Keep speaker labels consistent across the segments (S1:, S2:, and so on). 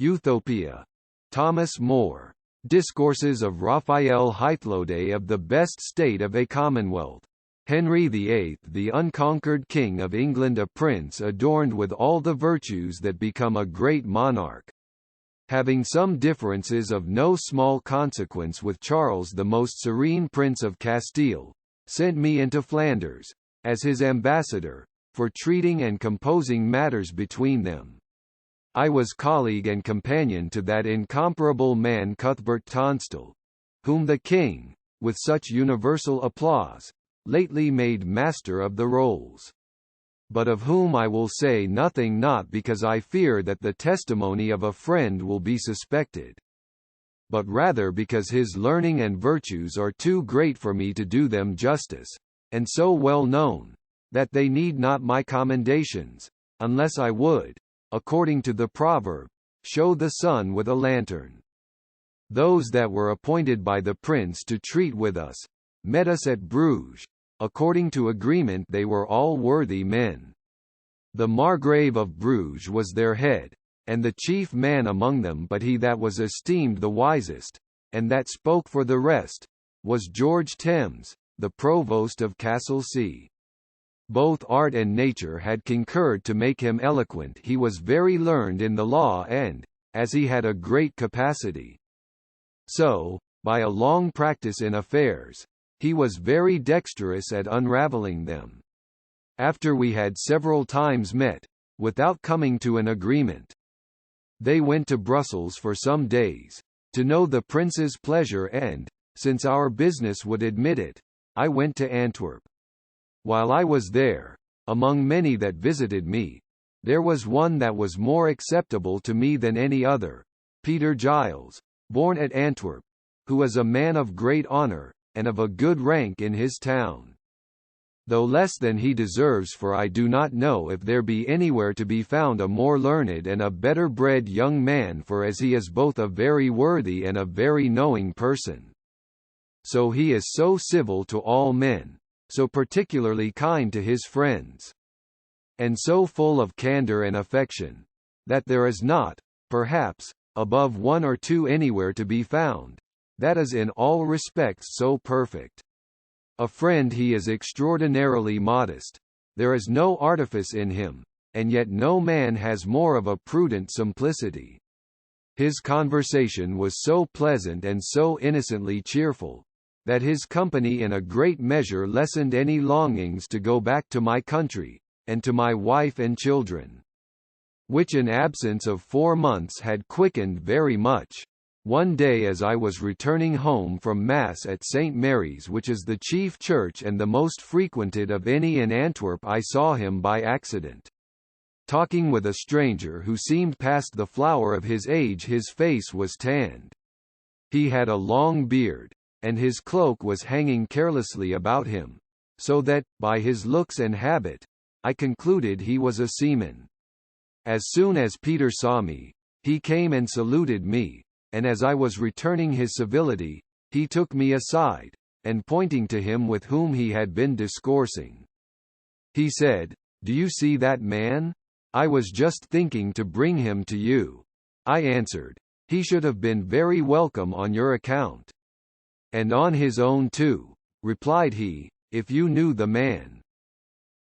S1: Utopia. Thomas More. Discourses of Raphael Hythlode of the Best State of a Commonwealth. Henry VIII, the unconquered King of England, a prince adorned with all the virtues that become a great monarch. Having some differences of no small consequence with Charles, the most serene Prince of Castile, sent me into Flanders, as his ambassador, for treating and composing matters between them. I was colleague and companion to that incomparable man Cuthbert Tonstal, whom the king, with such universal applause, lately made master of the rolls. But of whom I will say nothing, not because I fear that the testimony of a friend will be suspected, but rather because his learning and virtues are too great for me to do them justice, and so well known, that they need not my commendations, unless I would, according to the proverb, show the sun with a lantern. Those that were appointed by the prince to treat with us, met us at Bruges. According to agreement they were all worthy men. The Margrave of Bruges was their head, and the chief man among them, but he that was esteemed the wisest, and that spoke for the rest, was George Thames, the provost of Castlesea. Both art and nature had concurred to make him eloquent. He was very learned in the law and, as he had a great capacity, so, by a long practice in affairs, he was very dexterous at unravelling them. After we had several times met, without coming to an agreement, they went to Brussels for some days, to know the prince's pleasure, and, since our business would admit it, I went to Antwerp. While I was there, among many that visited me, there was one that was more acceptable to me than any other, Peter Giles, born at Antwerp, who is a man of great honour, and of a good rank in his town. Though less than he deserves, for I do not know if there be anywhere to be found a more learned and a better bred young man, for as he is both a very worthy and a very knowing person, so he is so civil to all men, so particularly kind to his friends, and so full of candour and affection, that there is not, perhaps, above one or two anywhere to be found, that is in all respects so perfect. A friend, he is extraordinarily modest. There is no artifice in him, and yet no man has more of a prudent simplicity. His conversation was so pleasant and so innocently cheerful, that his company in a great measure lessened any longings to go back to my country, and to my wife and children, which an absence of 4 months had quickened very much. One day, as I was returning home from Mass at St. Mary's, which is the chief church and the most frequented of any in Antwerp, I saw him by accident talking with a stranger who seemed past the flower of his age. His face was tanned. He had a long beard, and his cloak was hanging carelessly about him, so that, by his looks and habit, I concluded he was a seaman. As soon as Peter saw me, he came and saluted me, and as I was returning his civility, he took me aside, and pointing to him with whom he had been discoursing, he said, "Do you see that man? I was just thinking to bring him to you." I answered, "He should have been very welcome on your account." "And on his own too," replied he, "if you knew the man.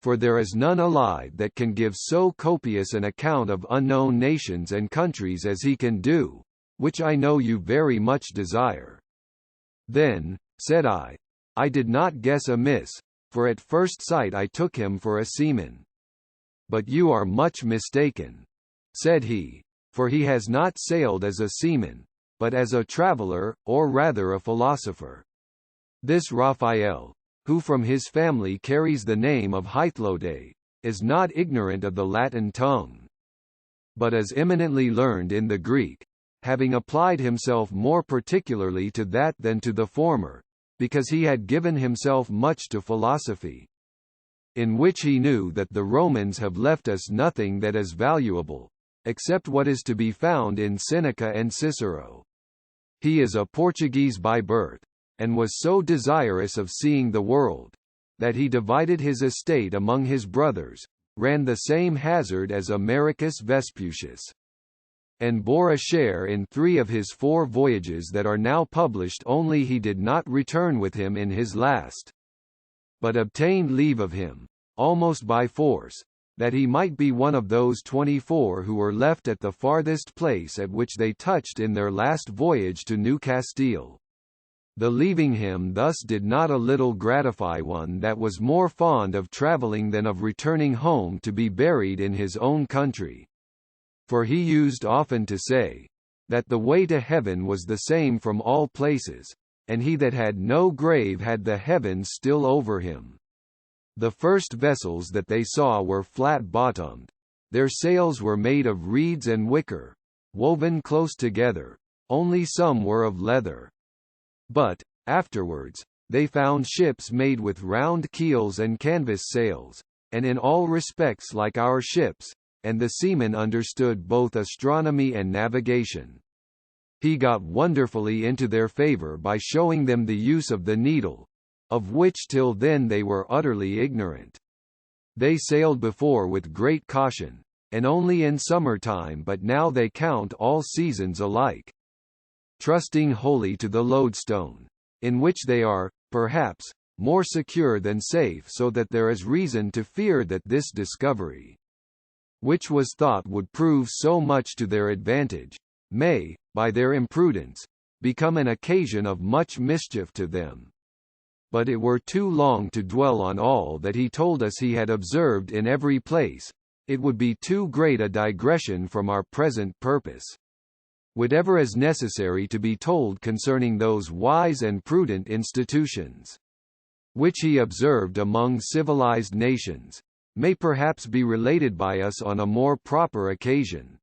S1: For there is none alive that can give so copious an account of unknown nations and countries as he can do, which I know you very much desire." "Then," said I did not guess amiss, for at first sight I took him for a seaman. "But you are much mistaken," said he, "for he has not sailed as a seaman, but as a traveller, or rather a philosopher. This Raphael, who from his family carries the name of Hythlode, is not ignorant of the Latin tongue, but is eminently learned in the Greek, having applied himself more particularly to that than to the former, because he had given himself much to philosophy, in which he knew that the Romans have left us nothing that is valuable, except what is to be found in Seneca and Cicero. He is a Portuguese by birth, and was so desirous of seeing the world, that he divided his estate among his brothers, ran the same hazard as Americus Vespucius, and bore a share in 3 of his 4 voyages that are now published, only he did not return with him in his last, but obtained leave of him, almost by force, that he might be one of those 24 who were left at the farthest place at which they touched in their last voyage to New Castile. The leaving him thus did not a little gratify one that was more fond of travelling than of returning home to be buried in his own country. For he used often to say, that the way to heaven was the same from all places, and he that had no grave had the heavens still over him. The first vessels that they saw were flat-bottomed. Their sails were made of reeds and wicker, woven close together, only some were of leather. But, afterwards, they found ships made with round keels and canvas sails, and in all respects like our ships, and the seamen understood both astronomy and navigation. He got wonderfully into their favour by showing them the use of the needle, of which till then they were utterly ignorant. They sailed before with great caution, and only in summer time, but now they count all seasons alike, trusting wholly to the lodestone, in which they are, perhaps, more secure than safe, so that there is reason to fear that this discovery, which was thought would prove so much to their advantage, may, by their imprudence, become an occasion of much mischief to them. But it were too long to dwell on all that he told us he had observed in every place, it would be too great a digression from our present purpose. Whatever is necessary to be told concerning those wise and prudent institutions, which he observed among civilized nations, may perhaps be related by us on a more proper occasion.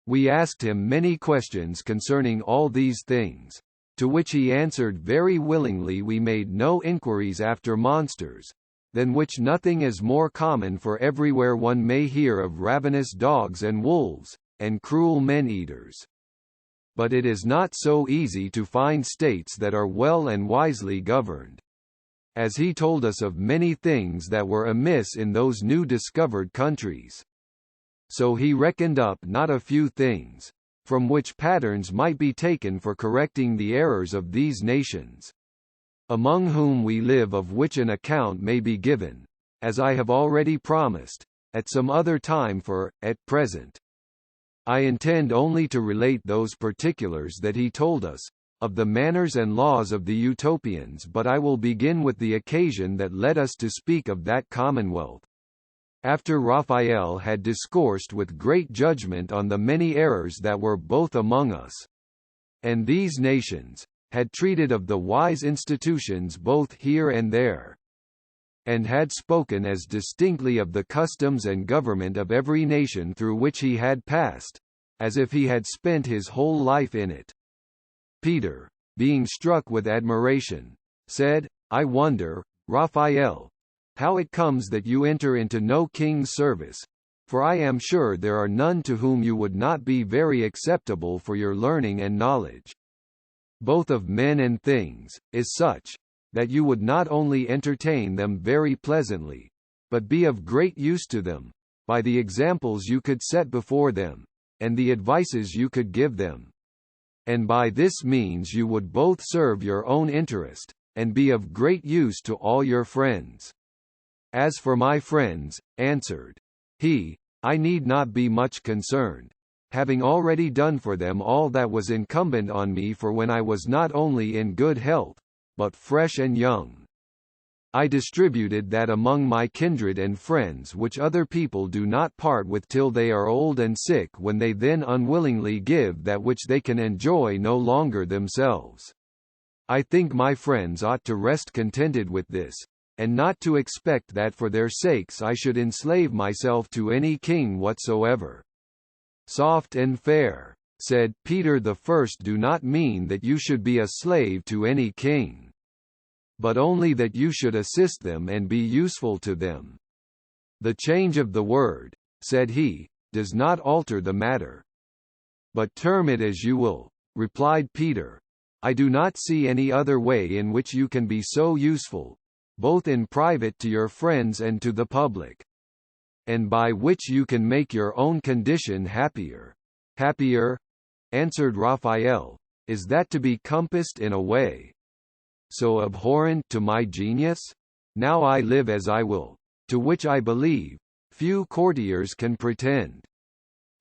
S1: We asked him many questions concerning all these things, to which he answered very willingly. We made no inquiries after monsters, than which nothing is more common, for everywhere one may hear of ravenous dogs and wolves, and cruel men-eaters. But it is not so easy to find states that are well and wisely governed. As he told us of many things that were amiss in those new discovered countries, so he reckoned up not a few things, from which patterns might be taken for correcting the errors of these nations, among whom we live, of which an account may be given, as I have already promised, at some other time, for, at present, I intend only to relate those particulars that he told us, of the manners and laws of the Utopians. But I will begin with the occasion that led us to speak of that commonwealth. After Raphael had discoursed with great judgment on the many errors that were both among us, and these nations, had treated of the wise institutions both here and there, and had spoken as distinctly of the customs and government of every nation through which he had passed, as if he had spent his whole life in it, Peter, being struck with admiration, said, I wonder, Raphael, how it comes that you enter into no king's service, for I am sure there are none to whom you would not be very acceptable, for your learning and knowledge, both of men and things, is such, that you would not only entertain them very pleasantly, but be of great use to them, by the examples you could set before them, and the advices you could give them. And by this means you would both serve your own interest, and be of great use to all your friends. As for my friends, answered he, I need not be much concerned, having already done for them all that was incumbent on me, for when I was not only in good health, but fresh and young, I distributed that among my kindred and friends which other people do not part with till they are old and sick, when they then unwillingly give that which they can enjoy no longer themselves. I think my friends ought to rest contented with this, and not to expect that for their sakes I should enslave myself to any king whatsoever. Soft and fair, said Peter the First, do not mean that you should be a slave to any king, but only that you should assist them and be useful to them. The change of the word, said he, does not alter the matter. But term it as you will, replied Peter, I do not see any other way in which you can be so useful, both in private to your friends and to the public, and by which you can make your own condition happier. Happier, answered Raphael, is that to be compassed in a way so abhorrent to my genius? Now I live as I will, to which I believe few courtiers can pretend.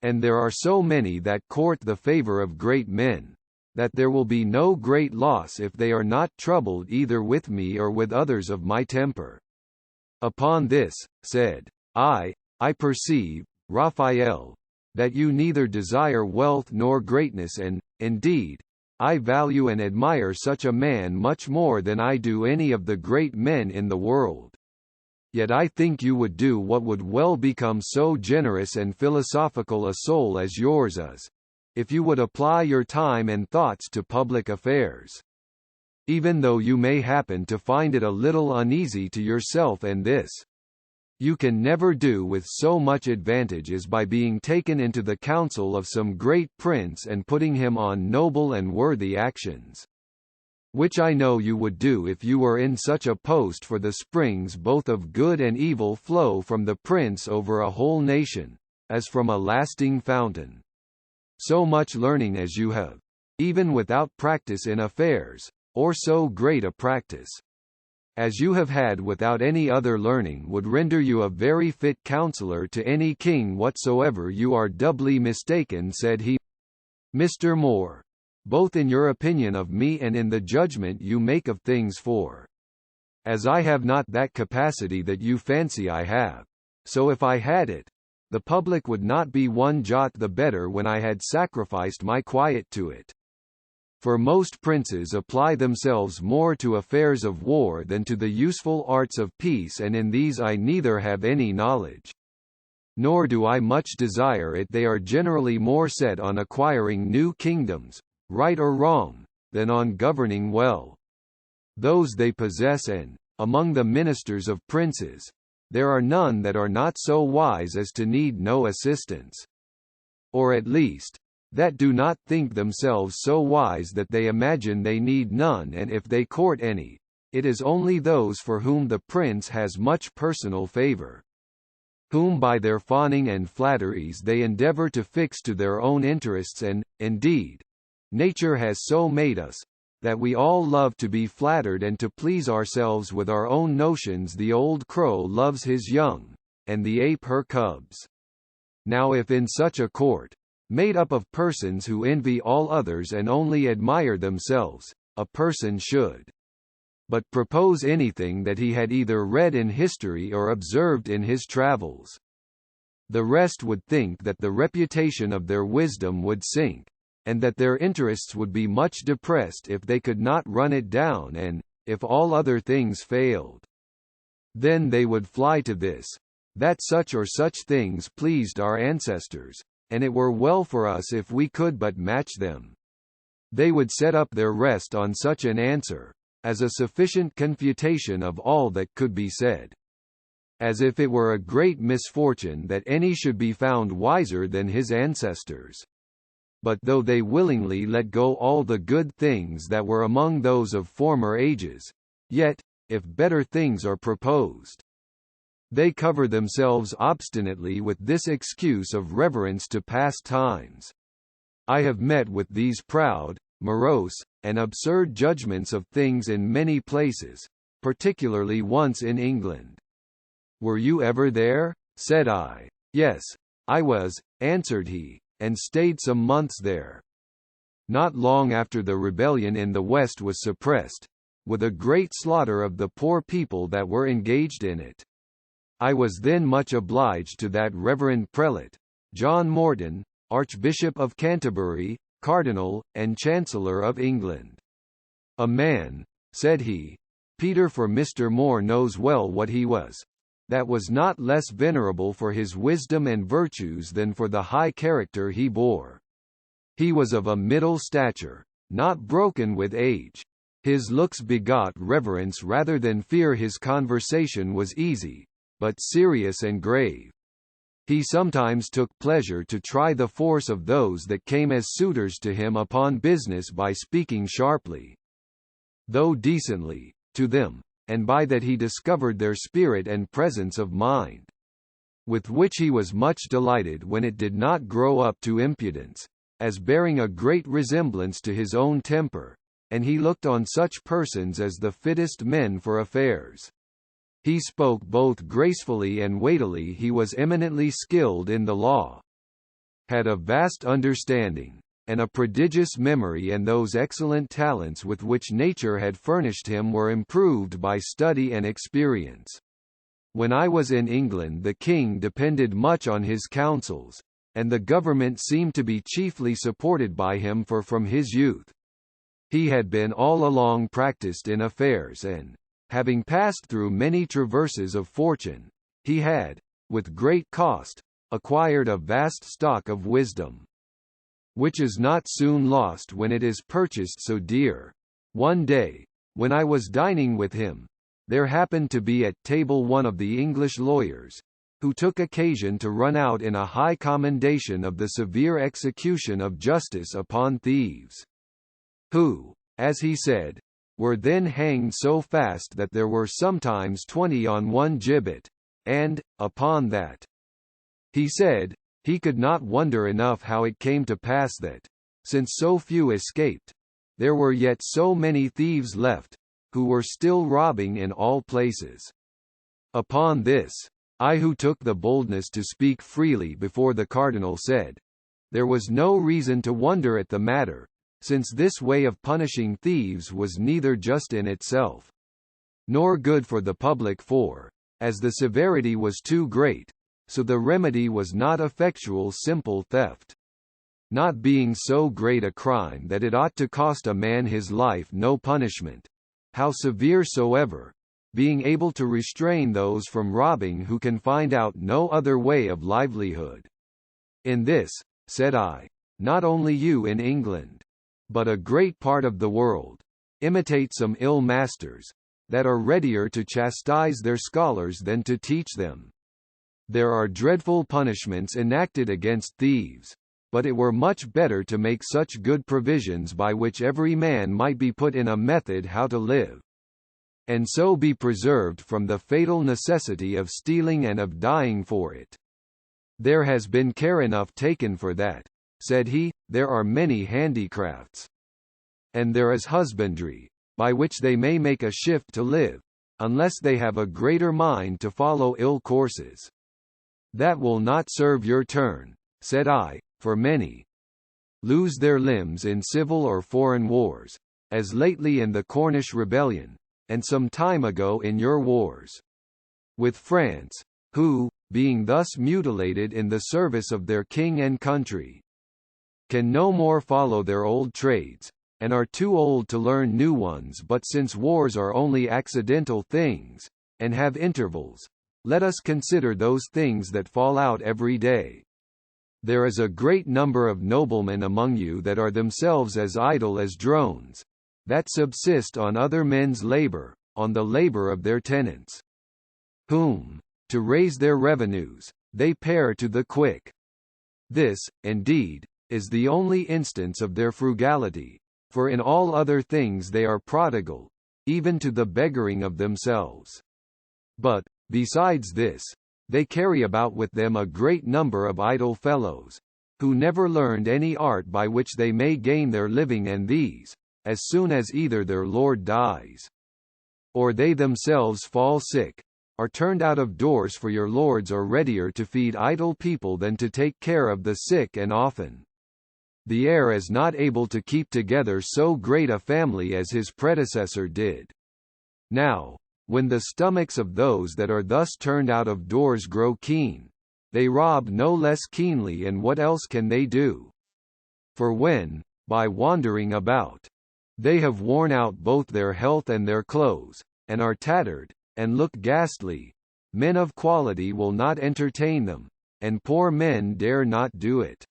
S1: And there are so many that court the favour of great men, that there will be no great loss if they are not troubled either with me or with others of my temper. Upon this, said I perceive, Raphael, that you neither desire wealth nor greatness and, indeed, I value and admire such a man much more than I do any of the great men in the world. Yet I think you would do what would well become so generous and philosophical a soul as yours is, if you would apply your time and thoughts to public affairs. Even though you may happen to find it a little uneasy to yourself, and this you can never do with so much advantage as by being taken into the council of some great prince and putting him on noble and worthy actions. Which I know you would do if you were in such a post, for the springs both of good and evil flow from the prince over a whole nation, as from a lasting fountain. So much learning as you have, even without practice in affairs, or so great a practice as you have had without any other learning, would render you a very fit counsellor to any king whatsoever. You are doubly mistaken, said he, Mr. More, both in your opinion of me and in the judgment you make of things, for as I have not that capacity that you fancy I have, so if I had it, the public would not be one jot the better when I had sacrificed my quiet to it. For most princes apply themselves more to affairs of war than to the useful arts of peace, and in these I neither have any knowledge, nor do I much desire it. They are generally more set on acquiring new kingdoms, right or wrong, than on governing well those they possess, and, among the ministers of princes, there are none that are not so wise as to need no assistance, or at least, that do not think themselves so wise that they imagine they need none, and if they court any, it is only those for whom the prince has much personal favour, whom by their fawning and flatteries they endeavour to fix to their own interests, and, indeed, nature has so made us, that we all love to be flattered and to please ourselves with our own notions. The old crow loves his young, and the ape her cubs. Now if in such a court, made up of persons who envy all others and only admire themselves, a person should but propose anything that he had either read in history or observed in his travels, the rest would think that the reputation of their wisdom would sink, and that their interests would be much depressed if they could not run it down, and, if all other things failed, then they would fly to this, that such or such things pleased our ancestors, and it were well for us if we could but match them. They would set up their rest on such an answer, as a sufficient confutation of all that could be said. As if it were a great misfortune that any should be found wiser than his ancestors. But though they willingly let go all the good things that were among those of former ages, yet, if better things are proposed, they cover themselves obstinately with this excuse of reverence to past times. I have met with these proud, morose, and absurd judgments of things in many places, particularly once in England. Were you ever there? Said I. Yes, I was, answered he, and stayed some months there. Not long after the rebellion in the West was suppressed, with a great slaughter of the poor people that were engaged in it. I was then much obliged to that reverend prelate, John Morton, Archbishop of Canterbury, Cardinal, and Chancellor of England. A man, said he, Peter, for Mr. More knows well what he was, that was not less venerable for his wisdom and virtues than for the high character he bore. He was of a middle stature, not broken with age. His looks begot reverence rather than fear. His conversation was easy, but serious and grave. He sometimes took pleasure to try the force of those that came as suitors to him upon business by speaking sharply, though decently, to them, and by that he discovered their spirit and presence of mind. with which he was much delighted when it did not grow up to impudence, as bearing a great resemblance to his own temper, and he looked on such persons as the fittest men for affairs. He spoke both gracefully and weightily. He was eminently skilled in the law, had a vast understanding, and a prodigious memory, and those excellent talents with which nature had furnished him were improved by study and experience. When I was in England, the king depended much on his counsels, and the government seemed to be chiefly supported by him, for from his youth he had been all along practised in affairs, and, having passed through many traverses of fortune, he had, with great cost, acquired a vast stock of wisdom, which is not soon lost when it is purchased so dear. One day, when I was dining with him, there happened to be at table one of the English lawyers, who took occasion to run out in a high commendation of the severe execution of justice upon thieves, who, as he said, were then hanged so fast that there were sometimes 20 on one gibbet, and, upon that, he said, he could not wonder enough how it came to pass that, since so few escaped, there were yet so many thieves left, who were still robbing in all places. Upon this, I, who took the boldness to speak freely before the cardinal, said, there was no reason to wonder at the matter, since this way of punishing thieves was neither just in itself, nor good for the public, for, as the severity was too great, so the remedy was not effectual simple theft. Not being so great a crime that it ought to cost a man his life, no punishment, how severe soever, being able to restrain those from robbing who can find out no other way of livelihood. In this, said I, not only you in England, but a great part of the world, imitate some ill masters, that are readier to chastise their scholars than to teach them. There are dreadful punishments enacted against thieves, but it were much better to make such good provisions by which every man might be put in a method how to live, and so be preserved from the fatal necessity of stealing and of dying for it. There has been care enough taken for that, said he. There are many handicrafts, and there is husbandry, by which they may make a shift to live, unless they have a greater mind to follow ill courses. That will not serve your turn, said I, for many lose their limbs in civil or foreign wars, as lately in the Cornish rebellion, and some time ago in your wars with France, who, being thus mutilated in the service of their king and country, can no more follow their old trades, and are too old to learn new ones. But since wars are only accidental things, and have intervals, let us consider those things that fall out every day. There is a great number of noblemen among you that are themselves as idle as drones, that subsist on other men's labour, on the labour of their tenants, whom, to raise their revenues, they pare to the quick. This, indeed, is the only instance of their frugality, for in all other things they are prodigal, even to the beggaring of themselves. But, besides this, they carry about with them a great number of idle fellows, who never learned any art by which they may gain their living, and these, as soon as either their lord dies, or they themselves fall sick, are turned out of doors, for your lords are readier to feed idle people than to take care of the sick, and often the heir is not able to keep together so great a family as his predecessor did. Now, when the stomachs of those that are thus turned out of doors grow keen, they rob no less keenly, and what else can they do? For when, by wandering about, they have worn out both their health and their clothes, and are tattered, and look ghastly, men of quality will not entertain them, and poor men dare not do it.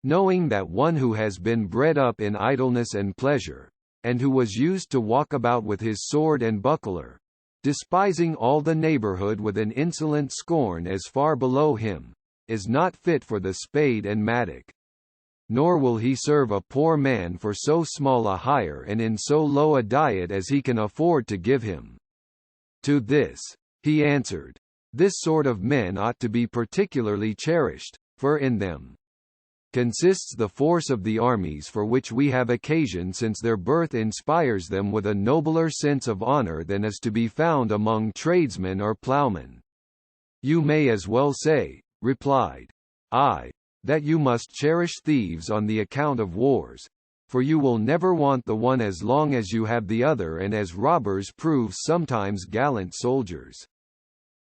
S1: Knowing that one who has been bred up in idleness and pleasure, and who was used to walk about with his sword and buckler, despising all the neighbourhood with an insolent scorn as far below him, is not fit for the spade and mattock. Nor will he serve a poor man for so small a hire and in so low a diet as he can afford to give him. To this, he answered, This sort of men ought to be particularly cherished, for in them consists the force of the armies for which we have occasion, since their birth inspires them with a nobler sense of honour than is to be found among tradesmen or ploughmen. You may as well say, replied I, that you must cherish thieves on the account of wars, for you will never want the one as long as you have the other, and as robbers prove sometimes gallant soldiers,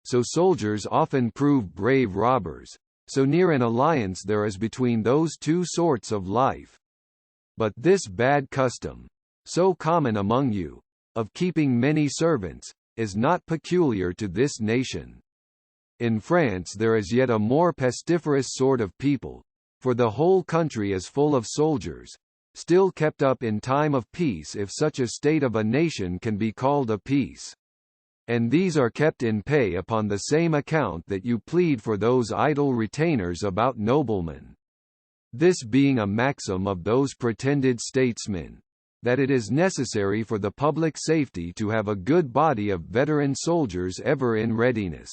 S1: so soldiers often prove brave robbers. So near an alliance there is between those two sorts of life. But this bad custom, so common among you, of keeping many servants, is not peculiar to this nation. In France there is yet a more pestiferous sort of people, for the whole country is full of soldiers, still kept up in time of peace, if such a state of a nation can be called a peace. And these are kept in pay upon the same account that you plead for those idle retainers about noblemen. This being a maxim of those pretended statesmen, that it is necessary for the public safety to have a good body of veteran soldiers ever in readiness.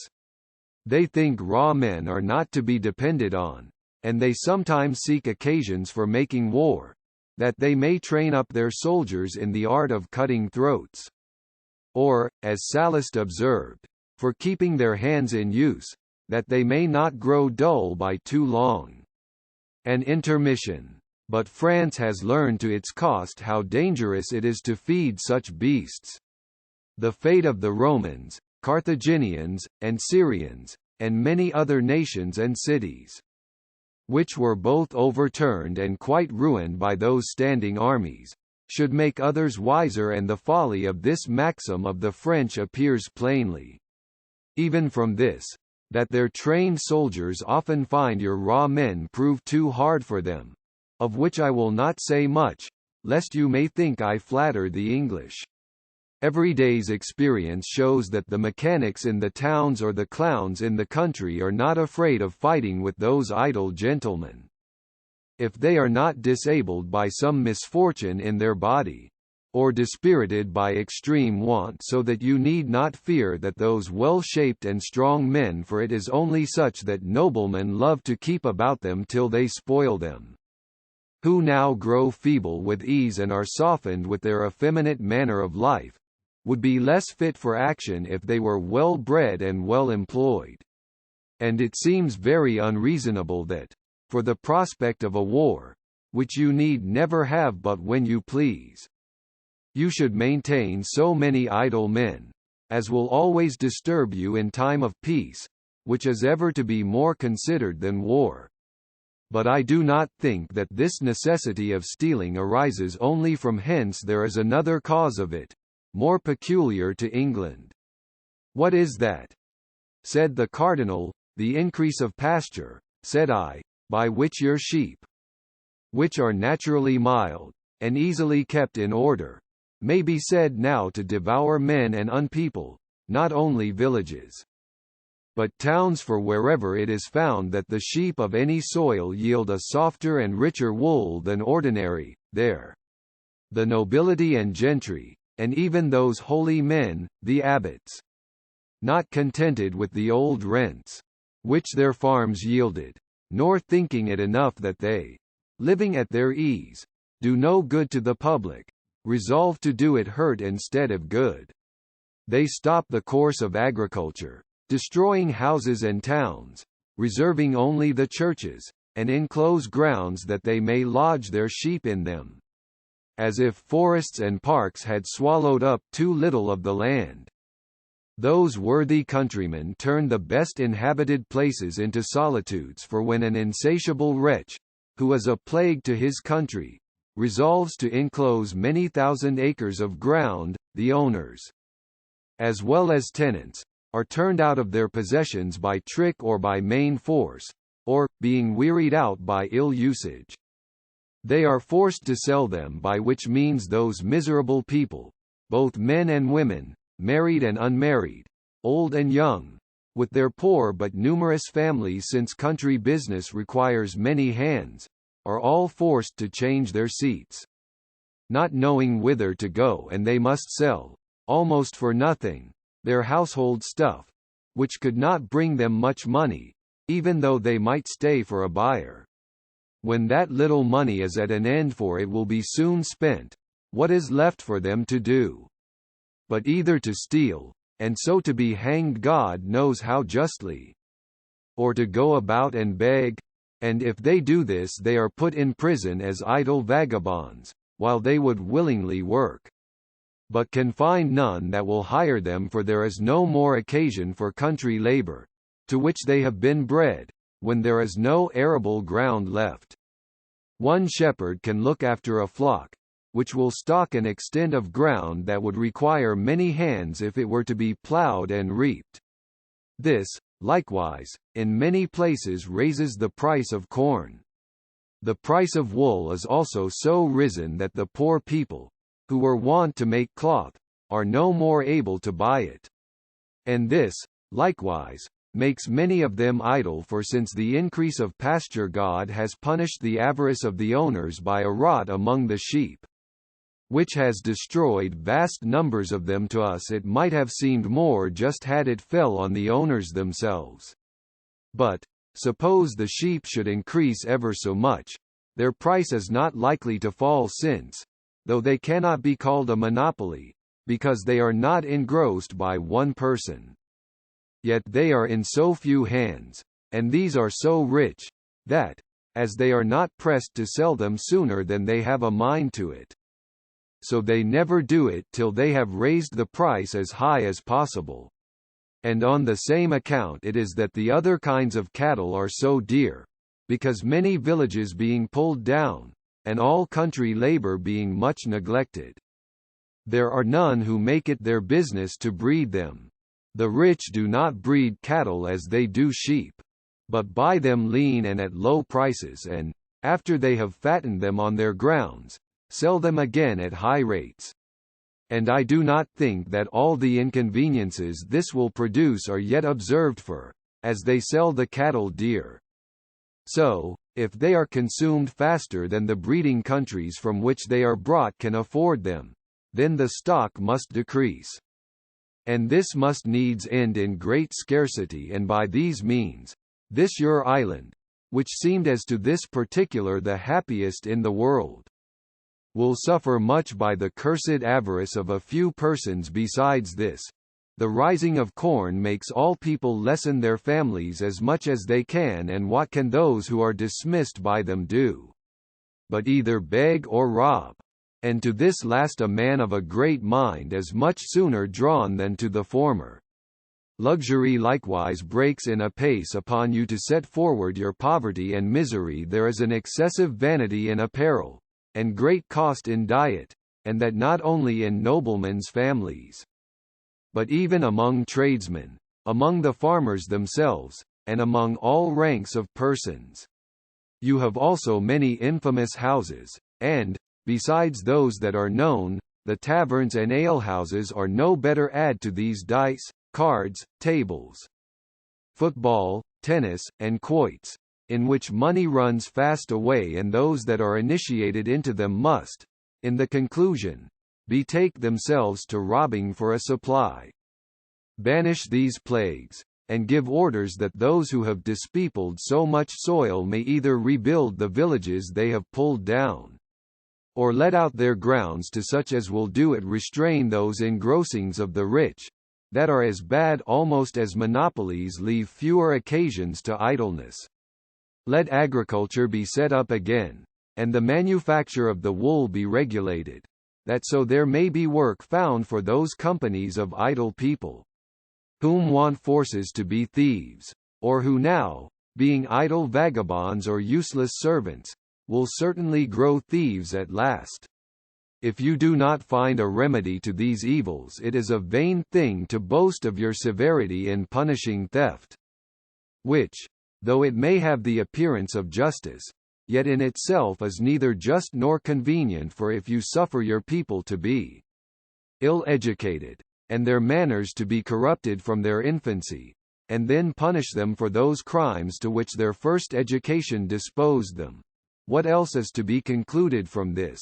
S1: They think raw men are not to be depended on, and they sometimes seek occasions for making war, that they may train up their soldiers in the art of cutting throats. Or, as Sallust observed, for keeping their hands in use, that they may not grow dull by too long an intermission. But France has learned to its cost how dangerous it is to feed such beasts. The fate of the Romans, Carthaginians, and Syrians, and many other nations and cities, which were both overturned and quite ruined by those standing armies, should make others wiser, and the folly of this maxim of the French appears plainly, even from this, that their trained soldiers often find your raw men prove too hard for them, of which I will not say much, lest you may think I flatter the English. Every day's experience shows that the mechanics in the towns or the clowns in the country are not afraid of fighting with those idle gentlemen, if they are not disabled by some misfortune in their body, or dispirited by extreme want, so that you need not fear that those well-shaped and strong men, for it is only such that noblemen love to keep about them till they spoil them, who now grow feeble with ease and are softened with their effeminate manner of life, would be less fit for action if they were well bred and well employed. And it seems very unreasonable that, for the prospect of a war, which you need never have but when you please, you should maintain so many idle men, as will always disturb you in time of peace, which is ever to be more considered than war. But I do not think that this necessity of stealing arises only from hence. There is another cause of it, more peculiar to England. What is that? Said the Cardinal. The increase of pasture, said I, by which your sheep, which are naturally mild, and easily kept in order, may be said now to devour men and unpeople, not only villages, but towns, for wherever it is found that the sheep of any soil yield a softer and richer wool than ordinary, there the nobility and gentry, and even those holy men, the abbots, not contented with the old rents, which their farms yielded, nor thinking it enough that they, living at their ease, do no good to the public, resolve to do it hurt instead of good. They stop the course of agriculture, destroying houses and towns, reserving only the churches, and enclose grounds that they may lodge their sheep in them, as if forests and parks had swallowed up too little of the land. Those worthy countrymen turn the best inhabited places into solitudes, for when an insatiable wretch, who is a plague to his country, resolves to enclose many thousand acres of ground, the owners, as well as tenants, are turned out of their possessions by trick or by main force, or, being wearied out by ill usage, they are forced to sell them, by which means those miserable people, both men and women, married and unmarried, old and young, with their poor but numerous families, since country business requires many hands, are all forced to change their seats, not knowing whither to go, and they must sell, almost for nothing, their household stuff, which could not bring them much money, even though they might stay for a buyer. When that little money is at an end, for it will be soon spent, what is left for them to do? But either to steal, and so to be hanged God knows how justly, or to go about and beg, and if they do this they are put in prison as idle vagabonds, while they would willingly work, but can find none that will hire them, for there is no more occasion for country labour, to which they have been bred, when there is no arable ground left. One shepherd can look after a flock, which will stock an extent of ground that would require many hands if it were to be ploughed and reaped. This, likewise, in many places raises the price of corn. The price of wool is also so risen that the poor people, who were wont to make cloth, are no more able to buy it. And this, likewise, makes many of them idle, for since the increase of pasture God has punished the avarice of the owners by a rot among the sheep, which has destroyed vast numbers of them. To us it might have seemed more just had it fell on the owners themselves. But, suppose the sheep should increase ever so much, their price is not likely to fall, since, though they cannot be called a monopoly, because they are not engrossed by one person, yet they are in so few hands, and these are so rich, that, as they are not pressed to sell them sooner than they have a mind to it, so they never do it till they have raised the price as high as possible. And on the same account it is that the other kinds of cattle are so dear, because many villages being pulled down, and all country labour being much neglected, there are none who make it their business to breed them. The rich do not breed cattle as they do sheep, but buy them lean and at low prices, and, after they have fattened them on their grounds, sell them again at high rates. And I do not think that all the inconveniences this will produce are yet observed, for, as they sell the cattle dear, so, if they are consumed faster than the breeding countries from which they are brought can afford them, then the stock must decrease. And this must needs end in great scarcity, and by these means, this your island, which seemed as to this particular the happiest in the world, will suffer much by the cursed avarice of a few persons. Besides this, the rising of corn makes all people lessen their families as much as they can, and what can those who are dismissed by them do, but either beg or rob? And to this last a man of a great mind is much sooner drawn than to the former. Luxury likewise breaks in apace upon you to set forward your poverty and misery. There is an excessive vanity in apparel, and great cost in diet, and that not only in noblemen's families, but even among tradesmen, among the farmers themselves, and among all ranks of persons. You have also many infamous houses, and, besides those that are known, the taverns and alehouses are no better add to these dice, cards, tables, football, tennis, and quoits, in which money runs fast away, and those that are initiated into them must, in the conclusion, betake themselves to robbing for a supply. Banish these plagues, and give orders that those who have dispeopled so much soil may either rebuild the villages they have pulled down, or let out their grounds to such as will do it. Restrain those engrossings of the rich, that are as bad almost as monopolies. Leave fewer occasions to idleness. Let agriculture be set up again, and the manufacture of the wool be regulated, that so there may be work found for those companies of idle people, whom want forces to be thieves, or who now, being idle vagabonds or useless servants, will certainly grow thieves at last. If you do not find a remedy to these evils, it is a vain thing to boast of your severity in punishing theft, which, though it may have the appearance of justice, yet in itself is neither just nor convenient. For if you suffer your people to be ill-educated, and their manners to be corrupted from their infancy, and then punish them for those crimes to which their first education disposed them, what else is to be concluded from this,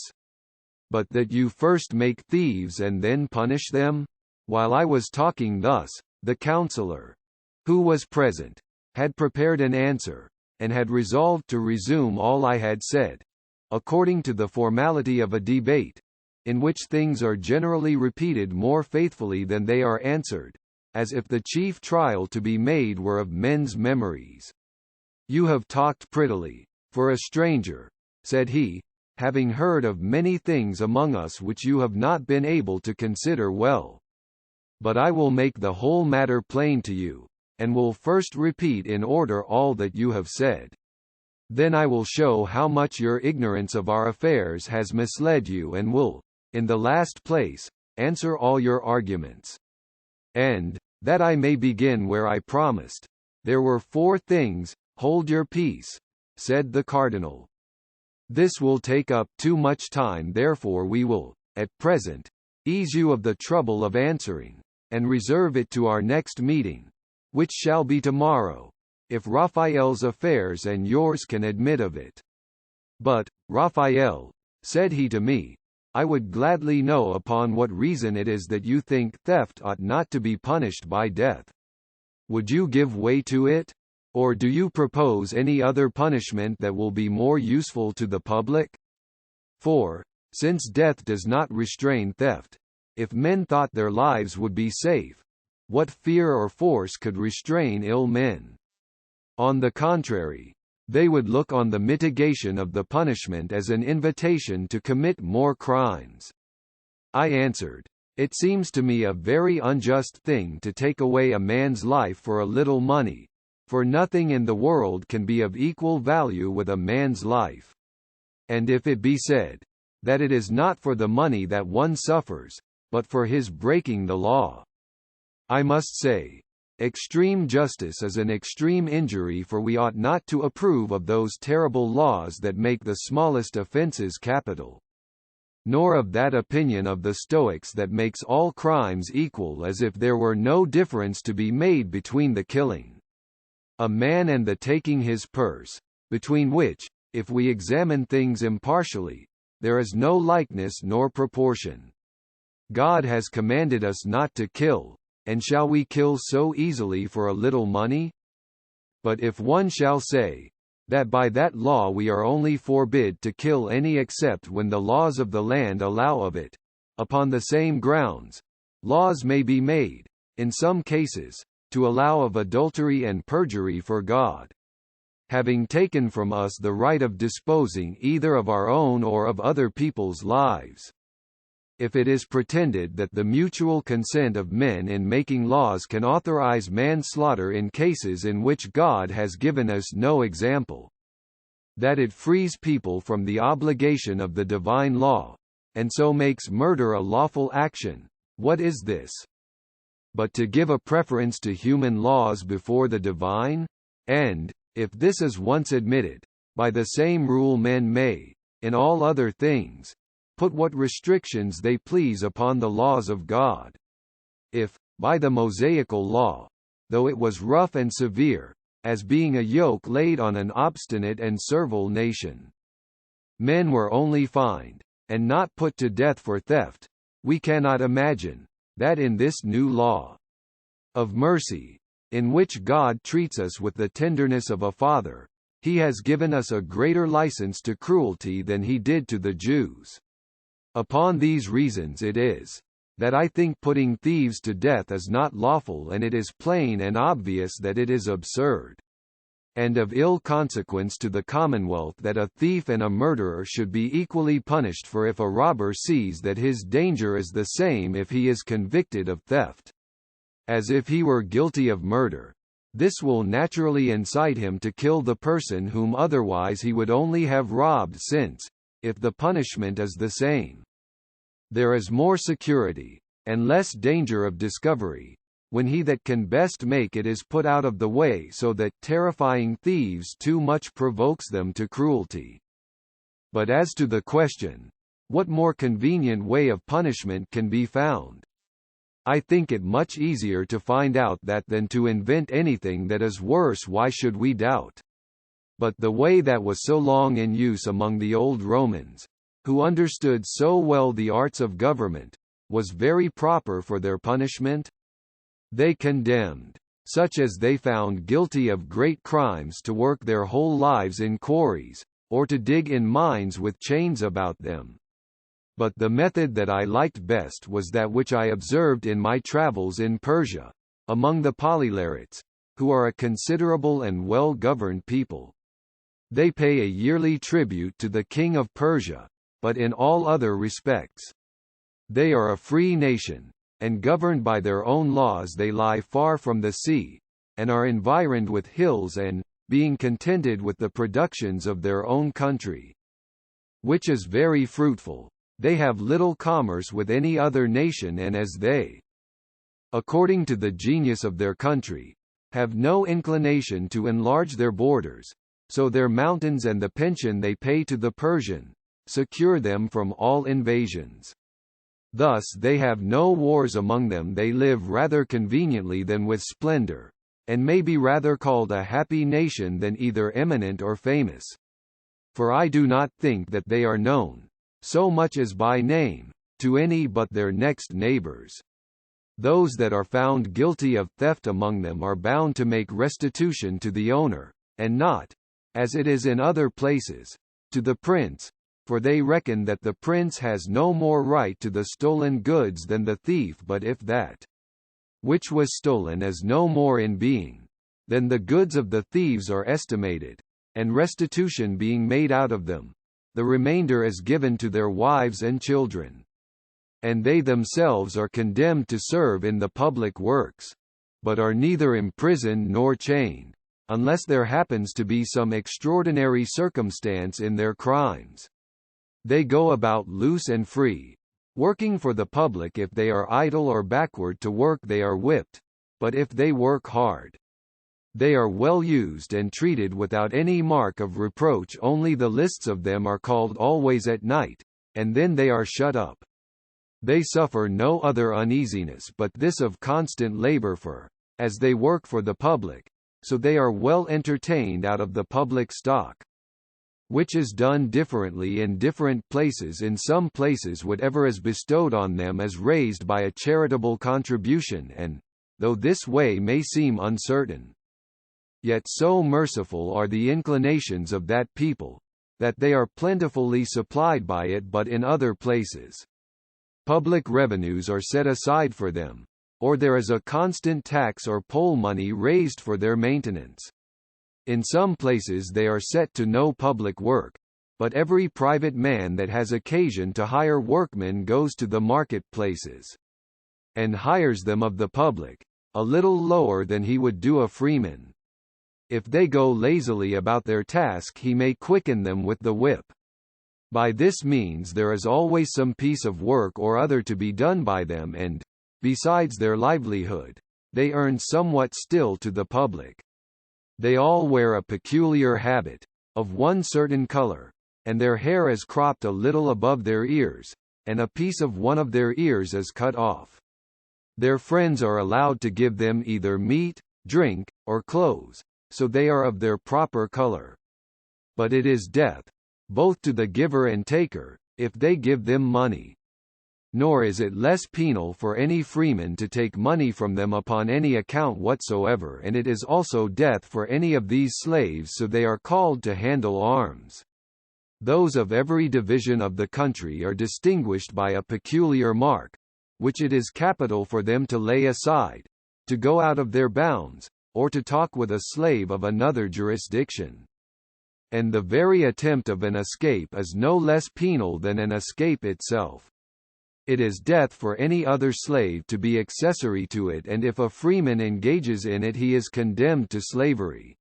S1: but that you first make thieves and then punish them? While I was talking thus, the councillor, who was present, had prepared an answer, and had resolved to resume all I had said, according to the formality of a debate, in which things are generally repeated more faithfully than they are answered, as if the chief trial to be made were of men's memories. You have talked prettily, for a stranger, said he, having heard of many things among us which you have not been able to consider well. But I will make the whole matter plain to you, and will first repeat in order all that you have said. Then I will show how much your ignorance of our affairs has misled you and will, in the last place, answer all your arguments. And, that I may begin where I promised, there were 4 things. Hold your peace, said the cardinal. This will take up too much time, therefore we will, at present, ease you of the trouble of answering, and reserve it to our next meeting, which shall be tomorrow, if Raphael's affairs and yours can admit of it. But, Raphael, said he to me, I would gladly know upon what reason it is that you think theft ought not to be punished by death. Would you give way to it? Or do you propose any other punishment that will be more useful to the public? For, since death does not restrain theft, if men thought their lives would be safe, what fear or force could restrain ill men? On the contrary, they would look on the mitigation of the punishment as an invitation to commit more crimes. I answered, it seems to me a very unjust thing to take away a man's life for a little money, for nothing in the world can be of equal value with a man's life. And if it be said, that it is not for the money that one suffers, but for his breaking the law, I must say, extreme justice is an extreme injury, for we ought not to approve of those terrible laws that make the smallest offences capital. Nor of that opinion of the Stoics that makes all crimes equal, as if there were no difference to be made between the killing a man and the taking his purse, between which, if we examine things impartially, there is no likeness nor proportion. God has commanded us not to kill, and shall we kill so easily for a little money? But if one shall say, that by that law we are only forbid to kill any except when the laws of the land allow of it, upon the same grounds, laws may be made, in some cases, to allow of adultery and perjury for God, having taken from us the right of disposing either of our own or of other people's lives. If it is pretended that the mutual consent of men in making laws can authorize manslaughter in cases in which God has given us no example, that it frees people from the obligation of the divine law, and so makes murder a lawful action, what is this? But to give a preference to human laws before the divine? And, if this is once admitted, by the same rule men may, in all other things, put what restrictions they please upon the laws of God. If, by the Mosaical law, though it was rough and severe, as being a yoke laid on an obstinate and servile nation, men were only fined, and not put to death for theft, we cannot imagine, that in this new law of mercy, in which God treats us with the tenderness of a father, he has given us a greater license to cruelty than he did to the Jews. Upon these reasons it is, that I think putting thieves to death is not lawful, and it is plain and obvious that it is absurd, and of ill consequence to the commonwealth that a thief and a murderer should be equally punished, for if a robber sees that his danger is the same if he is convicted of theft, as if he were guilty of murder, this will naturally incite him to kill the person whom otherwise he would only have robbed, since, if the punishment is the same, there is more security, and less danger of discovery, when he that can best make it is put out of the way, so that terrifying thieves too much provokes them to cruelty. But as to the question, what more convenient way of punishment can be found? I think it much easier to find out that than to invent anything that is worse. Why should we doubt? But the way that was so long in use among the old Romans, who understood so well the arts of government, was very proper for their punishment. They condemned such as they found guilty of great crimes to work their whole lives in quarries, or to dig in mines with chains about them. But the method that I liked best was that which I observed in my travels in Persia, among the Polylarites, who are a considerable and well-governed people. They pay a yearly tribute to the king of Persia, but in all other respects, they are a free nation, and governed by their own laws. They lie far from the sea, and are environed with hills and, being contented with the productions of their own country, which is very fruitful, they have little commerce with any other nation, and as they, according to the genius of their country, have no inclination to enlarge their borders, so their mountains and the pension they pay to the Persian secure them from all invasions. Thus they have no wars among them. They live rather conveniently than with splendor, and may be rather called a happy nation than either eminent or famous. For I do not think that they are known, so much as by name, to any but their next neighbors. Those that are found guilty of theft among them are bound to make restitution to the owner, and not, as it is in other places, to the prince, for they reckon that the prince has no more right to the stolen goods than the thief. But if that which was stolen is no more in being, then the goods of the thieves are estimated, and restitution being made out of them, the remainder is given to their wives and children. And they themselves are condemned to serve in the public works, but are neither imprisoned nor chained, unless there happens to be some extraordinary circumstance in their crimes. They go about loose and free, working for the public. If they are idle or backward to work, they are whipped, but if they work hard, they are well used and treated without any mark of reproach. Only the lists of them are called always at night, and then they are shut up. They suffer no other uneasiness but this of constant labor, for, as they work for the public, so they are well entertained out of the public stock, which is done differently in different places. In some places whatever is bestowed on them is raised by a charitable contribution, and, though this way may seem uncertain, yet so merciful are the inclinations of that people, that they are plentifully supplied by it. But in other places, public revenues are set aside for them, or there is a constant tax or poll money raised for their maintenance. In some places they are set to no public work, but every private man that has occasion to hire workmen goes to the market-places, and hires them of the public, a little lower than he would do a freeman. If they go lazily about their task, he may quicken them with the whip. By this means there is always some piece of work or other to be done by them, and, besides their livelihood, they earn somewhat still to the public. They all wear a peculiar habit, of one certain color, and their hair is cropped a little above their ears, and a piece of one of their ears is cut off. Their friends are allowed to give them either meat, drink, or clothes, so they are of their proper color. But it is death, both to the giver and taker, if they give them money. Nor is it less penal for any freeman to take money from them upon any account whatsoever, and it is also death for any of these slaves, so they are called to handle arms. Those of every division of the country are distinguished by a peculiar mark, which it is capital for them to lay aside, to go out of their bounds, or to talk with a slave of another jurisdiction. And the very attempt of an escape is no less penal than an escape itself. It is death for any other slave to be accessory to it, and if a freeman engages in it he is condemned to slavery.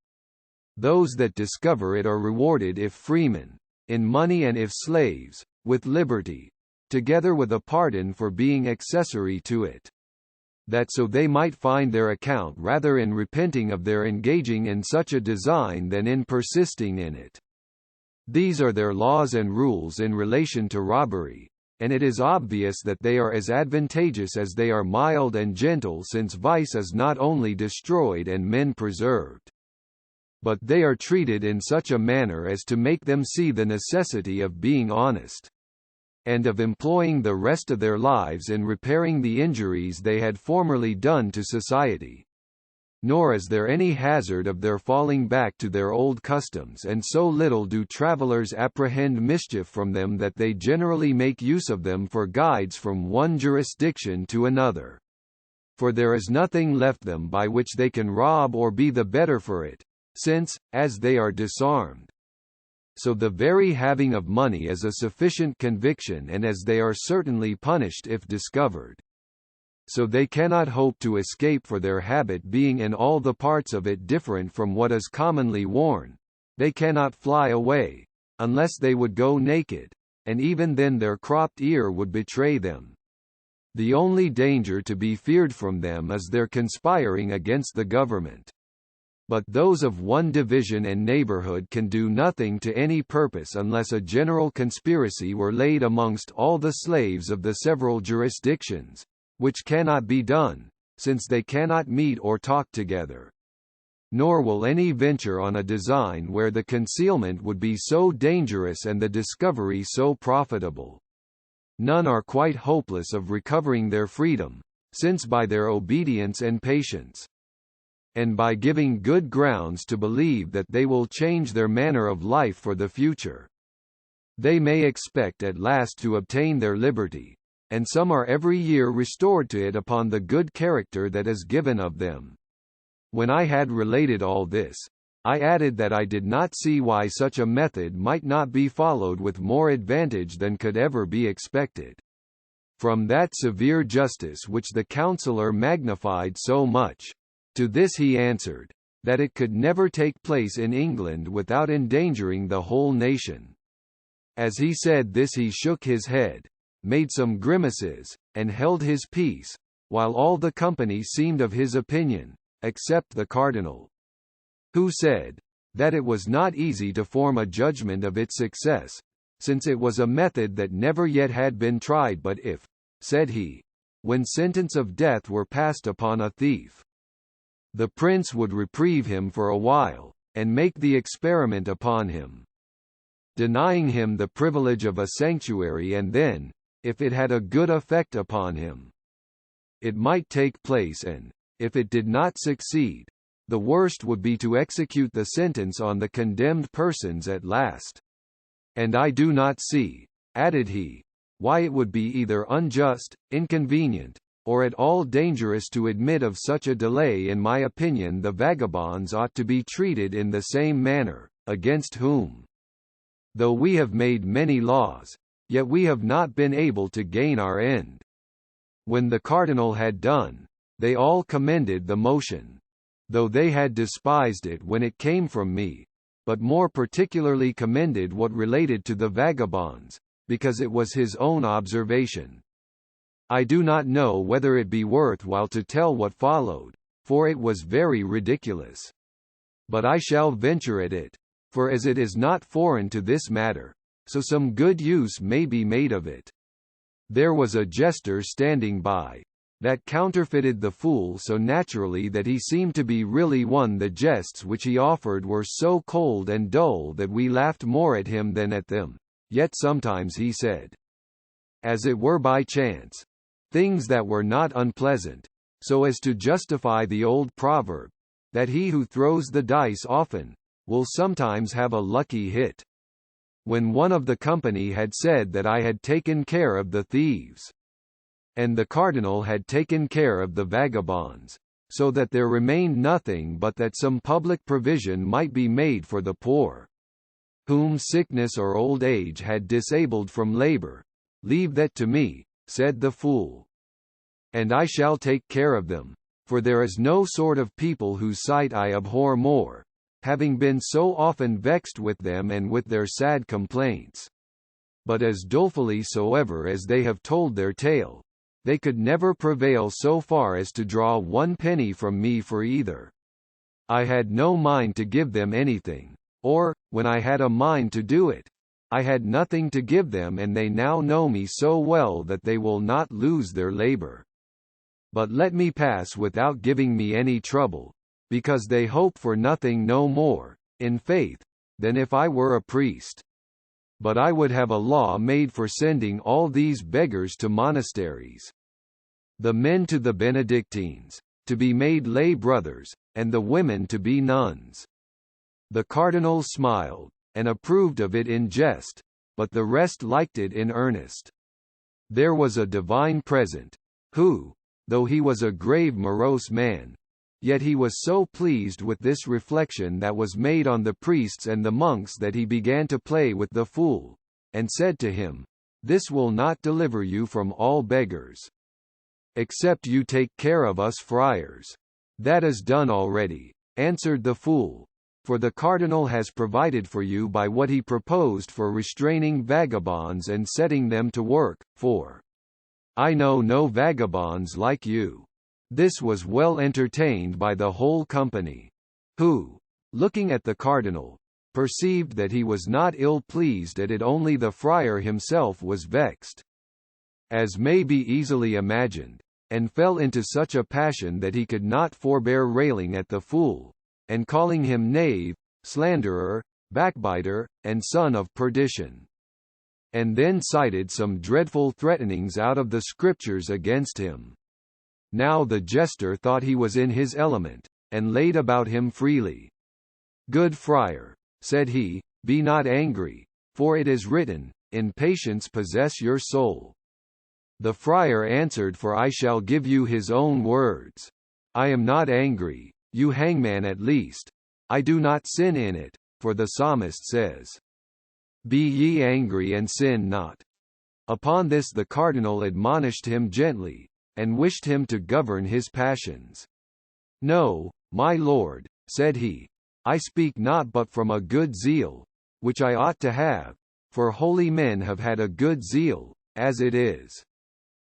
S1: Those that discover it are rewarded if freemen, in money, and if slaves, with liberty, together with a pardon for being accessory to it. That so they might find their account rather in repenting of their engaging in such a design than in persisting in it. These are their laws and rules in relation to robbery, and it is obvious that they are as advantageous as they are mild and gentle, since vice is not only destroyed and men preserved, but they are treated in such a manner as to make them see the necessity of being honest, and of employing the rest of their lives in repairing the injuries they had formerly done to society. nor is there any hazard of their falling back to their old customs, and so little do travellers apprehend mischief from them that they generally make use of them for guides from one jurisdiction to another. For there is nothing left them by which they can rob or be the better for it, since, as they are disarmed. So the very having of money is a sufficient conviction, and as they are certainly punished if discovered. So they cannot hope to escape, for their habit being in all the parts of it different from what is commonly worn. They cannot fly away, unless they would go naked, and even then their cropped ear would betray them. The only danger to be feared from them is their conspiring against the government. But those of one division and neighborhood can do nothing to any purpose unless a general conspiracy were laid amongst all the slaves of the several jurisdictions, which cannot be done, since they cannot meet or talk together. Nor will any venture on a design where the concealment would be so dangerous and the discovery so profitable. None are quite hopeless of recovering their freedom, since by their obedience and patience, and by giving good grounds to believe that they will change their manner of life for the future, they may expect at last to obtain their liberty, and some are every year restored to it upon the good character that is given of them. When I had related all this, I added that I did not see why such a method might not be followed with more advantage than could ever be expected from that severe justice which the counsellor magnified so much. To this he answered, that it could never take place in England without endangering the whole nation. As he said this he shook his head, made some grimaces, and held his peace, while all the company seemed of his opinion, except the cardinal, who said, that it was not easy to form a judgment of its success, since it was a method that never yet had been tried, but if, said he, when sentence of death were passed upon a thief, the prince would reprieve him for a while, and make the experiment upon him, denying him the privilege of a sanctuary, and then, if it had a good effect upon him, it might take place, and, if it did not succeed, the worst would be to execute the sentence on the condemned persons at last. And I do not see, added he, why it would be either unjust, inconvenient, or at all dangerous to admit of such a delay. In my opinion, the vagabonds ought to be treated in the same manner, against whom, though we have made many laws, yet we have not been able to gain our end. When the cardinal had done, they all commended the motion, though they had despised it when it came from me, but more particularly commended what related to the vagabonds, because it was his own observation. I do not know whether it be worth while to tell what followed, for it was very ridiculous. But I shall venture at it, for as it is not foreign to this matter, so some good use may be made of it. There was a jester standing by, that counterfeited the fool so naturally that he seemed to be really one. The jests which he offered were so cold and dull that we laughed more at him than at them, yet sometimes he said, as it were by chance, things that were not unpleasant, so as to justify the old proverb, that he who throws the dice often, will sometimes have a lucky hit. When one of the company had said that I had taken care of the thieves, and the cardinal had taken care of the vagabonds, so that there remained nothing but that some public provision might be made for the poor, whom sickness or old age had disabled from labor, leave that to me, said the fool, and I shall take care of them, for there is no sort of people whose sight I abhor more, having been so often vexed with them and with their sad complaints. But as dolefully soever as they have told their tale, they could never prevail so far as to draw 1 penny from me for either. I had no mind to give them anything, or, when I had a mind to do it, I had nothing to give them, and they now know me so well that they will not lose their labor. But let me pass without giving me any trouble, because they hope for nothing no more, in faith, than if I were a priest. But I would have a law made for sending all these beggars to monasteries. The men to the Benedictines, to be made lay brothers, and the women to be nuns. The cardinal smiled, and approved of it in jest, but the rest liked it in earnest. There was a divine present, who, though he was a grave morose man, yet he was so pleased with this reflection that was made on the priests and the monks that he began to play with the fool, and said to him, "This will not deliver you from all beggars. Except you take care of us friars." "That is done already," answered the fool, "for the cardinal has provided for you by what he proposed for restraining vagabonds and setting them to work, for I know no vagabonds like you." This was well entertained by the whole company, who, looking at the cardinal, perceived that he was not ill-pleased at it, only the friar himself was vexed, as may be easily imagined, and fell into such a passion that he could not forbear railing at the fool, and calling him knave, slanderer, backbiter, and son of perdition, and then cited some dreadful threatenings out of the Scriptures against him. Now the jester thought he was in his element, and laid about him freely. "Good friar," said he, "be not angry, for it is written, 'In patience possess your soul.'" The friar answered, "For I shall give you his own words. I am not angry, you hangman at least. I do not sin in it, for the psalmist says, 'Be ye angry and sin not.'" Upon this the cardinal admonished him gently, and wished him to govern his passions. "No, my lord," said he, "I speak not but from a good zeal, which I ought to have, for holy men have had a good zeal, as it is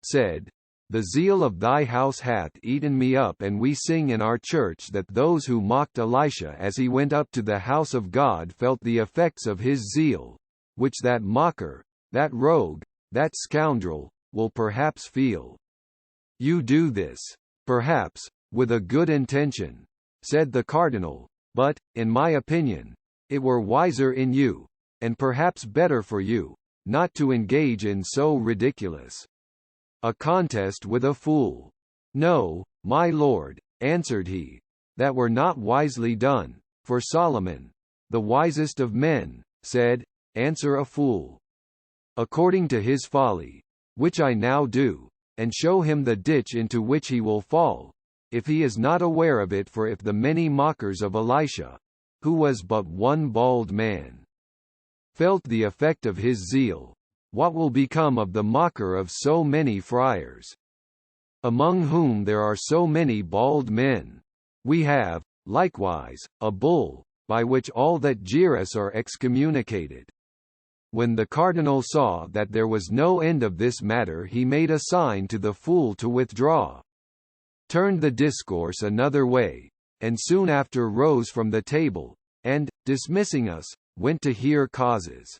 S1: said, 'The zeal of thy house hath eaten me up,' and we sing in our church that those who mocked Elisha as he went up to the house of God felt the effects of his zeal, which that mocker, that rogue, that scoundrel, will perhaps feel. You do this, perhaps, with a good intention," said the cardinal, "but, in my opinion, it were wiser in you, and perhaps better for you, not to engage in so ridiculous a contest with a fool." "No, my lord," answered he, "that were not wisely done, for Solomon, the wisest of men, said, 'Answer a fool according to his folly,' which I now do, and show him the ditch into which he will fall, if he is not aware of it. For if the many mockers of Elisha, who was but one bald man, felt the effect of his zeal, what will become of the mocker of so many friars, among whom there are so many bald men? We have, likewise, a bull, by which all that jeer us are excommunicated." When the cardinal saw that there was no end of this matter, he made a sign to the fool to withdraw, turned the discourse another way, and soon after rose from the table, and, dismissing us, went to hear causes.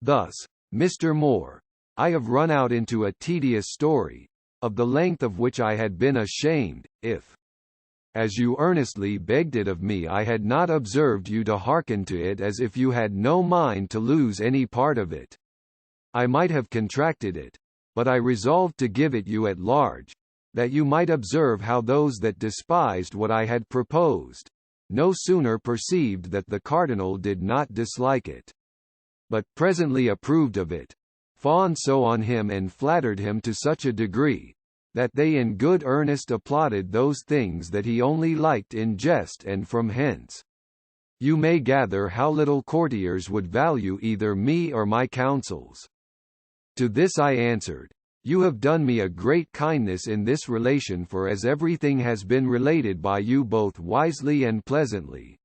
S1: Thus, Mr. Moore, I have run out into a tedious story, of the length of which I had been ashamed, if, as you earnestly begged it of me, I had not observed you to hearken to it as if you had no mind to lose any part of it. I might have contracted it, but I resolved to give it you at large, that you might observe how those that despised what I had proposed, no sooner perceived that the cardinal did not dislike it, but presently approved of it, fawned so on him and flattered him to such a degree, that they in good earnest applauded those things that he only liked in jest, and from hence you may gather how little courtiers would value either me or my counsels. To this I answered, "You have done me a great kindness in this relation, for as everything has been related by you both wisely and pleasantly,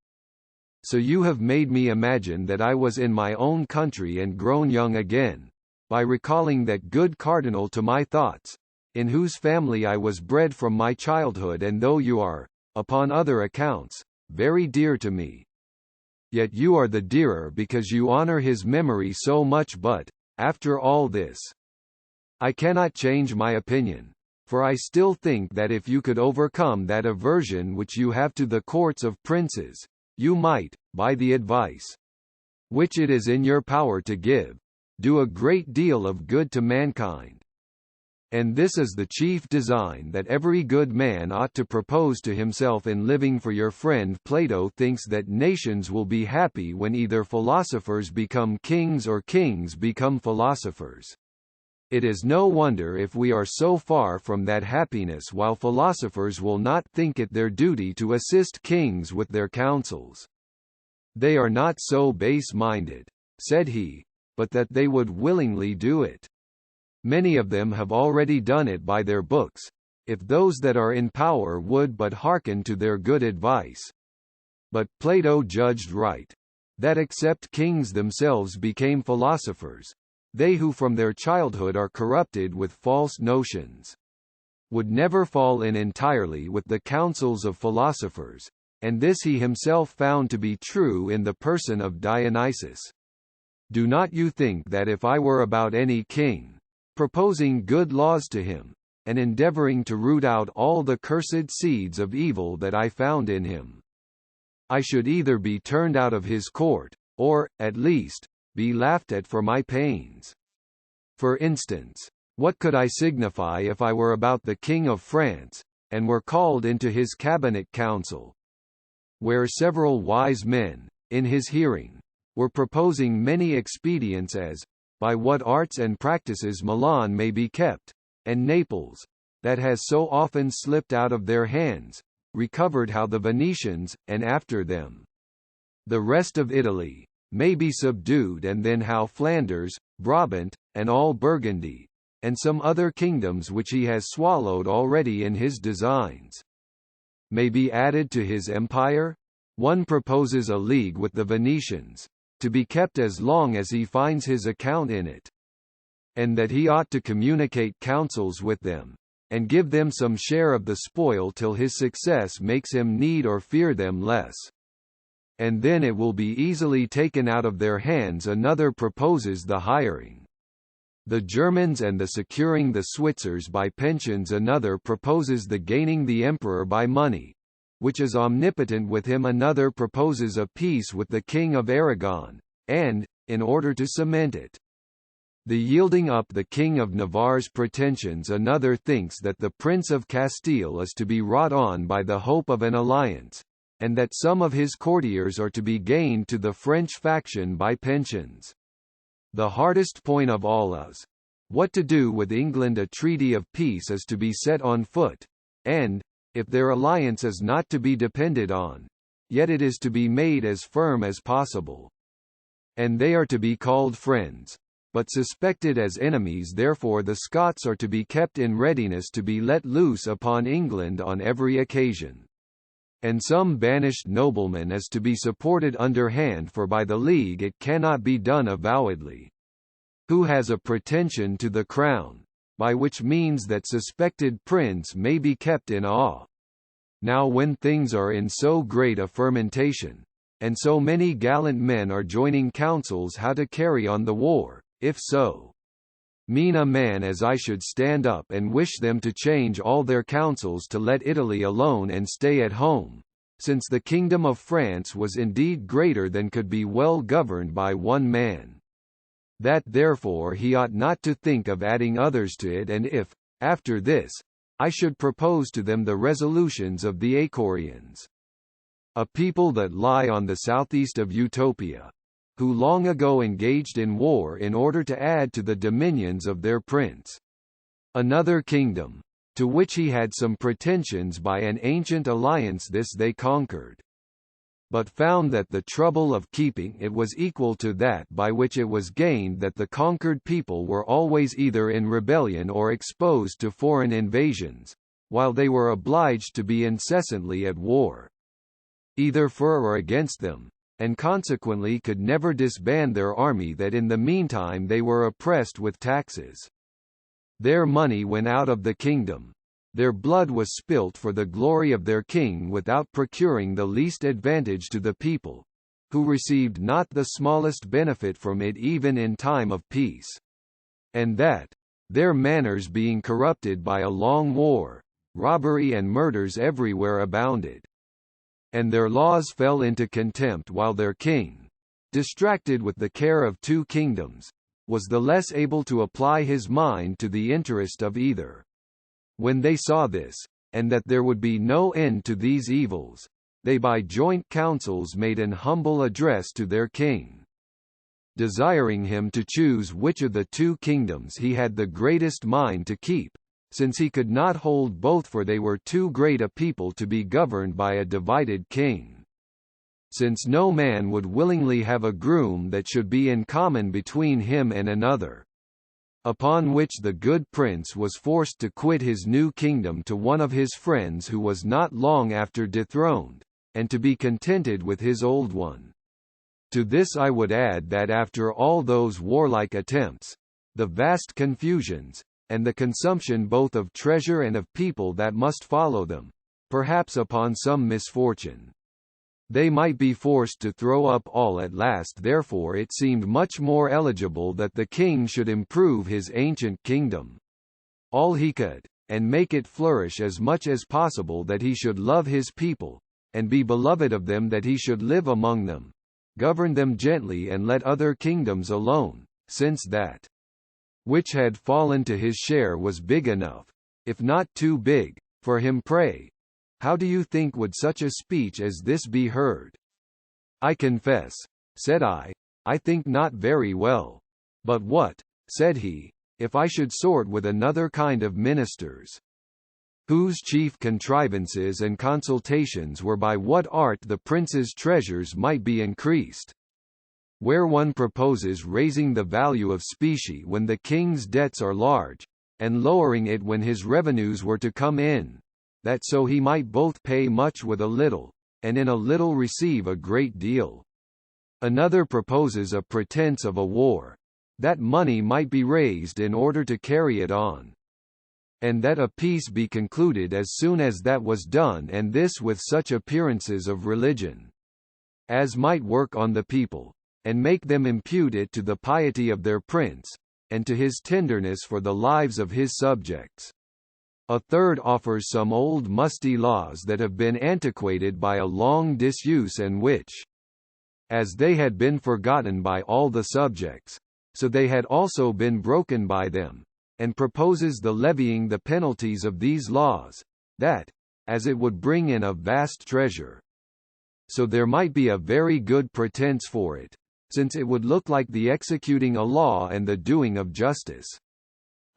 S1: so you have made me imagine that I was in my own country and grown young again, by recalling that good cardinal to my thoughts, in whose family I was bred from my childhood, and though you are, upon other accounts, very dear to me, yet you are the dearer because you honor his memory so much. But, after all this, I cannot change my opinion, for I still think that if you could overcome that aversion which you have to the courts of princes, you might, by the advice which it is in your power to give, do a great deal of good to mankind. And this is the chief design that every good man ought to propose to himself in living. For your friend Plato thinks that nations will be happy when either philosophers become kings or kings become philosophers. It is no wonder if we are so far from that happiness, while philosophers will not think it their duty to assist kings with their counsels. They are not so base-minded, said he, but that they would willingly do it. Many of them have already done it by their books, if those that are in power would but hearken to their good advice. But Plato judged right, that except kings themselves became philosophers, they who from their childhood are corrupted with false notions, would never fall in entirely with the counsels of philosophers, and this he himself found to be true in the person of Dionysius. Do not you think that if I were about any king, proposing good laws to him, and endeavoring to root out all the cursed seeds of evil that I found in him, I should either be turned out of his court, or, at least, be laughed at for my pains? For instance, what could I signify if I were about the King of France, and were called into his cabinet council, where several wise men, in his hearing, were proposing many expedients as, by what arts and practices Milan may be kept, and Naples, that has so often slipped out of their hands, recovered, how the Venetians, and after them the rest of Italy, may be subdued, and then how Flanders, Brabant, and all Burgundy, and some other kingdoms which he has swallowed already in his designs, may be added to his empire? One proposes a league with the Venetians, to be kept as long as he finds his account in it, and that he ought to communicate counsels with them, and give them some share of the spoil till his success makes him need or fear them less, and then it will be easily taken out of their hands. Another proposes the hiring the Germans and the securing the Switzers by pensions. Another proposes the gaining the emperor by money, which is omnipotent with him. Another proposes a peace with the King of Aragon, and, in order to cement it, the yielding up the King of Navarre's pretensions. Another thinks that the Prince of Castile is to be wrought on by the hope of an alliance, and that some of his courtiers are to be gained to the French faction by pensions. The hardest point of all is, what to do with England. A treaty of peace is to be set on foot, and, if their alliance is not to be depended on, yet it is to be made as firm as possible. And they are to be called friends, but suspected as enemies. Therefore the Scots are to be kept in readiness to be let loose upon England on every occasion. And some banished nobleman is to be supported underhand, for by the league it cannot be done avowedly, who has a pretension to the crown, by which means that suspected prince may be kept in awe. Now when things are in so great a fermentation, and so many gallant men are joining councils how to carry on the war, if so mean a man as I should stand up and wish them to change all their counsels to let Italy alone and stay at home, since the kingdom of France was indeed greater than could be well governed by one man, that therefore he ought not to think of adding others to it. And if, after this, I should propose to them the resolutions of the Aequarians, a people that lie on the southeast of Utopia, who long ago engaged in war in order to add to the dominions of their prince another kingdom, to which he had some pretensions by an ancient alliance, this they conquered, but found that the trouble of keeping it was equal to that by which it was gained, that the conquered people were always either in rebellion or exposed to foreign invasions, while they were obliged to be incessantly at war, either for or against them, and consequently could never disband their army, that in the meantime they were oppressed with taxes. Their money went out of the kingdom, their blood was spilt for the glory of their king without procuring the least advantage to the people, who received not the smallest benefit from it even in time of peace. And that, their manners being corrupted by a long war, robbery and murders everywhere abounded, and their laws fell into contempt, while their king, distracted with the care of two kingdoms, was the less able to apply his mind to the interest of either. When they saw this, and that there would be no end to these evils, they by joint councils made an humble address to their king, desiring him to choose which of the two kingdoms he had the greatest mind to keep, since he could not hold both, for they were too great a people to be governed by a divided king. Since no man would willingly have a groom that should be in common between him and another. Upon which the good prince was forced to quit his new kingdom to one of his friends who was not long after dethroned, and to be contented with his old one. To this I would add that after all those warlike attempts, the vast confusions, and the consumption both of treasure and of people that must follow them, perhaps upon some misfortune, they might be forced to throw up all at last. Therefore it seemed much more eligible that the king should improve his ancient kingdom all he could, and make it flourish as much as possible, that he should love his people, and be beloved of them, that he should live among them, govern them gently, and let other kingdoms alone, since that which had fallen to his share was big enough, if not too big, for him. Pray, how do you think would such a speech as this be heard? I confess, said I think not very well. But what, said he, if I should sort with another kind of ministers, whose chief contrivances and consultations were by what art the prince's treasures might be increased? Where one proposes raising the value of specie when the king's debts are large, and lowering it when his revenues were to come in, that so he might both pay much with a little, and in a little receive a great deal. Another proposes a pretense of a war, that money might be raised in order to carry it on, and that a peace be concluded as soon as that was done, and this with such appearances of religion as might work on the people, and make them impute it to the piety of their prince, and to his tenderness for the lives of his subjects. A third offers some old musty laws that have been antiquated by a long disuse, and which, as they had been forgotten by all the subjects, so they had also been broken by them, and proposes the levying the penalties of these laws, that, as it would bring in a vast treasure, so there might be a very good pretence for it, since it would look like the executing a law and the doing of justice.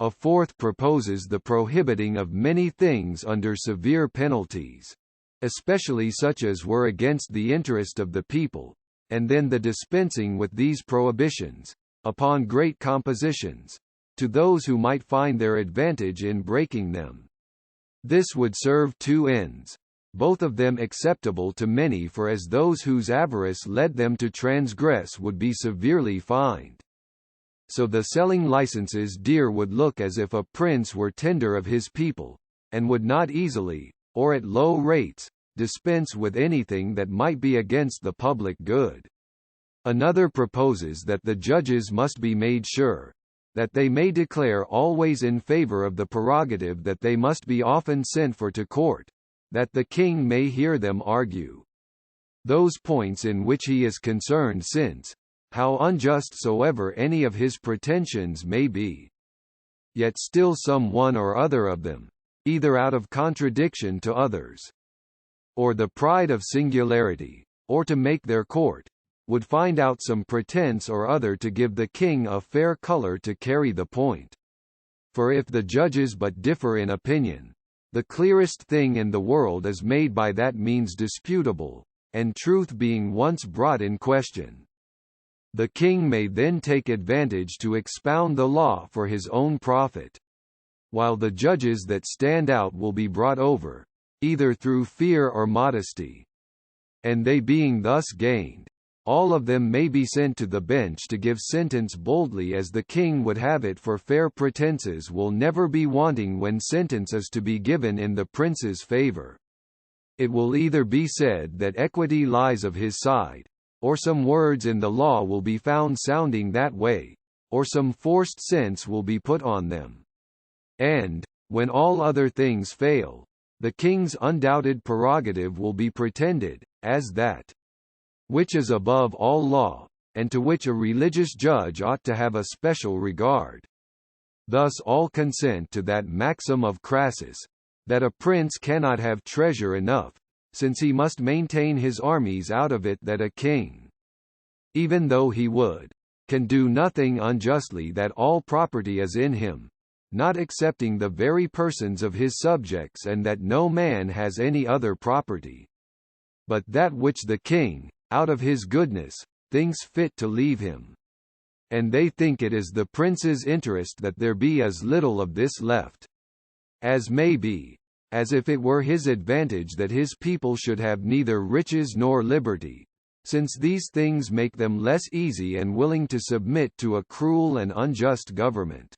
S1: A fourth proposes the prohibiting of many things under severe penalties, especially such as were against the interest of the people, and then the dispensing with these prohibitions, upon great compositions, to those who might find their advantage in breaking them. This would serve two ends, both of them acceptable to many, for as those whose avarice led them to transgress would be severely fined, so the selling licenses dear would look as if a prince were tender of his people, and would not easily, or at low rates, dispense with anything that might be against the public good. Another proposes that the judges must be made sure, that they may declare always in favor of the prerogative, that they must be often sent for to court, that the king may hear them argue those points in which he is concerned, since, how unjust soever any of his pretensions may be, yet still some one or other of them, either out of contradiction to others, or the pride of singularity, or to make their court, would find out some pretence or other to give the king a fair colour to carry the point. For if the judges but differ in opinion, the clearest thing in the world is made by that means disputable, and truth being once brought in question, the king may then take advantage to expound the law for his own profit, while the judges that stand out will be brought over, either through fear or modesty. And they being thus gained, all of them may be sent to the bench to give sentence boldly as the king would have it, for fair pretences will never be wanting when sentence is to be given in the prince's favour. It will either be said that equity lies of his side, or some words in the law will be found sounding that way, or some forced sense will be put on them. And, when all other things fail, the king's undoubted prerogative will be pretended, as that which is above all law, and to which a religious judge ought to have a special regard. Thus all consent to that maxim of Crassus, that a prince cannot have treasure enough, since he must maintain his armies out of it, that a king, even though he would, can do nothing unjustly, that all property is in him, not excepting the very persons of his subjects, and that no man has any other property, but that which the king, out of his goodness, thinks fit to leave him. And they think it is the prince's interest that there be as little of this left as may be, as if it were his advantage that his people should have neither riches nor liberty, since these things make them less easy and willing to submit to a cruel and unjust government.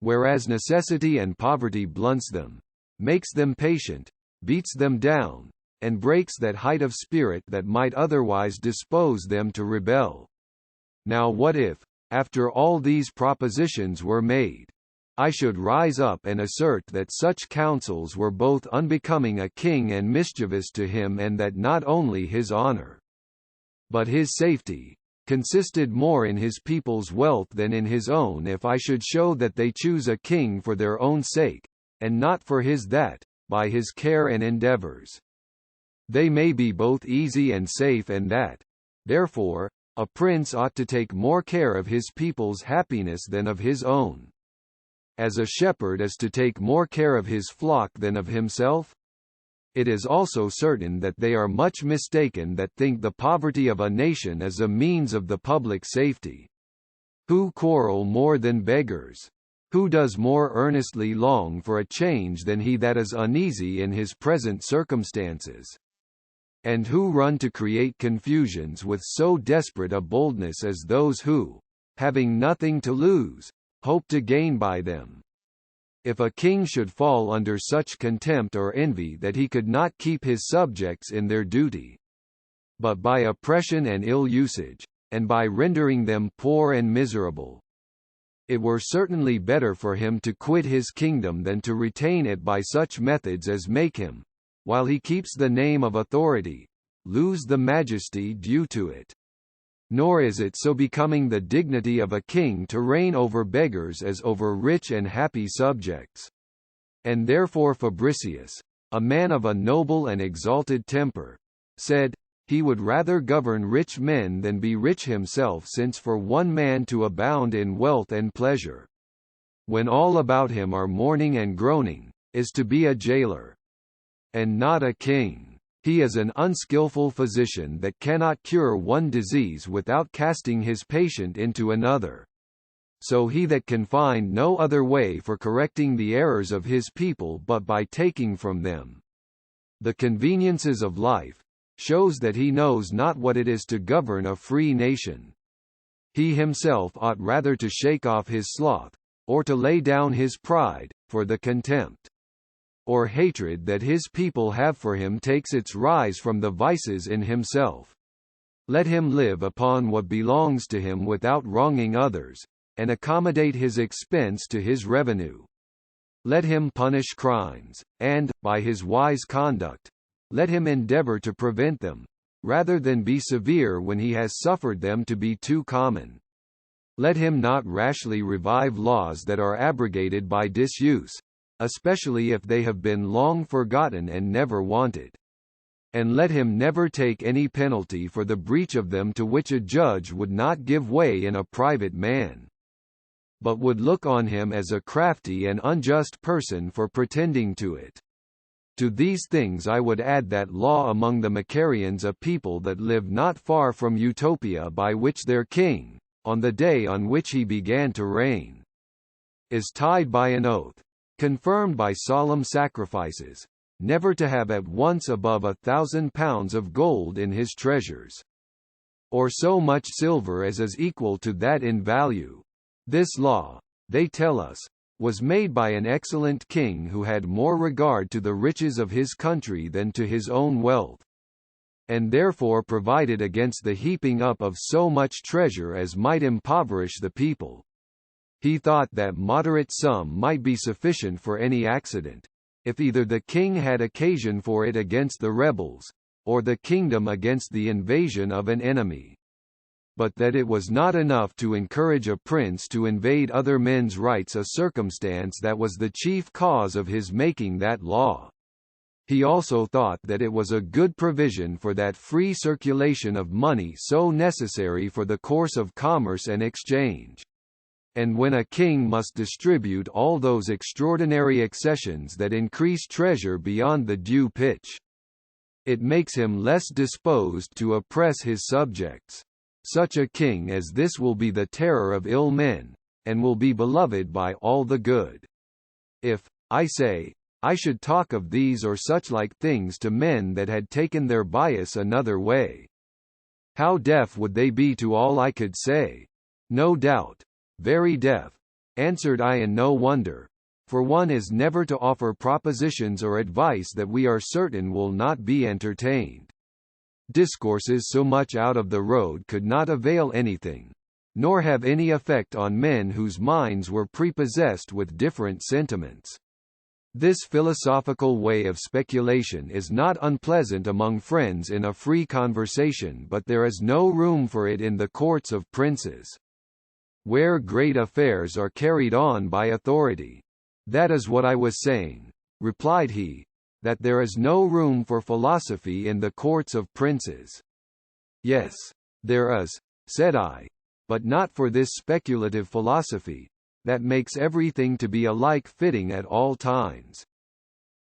S1: Whereas necessity and poverty blunts them, makes them patient, beats them down, and breaks that height of spirit that might otherwise dispose them to rebel. Now what if, after all these propositions were made, I should rise up and assert that such counsels were both unbecoming a king and mischievous to him, and that not only his honor, but his safety, consisted more in his people's wealth than in his own, if I should show that they choose a king for their own sake, and not for his, that, by his care and endeavors, they may be both easy and safe, and that, therefore, a prince ought to take more care of his people's happiness than of his own, as a shepherd is to take more care of his flock than of himself? It is also certain that they are much mistaken that think the poverty of a nation is a means of the public safety. Who quarrel more than beggars? Who does more earnestly long for a change than he that is uneasy in his present circumstances? And who run to create confusions with so desperate a boldness as those who, having nothing to lose, hope to gain by them? If a king should fall under such contempt or envy that he could not keep his subjects in their duty, but by oppression and ill usage, and by rendering them poor and miserable, it were certainly better for him to quit his kingdom than to retain it by such methods as make him, while he keeps the name of authority, lose the majesty due to it. Nor is it so becoming the dignity of a king to reign over beggars as over rich and happy subjects. And therefore Fabricius, a man of a noble and exalted temper, said, he would rather govern rich men than be rich himself, since for one man to abound in wealth and pleasure, when all about him are mourning and groaning, is to be a jailer, and not a king. He is an unskillful physician that cannot cure one disease without casting his patient into another. So he that can find no other way for correcting the errors of his people but by taking from them the conveniences of life, shows that he knows not what it is to govern a free nation. He himself ought rather to shake off his sloth, or to lay down his pride, for the contempt or hatred that his people have for him takes its rise from the vices in himself. Let him live upon what belongs to him without wronging others, and accommodate his expense to his revenue. Let him punish crimes, and, by his wise conduct, let him endeavor to prevent them, rather than be severe when he has suffered them to be too common. Let him not rashly revive laws that are abrogated by disuse, especially if they have been long forgotten and never wanted. And let him never take any penalty for the breach of them to which a judge would not give way in a private man, but would look on him as a crafty and unjust person for pretending to it. To these things I would add that law among the Macarians, a people that live not far from Utopia, by which their king, on the day on which he began to reign, is tied by an oath, confirmed by solemn sacrifices, never to have at once above 1,000 pounds of gold in his treasures, or so much silver as is equal to that in value. This law, they tell us, was made by an excellent king who had more regard to the riches of his country than to his own wealth, and therefore provided against the heaping up of so much treasure as might impoverish the people. He thought that moderate sum might be sufficient for any accident, if either the king had occasion for it against the rebels, or the kingdom against the invasion of an enemy. but that it was not enough to encourage a prince to invade other men's rights, a circumstance that was the chief cause of his making that law. He also thought that it was a good provision for that free circulation of money so necessary for the course of commerce and exchange. And when a king must distribute all those extraordinary accessions that increase treasure beyond the due pitch, it makes him less disposed to oppress his subjects. Such a king as this will be the terror of ill men, and will be beloved by all the good. If, I say, I should talk of these or such like things to men that had taken their bias another way, how deaf would they be to all I could say? No doubt. Very deaf, answered I, and no wonder, for one is never to offer propositions or advice that we are certain will not be entertained. Discourses so much out of the road could not avail anything, nor have any effect on men whose minds were prepossessed with different sentiments. This philosophical way of speculation is not unpleasant among friends in a free conversation, but there is no room for it in the courts of princes, where great affairs are carried on by authority. That is what I was saying, replied he, that there is no room for philosophy in the courts of princes. Yes, there is, said I, but not for this speculative philosophy, that makes everything to be alike fitting at all times.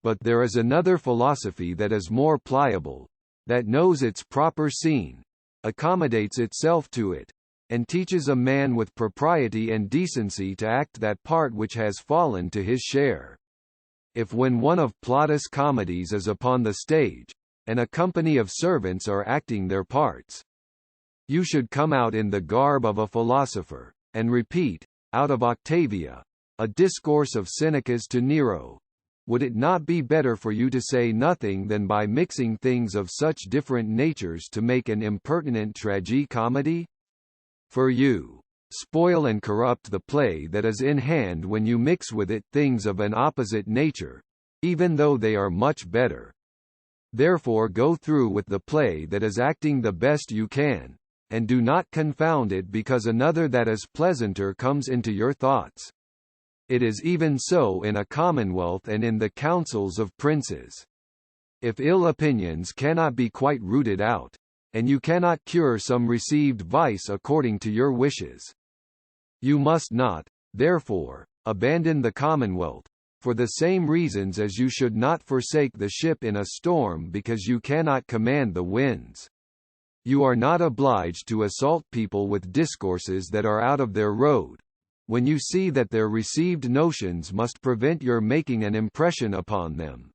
S1: But there is another philosophy that is more pliable, that knows its proper scene, accommodates itself to it, and teaches a man with propriety and decency to act that part which has fallen to his share. If when one of Plautus' comedies is upon the stage, and a company of servants are acting their parts, you should come out in the garb of a philosopher, and repeat, out of Octavia, a discourse of Seneca's to Nero, would it not be better for you to say nothing than by mixing things of such different natures to make an impertinent tragi-comedy? For you spoil and corrupt the play that is in hand when you mix with it things of an opposite nature, even though they are much better. Therefore go through with the play that is acting the best you can, and do not confound it because another that is pleasanter comes into your thoughts. It is even so in a commonwealth and in the councils of princes. If ill opinions cannot be quite rooted out, and you cannot cure some received vice according to your wishes, you must not, therefore, abandon the commonwealth, for the same reasons as you should not forsake the ship in a storm because you cannot command the winds. You are not obliged to assault people with discourses that are out of their road, when you see that their received notions must prevent your making an impression upon them.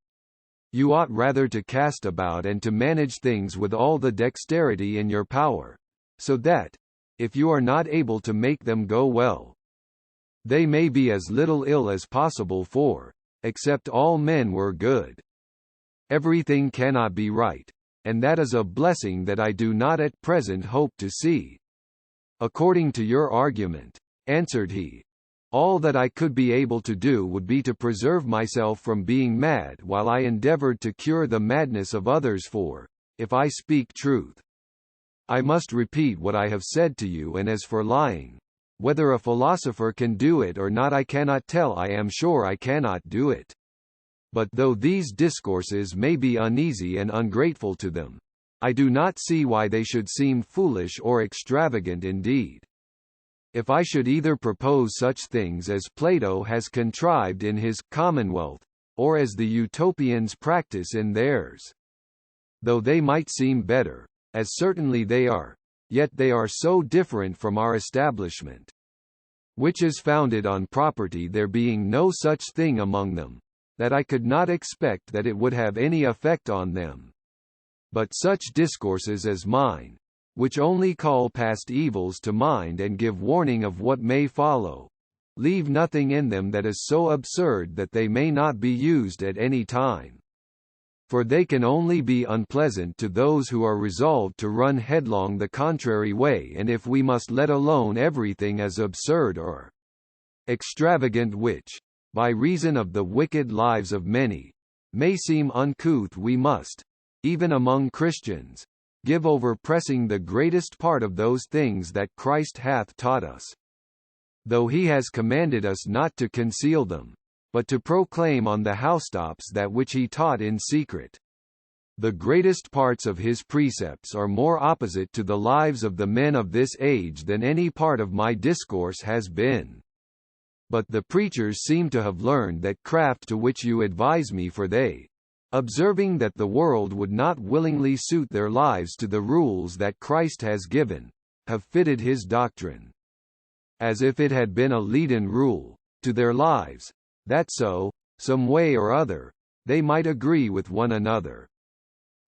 S1: You ought rather to cast about and to manage things with all the dexterity in your power, so that, if you are not able to make them go well, they may be as little ill as possible, for, except all men were good, everything cannot be right, and that is a blessing that I do not at present hope to see. According to your argument, answered he, all that I could be able to do would be to preserve myself from being mad while I endeavored to cure the madness of others, for, if I speak truth, I must repeat what I have said to you, and as for lying, whether a philosopher can do it or not I cannot tell. I am sure I cannot do it. But though these discourses may be uneasy and ungrateful to them, I do not see why they should seem foolish or extravagant indeed. If I should either propose such things as Plato has contrived in his Commonwealth, or as the Utopians practice in theirs, though they might seem better, as certainly they are, yet they are so different from our establishment, which is founded on property, there being no such thing among them, that I could not expect that it would have any effect on them. But such discourses as mine, which only call past evils to mind and give warning of what may follow, leave nothing in them that is so absurd that they may not be used at any time. For they can only be unpleasant to those who are resolved to run headlong the contrary way, and if we must let alone everything as absurd or extravagant which, by reason of the wicked lives of many, may seem uncouth, we must, even among Christians, give over pressing the greatest part of those things that Christ hath taught us. Though he has commanded us not to conceal them, but to proclaim on the housetops that which he taught in secret. The greatest parts of his precepts are more opposite to the lives of the men of this age than any part of my discourse has been. But the preachers seem to have learned that craft to which you advise me, for they, observing that the world would not willingly suit their lives to the rules that Christ has given, have fitted his doctrine, as if it had been a leaden rule, to their lives, that so, some way or other, they might agree with one another.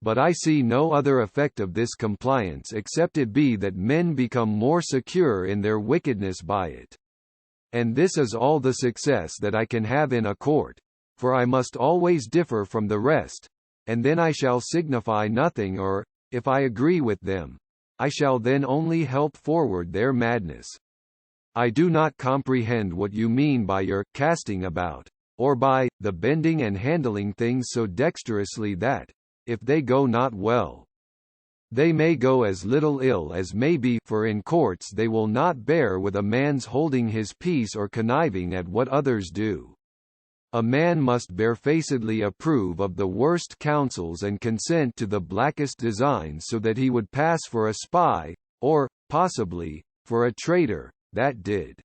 S1: But I see no other effect of this compliance except it be that men become more secure in their wickedness by it. And this is all the success that I can have in a court, for I must always differ from the rest, and then I shall signify nothing, or, if I agree with them, I shall then only help forward their madness. I do not comprehend what you mean by your casting about, or by the bending and handling things so dexterously that, if they go not well, they may go as little ill as may be, for in courts they will not bear with a man's holding his peace or conniving at what others do. A man must barefacedly approve of the worst counsels and consent to the blackest designs, so that he would pass for a spy, or, possibly, for a traitor, that did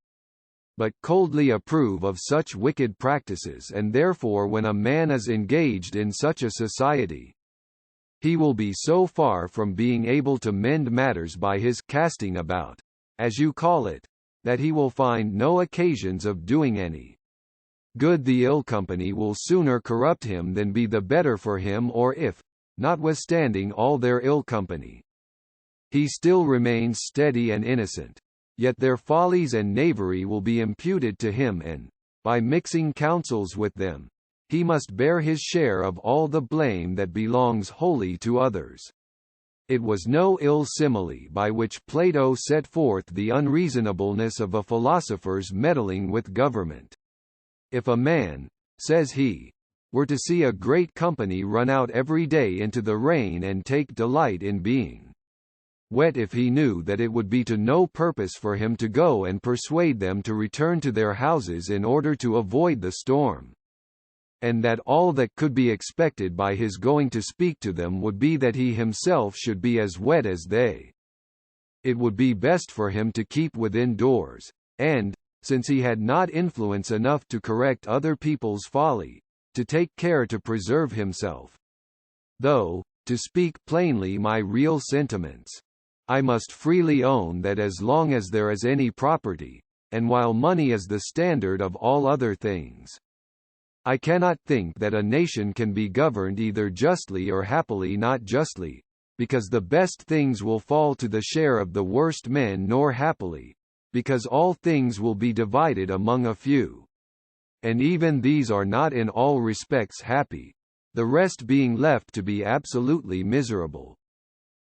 S1: but coldly approve of such wicked practices, and therefore when a man is engaged in such a society, he will be so far from being able to mend matters by his casting about, as you call it, that he will find no occasions of doing any good. The ill company will sooner corrupt him than be the better for him, or if, notwithstanding all their ill company, he still remains steady and innocent, yet their follies and knavery will be imputed to him, and, by mixing counsels with them, he must bear his share of all the blame that belongs wholly to others. It was no ill simile by which Plato set forth the unreasonableness of a philosopher's meddling with government. If a man, says he, were to see a great company run out every day into the rain and take delight in being wet, if he knew that it would be to no purpose for him to go and persuade them to return to their houses in order to avoid the storm, and that all that could be expected by his going to speak to them would be that he himself should be as wet as they, it would be best for him to keep within doors, and, since he had not influence enough to correct other people's folly, to take care to preserve himself. Though, to speak plainly my real sentiments, I must freely own that as long as there is any property, and while money is the standard of all other things, I cannot think that a nation can be governed either justly or happily not justly, because the best things will fall to the share of the worst men, nor happily, because all things will be divided among a few. And even these are not in all respects happy, the rest being left to be absolutely miserable.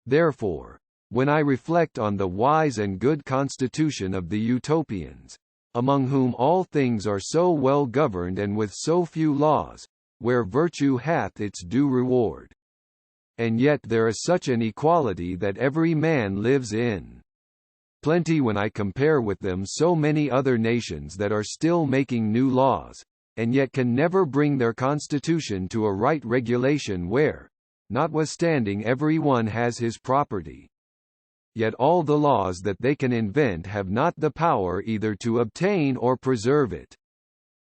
S1: Therefore, when I reflect on the wise and good constitution of the Utopians, among whom all things are so well governed and with so few laws, where virtue hath its due reward, and yet there is such an equality that every man lives in plenty, when I compare with them so many other nations that are still making new laws, and yet can never bring their constitution to a right regulation, where, notwithstanding every one has his property, yet all the laws that they can invent have not the power either to obtain or preserve it,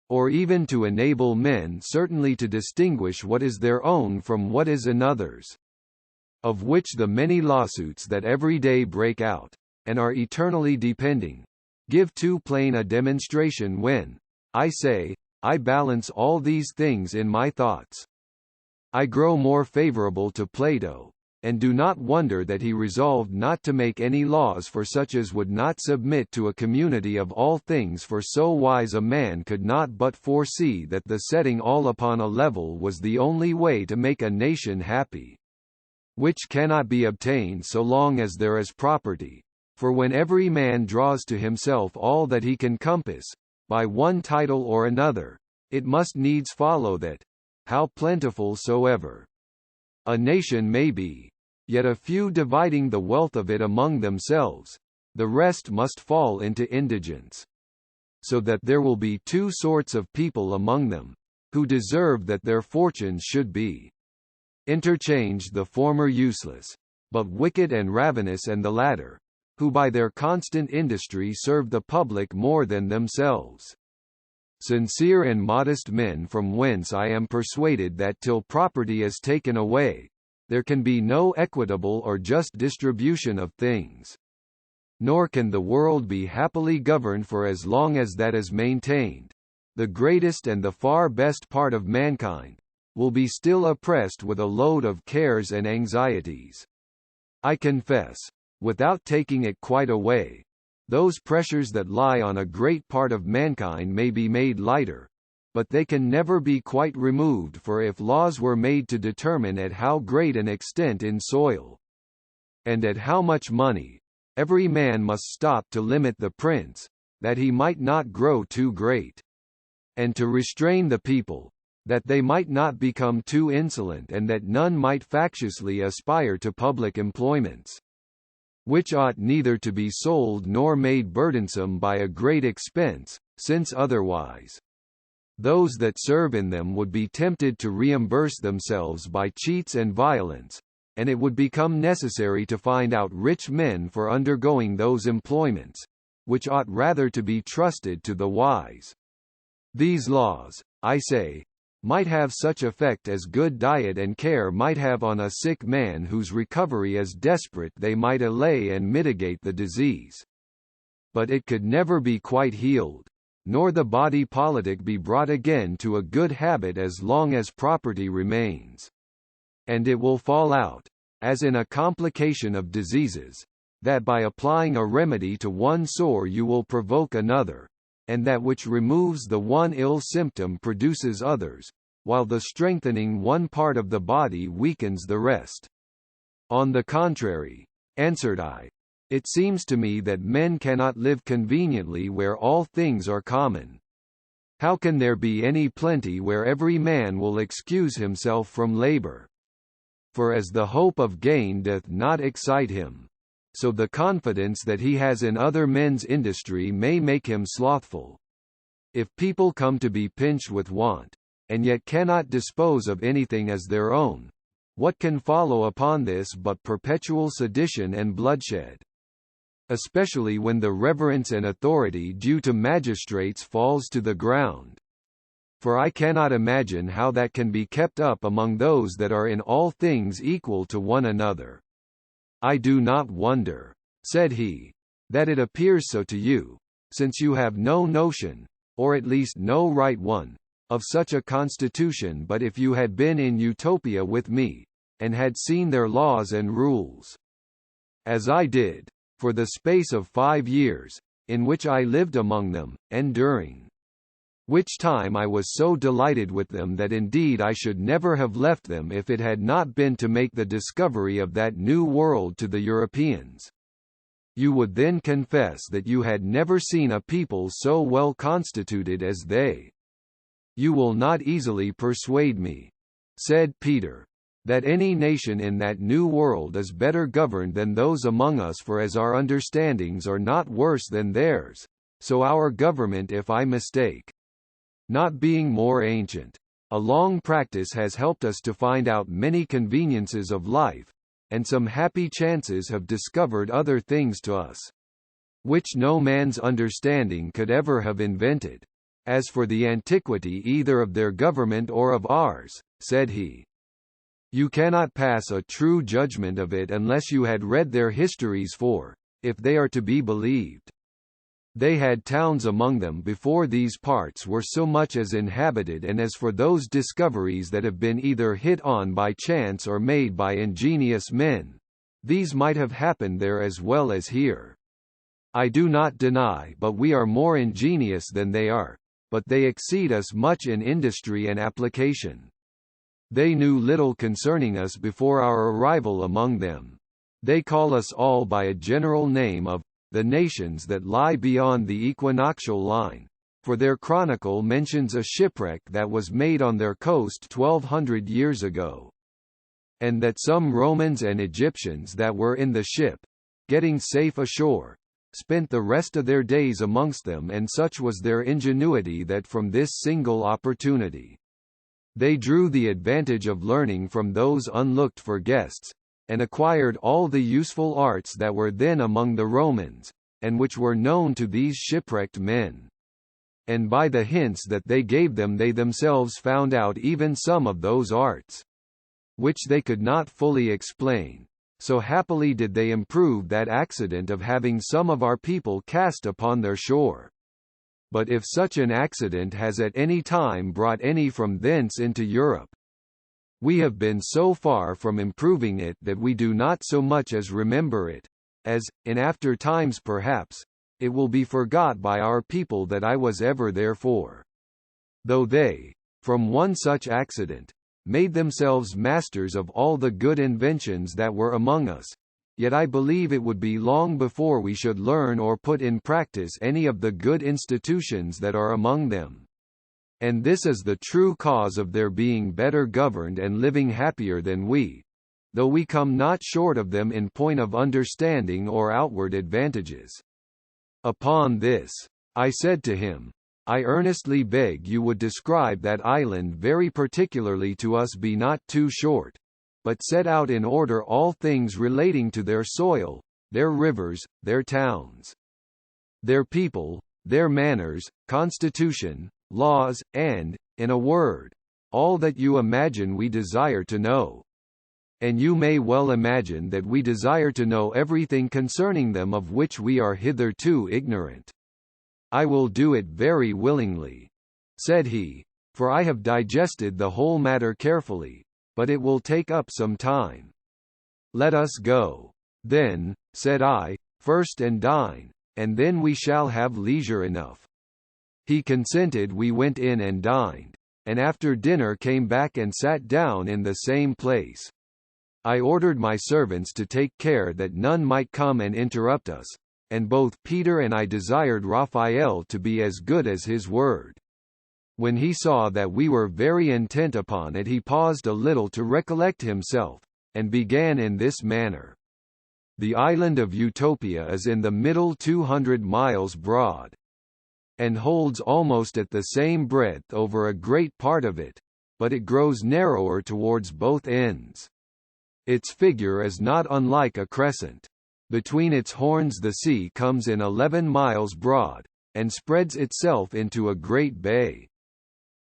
S1: or even to enable men certainly to distinguish what is their own from what is another's, of which the many lawsuits that every day break out, and are eternally depending, give too plain a demonstration when, I say, I balance all these things in my thoughts. I grow more favorable to Plato, and do not wonder that he resolved not to make any laws for such as would not submit to a community of all things, for so wise a man could not but foresee that the setting all upon a level was the only way to make a nation happy, which cannot be obtained so long as there is property. For when every man draws to himself all that he can compass, by one title or another, it must needs follow that, how plentiful soever a nation may be, yet a few dividing the wealth of it among themselves, the rest must fall into indigence. So that there will be two sorts of people among them, who deserve that their fortunes should be interchanged, the former useless, but wicked and ravenous, and the latter, who by their constant industry serve the public more than themselves. Sincere and modest men, from whence I am persuaded that till property is taken away, there can be no equitable or just distribution of things. Nor can the world be happily governed for as long as that is maintained. The greatest and the far best part of mankind will be still oppressed with a load of cares and anxieties. I confess, without taking it quite away, those pressures that lie on a great part of mankind may be made lighter, but they can never be quite removed, for if laws were made to determine at how great an extent in soil, and at how much money, every man must stop to limit the prince, that he might not grow too great, and to restrain the people, that they might not become too insolent, and that none might factiously aspire to public employments, which ought neither to be sold nor made burdensome by a great expense, since otherwise those that serve in them would be tempted to reimburse themselves by cheats and violence, and it would become necessary to find out rich men for undergoing those employments, which ought rather to be trusted to the wise. These laws, I say, might have such effect as good diet and care might have on a sick man whose recovery is desperate. They might allay and mitigate the disease, but it could never be quite healed, nor the body politic be brought again to a good habit as long as property remains. And it will fall out, as in a complication of diseases, that by applying a remedy to one sore you will provoke another, and that which removes the one ill symptom produces others, while the strengthening one part of the body weakens the rest. On the contrary, answered I, it seems to me that men cannot live conveniently where all things are common. How can there be any plenty where every man will excuse himself from labor? For as the hope of gain doth not excite him, so the confidence that he has in other men's industry may make him slothful. If people come to be pinched with want, and yet cannot dispose of anything as their own, what can follow upon this but perpetual sedition and bloodshed? Especially when the reverence and authority due to magistrates falls to the ground. For I cannot imagine how that can be kept up among those that are in all things equal to one another. I do not wonder, said he, that it appears so to you, since you have no notion, or at least no right one, of such a constitution. But if you had been in Utopia with me, and had seen their laws and rules, as I did, for the space of 5 years, in which I lived among them, and during which time I was so delighted with them that indeed I should never have left them if it had not been to make the discovery of that new world to the Europeans, you would then confess that you had never seen a people so well constituted as they. You will not easily persuade me, said Peter, that any nation in that new world is better governed than those among us, for as our understandings are not worse than theirs, so our government, if I mistake not, being more ancient. A long practice has helped us to find out many conveniences of life, and some happy chances have discovered other things to us, which no man's understanding could ever have invented. As for the antiquity either of their government or of ours, said he, you cannot pass a true judgment of it unless you had read their histories, for, if they are to be believed, they had towns among them before these parts were so much as inhabited. And as for those discoveries that have been either hit on by chance or made by ingenious men, these might have happened there as well as here. I do not deny but we are more ingenious than they are, but they exceed us much in industry and application. They knew little concerning us before our arrival among them. They call us all by a general name of the nations that lie beyond the equinoctial line, for their chronicle mentions a shipwreck that was made on their coast 1200 years ago. and that some Romans and Egyptians that were in the ship, getting safe ashore, spent the rest of their days amongst them, and such was their ingenuity that from this single opportunity they drew the advantage of learning from those unlooked for guests, and acquired all the useful arts that were then among the Romans, and which were known to these shipwrecked men. And by the hints that they gave them they themselves found out even some of those arts, which they could not fully explain. So happily did they improve that accident of having some of our people cast upon their shore. But if such an accident has at any time brought any from thence into Europe, we have been so far from improving it that we do not so much as remember it, as, in after times perhaps, it will be forgot by our people that I was ever therefore. Though they, from one such accident, made themselves masters of all the good inventions that were among us, yet I believe it would be long before we should learn or put in practice any of the good institutions that are among them. And this is the true cause of their being better governed and living happier than we, though we come not short of them in point of understanding or outward advantages. Upon this, I said to him, I earnestly beg you would describe that island very particularly to us, be not too short, but set out in order all things relating to their soil, their rivers, their towns, their people, their manners, constitution, laws, and, in a word, all that you imagine we desire to know. And you may well imagine that we desire to know everything concerning them of which we are hitherto ignorant. I will do it very willingly, said he, for I have digested the whole matter carefully, but it will take up some time. Let us go, then, said I, first and dine, and then we shall have leisure enough. He consented. We went in and dined, and after dinner came back and sat down in the same place. I ordered my servants to take care that none might come and interrupt us, and both Peter and I desired Raphael to be as good as his word. When he saw that we were very intent upon it, he paused a little to recollect himself, and began in this manner. The island of Utopia is in the middle 200 miles broad, and holds almost at the same breadth over a great part of it, but it grows narrower towards both ends. Its figure is not unlike a crescent. Between its horns the sea comes in 11 miles broad, and spreads itself into a great bay,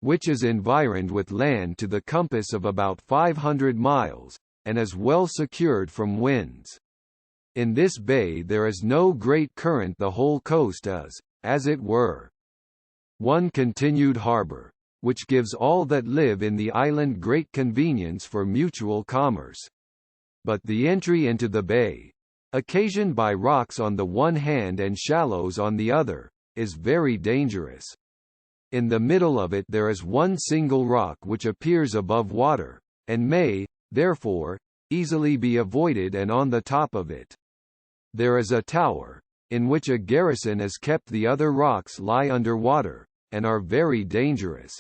S1: which is environed with land to the compass of about 500 miles, and is well secured from winds. In this bay there is no great current. The whole coast is, as it were, one continued harbour, which gives all that live in the island great convenience for mutual commerce. But the entry into the bay, occasioned by rocks on the one hand and shallows on the other, is very dangerous. In the middle of it there is one single rock which appears above water, and may, therefore, easily be avoided, and on the top of it there is a tower, in which a garrison is kept. The other rocks lie under water, and are very dangerous.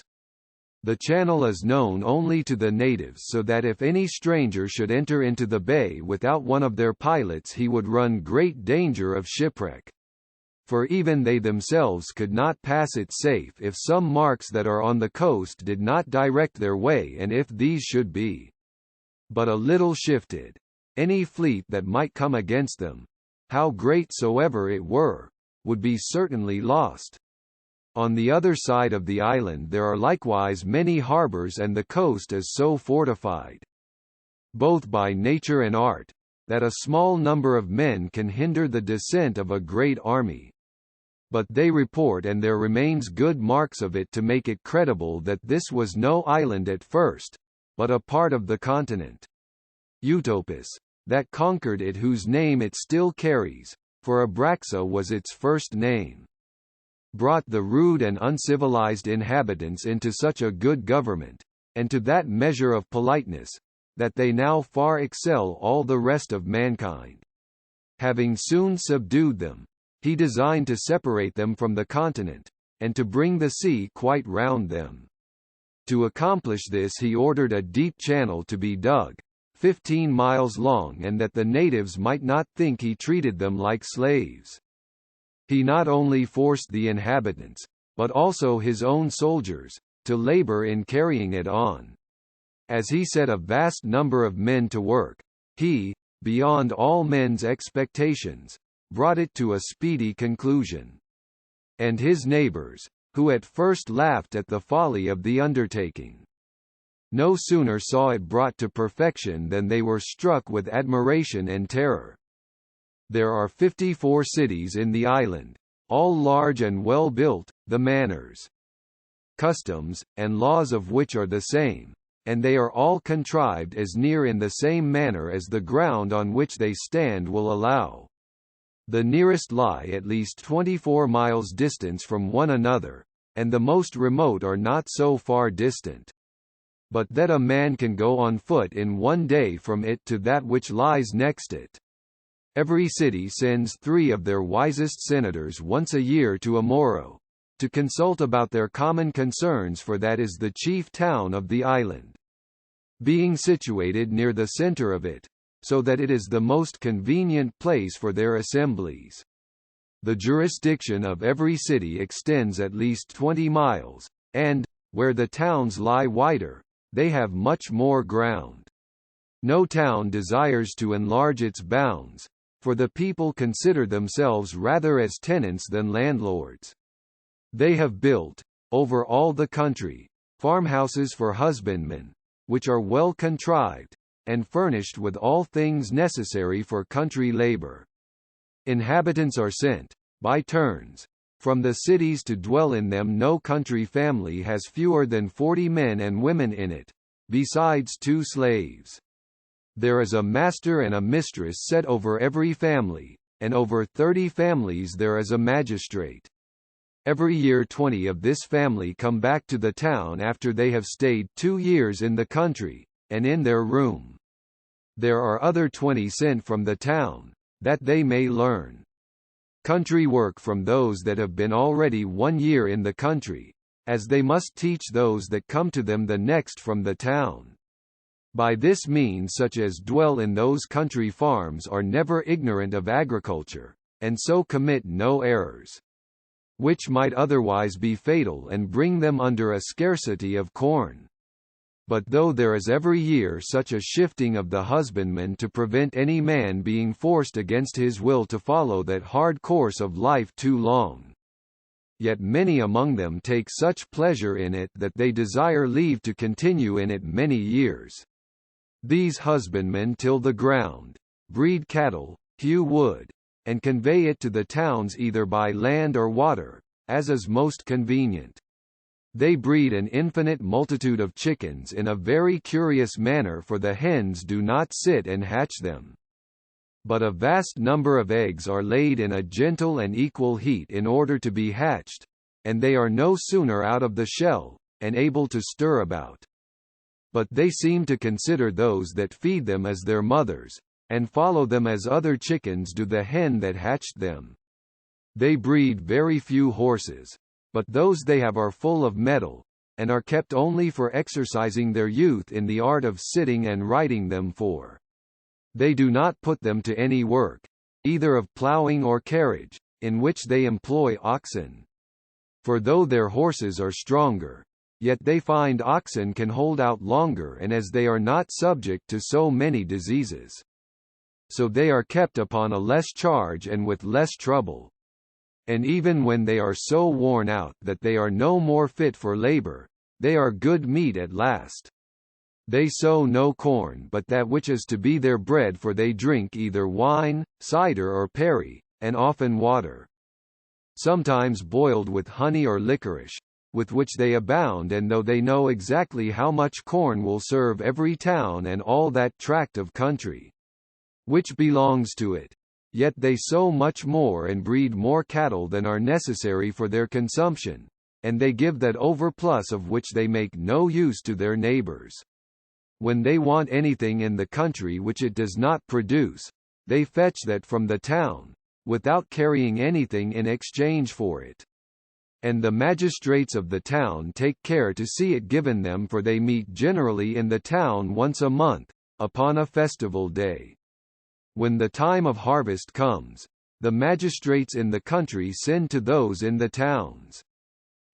S1: The channel is known only to the natives, so that if any stranger should enter into the bay without one of their pilots he would run great danger of shipwreck. For even they themselves could not pass it safe if some marks that are on the coast did not direct their way, and if these should be but a little shifted, any fleet that might come against them, how great soever it were, would be certainly lost. On the other side of the island there are likewise many harbours, and the coast is so fortified, both by nature and art, that a small number of men can hinder the descent of a great army. But they report, and there remains good marks of it to make it credible, that this was no island at first, but a part of the continent Utopus, that conquered it, whose name it still carries, for Abraxa was its first name, brought the rude and uncivilized inhabitants into such a good government, and to that measure of politeness, that they now far excel all the rest of mankind. Having soon subdued them, he designed to separate them from the continent, and to bring the sea quite round them. To accomplish this he ordered a deep channel to be dug, 15 miles long, and that the natives might not think he treated them like slaves. He not only forced the inhabitants, but also his own soldiers, to labor in carrying it on. As he set a vast number of men to work, he, beyond all men's expectations, brought it to a speedy conclusion. And his neighbors, who at first laughed at the folly of the undertaking, no sooner saw it brought to perfection than they were struck with admiration and terror. There are 54 cities in the island, all large and well built, the manners, customs, and laws of which are the same, and they are all contrived as near in the same manner as the ground on which they stand will allow. The nearest lie at least 24 miles distance from one another, and the most remote are not so far distant, but that a man can go on foot in one day from it to that which lies next it. Every city sends 3 of their wisest senators once a year to Amoro, to consult about their common concerns, for that is the chief town of the island, being situated near the center of it, so that it is the most convenient place for their assemblies. The jurisdiction of every city extends at least 20 miles, and, where the towns lie wider, they have much more ground. No town desires to enlarge its bounds, for the people consider themselves rather as tenants than landlords. They have built, over all the country, farmhouses for husbandmen, which are well contrived, and furnished with all things necessary for country labor. Inhabitants are sent, by turns, from the cities to dwell in them. No country family has fewer than 40 men and women in it, besides 2 slaves. There is a master and a mistress set over every family, and over 30 families there is a magistrate. Every year 20 of this family come back to the town after they have stayed 2 years in the country, and in their room there are other 20 sent from the town, that they may learn country work from those that have been already 1 year in the country, as they must teach those that come to them the next from the town. By this means such as dwell in those country farms are never ignorant of agriculture, and so commit no errors, which might otherwise be fatal and bring them under a scarcity of corn. But though there is every year such a shifting of the husbandman to prevent any man being forced against his will to follow that hard course of life too long, yet many among them take such pleasure in it that they desire leave to continue in it many years. These husbandmen till the ground, breed cattle, hew wood, and convey it to the towns either by land or water, as is most convenient. They breed an infinite multitude of chickens in a very curious manner, for the hens do not sit and hatch them, but a vast number of eggs are laid in a gentle and equal heat in order to be hatched, and they are no sooner out of the shell, and able to stir about. But they seem to consider those that feed them as their mothers, and follow them as other chickens do the hen that hatched them. They breed very few horses, but those they have are full of mettle, and are kept only for exercising their youth in the art of sitting and riding them, for they do not put them to any work, either of ploughing or carriage, in which they employ oxen. For though their horses are stronger, yet they find oxen can hold out longer, and as they are not subject to so many diseases, so they are kept upon a less charge and with less trouble. And even when they are so worn out that they are no more fit for labor, they are good meat at last. They sow no corn but that which is to be their bread, for they drink either wine, cider or perry, and often water, sometimes boiled with honey or licorice, with which they abound. And though they know exactly how much corn will serve every town and all that tract of country which belongs to it, yet they sow much more and breed more cattle than are necessary for their consumption, and they give that overplus of which they make no use to their neighbors. When they want anything in the country which it does not produce, they fetch that from the town, without carrying anything in exchange for it. And the magistrates of the town take care to see it given them, for they meet generally in the town once a month, upon a festival day. When the time of harvest comes, the magistrates in the country send to those in the towns,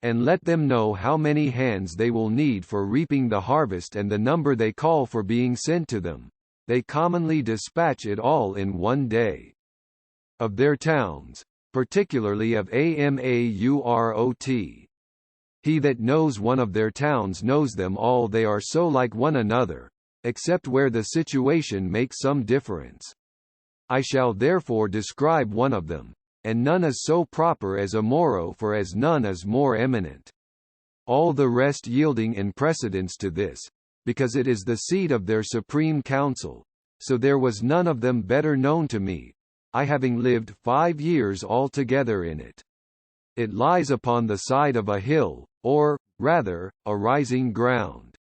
S1: and let them know how many hands they will need for reaping the harvest and the number they call for being sent to them. They commonly dispatch it all in one day. Of their towns, particularly of Amaurot. He that knows one of their towns knows them all. They are so like one another, except where the situation makes some difference. I shall therefore describe one of them, and none is so proper as Amoro, for as none is more eminent. All the rest yielding in precedence to this, because it is the seat of their supreme council, so there was none of them better known to me, I having lived 5 years altogether in it. It lies upon the side of a hill, or, rather, a rising ground.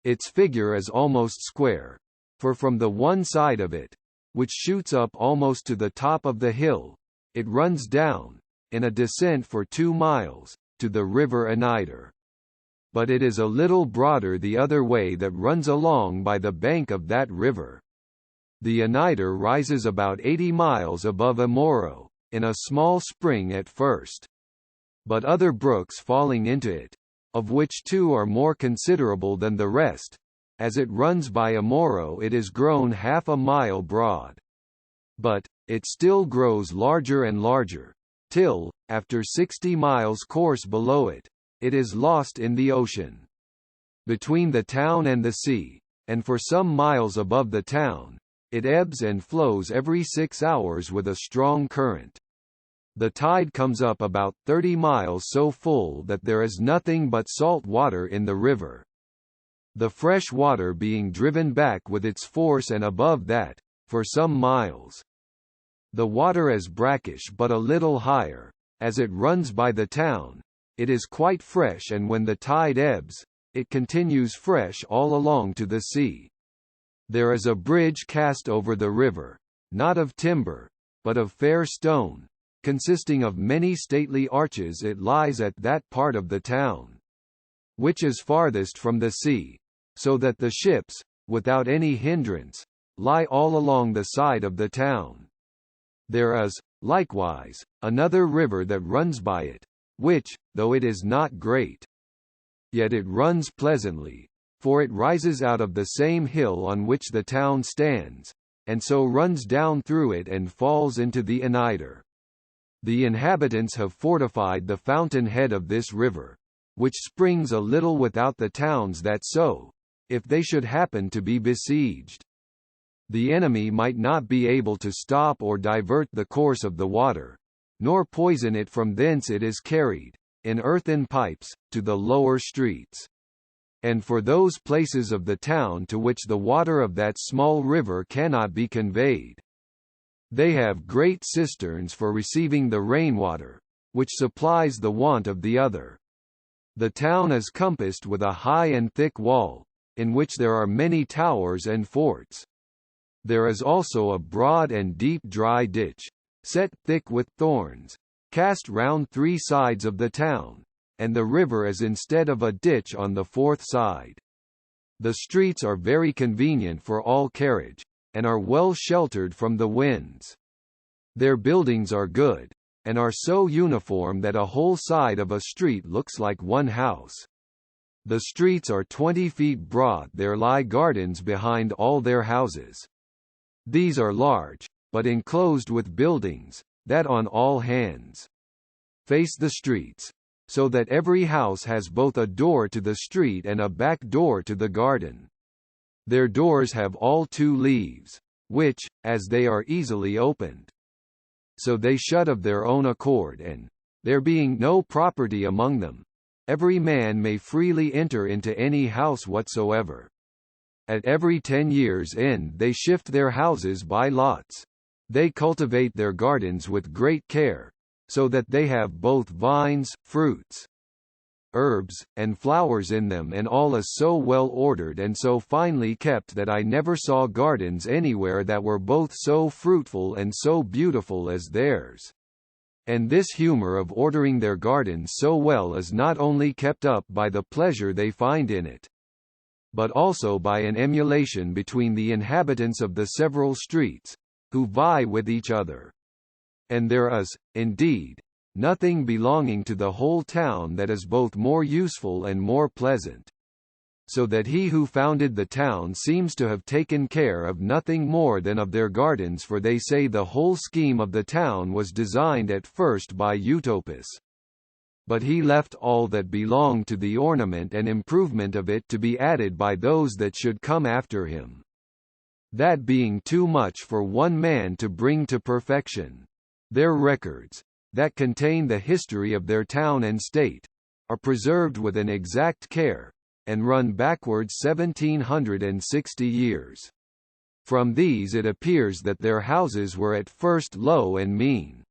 S1: Its figure is almost square, for from the one side of it, which shoots up almost to the top of the hill, it runs down, in a descent for 2 miles, to the river Anider. But it is a little broader the other way that runs along by the bank of that river. The Anider rises about 80 miles above Amoro, in a small spring at first. But other brooks falling into it, of which 2 are more considerable than the rest, as it runs by Amoro it is grown half a mile broad. But, it still grows larger and larger, till, after 60 miles course below it, it is lost in the ocean. Between the town and the sea, and for some miles above the town, it ebbs and flows every 6 hours with a strong current. The tide comes up about 30 miles so full that there is nothing but salt water in the river, the fresh water being driven back with its force, and above that, for some miles, the water is brackish but a little higher. As it runs by the town, it is quite fresh, and when the tide ebbs, it continues fresh all along to the sea. There is a bridge cast over the river, not of timber, but of fair stone, consisting of many stately arches. It lies at that part of the town which is farthest from the sea, so that the ships, without any hindrance, lie all along the side of the town. There is, likewise, another river that runs by it, which, though it is not great, yet it runs pleasantly, for it rises out of the same hill on which the town stands, and so runs down through it and falls into the Anider. The inhabitants have fortified the fountain head of this river, which springs a little without the towns, that so, if they should happen to be besieged, the enemy might not be able to stop or divert the course of the water, nor poison it. From thence it is carried, in earthen pipes, to the lower streets. And for those places of the town to which the water of that small river cannot be conveyed, they have great cisterns for receiving the rainwater, which supplies the want of the other. The town is compassed with a high and thick wall, in which there are many towers and forts. There is also a broad and deep dry ditch, set thick with thorns, cast round 3 sides of the town, and the river is instead of a ditch on the 4th side. The streets are very convenient for all carriage, and are well sheltered from the winds. Their buildings are good, and are so uniform that a whole side of a street looks like one house. The streets are 20 feet broad. There lie gardens behind all their houses. These are large, but enclosed with buildings, that on all hands face the streets, so that every house has both a door to the street and a back door to the garden. Their doors have all 2 leaves, which, as they are easily opened, so they shut of their own accord, and, there being no property among them, every man may freely enter into any house whatsoever. At every 10 years' end they shift their houses by lots. They cultivate their gardens with great care, so that they have both vines, fruits, herbs, and flowers in them, and all is so well ordered and so finely kept that I never saw gardens anywhere that were both so fruitful and so beautiful as theirs. And this humour of ordering their gardens so well is not only kept up by the pleasure they find in it. but also by an emulation between the inhabitants of the several streets, who vie with each other. And there is, indeed, nothing belonging to the whole town that is both more useful and more pleasant. So that he who founded the town seems to have taken care of nothing more than of their gardens, for they say the whole scheme of the town was designed at first by Utopius. But he left all that belonged to the ornament and improvement of it to be added by those that should come after him. That being too much for one man to bring to perfection. Their records, that contain the history of their town and state, are preserved with an exact care, and run backwards 1760 years. From these it appears that their houses were at first low and mean,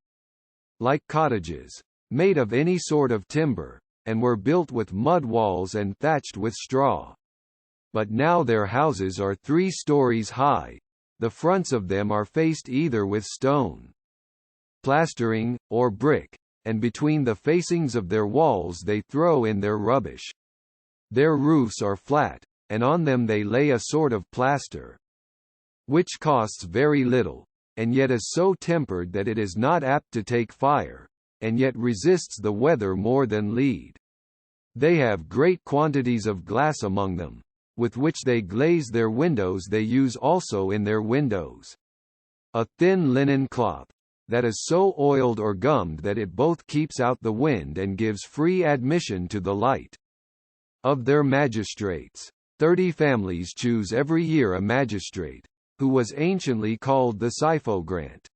S1: like cottages, made of any sort of timber, and were built with mud walls and thatched with straw. But now their houses are 3 stories high, the fronts of them are faced either with stone, plastering, or brick, and between the facings of their walls they throw in their rubbish. Their roofs are flat, and on them they lay a sort of plaster, which costs very little, and yet is so tempered that it is not apt to take fire, and yet resists the weather more than lead. They have great quantities of glass among them, with which they glaze their windows. They use also in their windows a thin linen cloth, that is so oiled or gummed that it both keeps out the wind and gives free admission to the light. Of their magistrates, 30 families choose every year a magistrate, who was anciently called the syphogrant,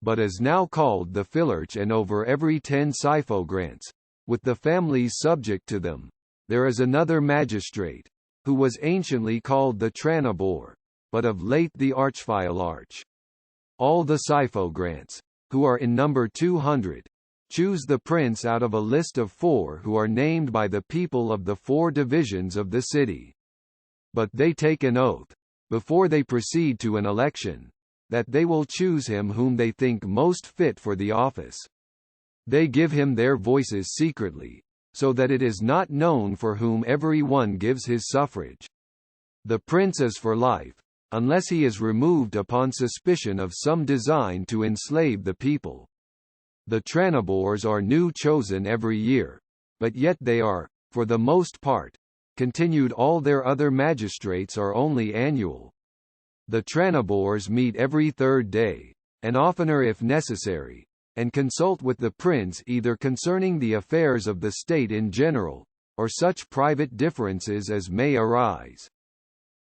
S1: but is now called the philurch, and over every 10 syphogrants, with the families subject to them, there is another magistrate, who was anciently called the tranibor, but of late the archphillarch. All the syphogrants, who are in number 200, choose the prince out of a list of 4 who are named by the people of the 4 divisions of the city. But they take an oath, before they proceed to an election, that they will choose him whom they think most fit for the office. They give him their voices secretly, so that it is not known for whom every one gives his suffrage. The prince is for life, unless he is removed upon suspicion of some design to enslave the people. The tranibors are new chosen every year, but yet they are, for the most part, continued. All their other magistrates are only annual. The tranibors meet every 3rd day, and oftener if necessary, and consult with the prince either concerning the affairs of the state in general, or such private differences as may arise.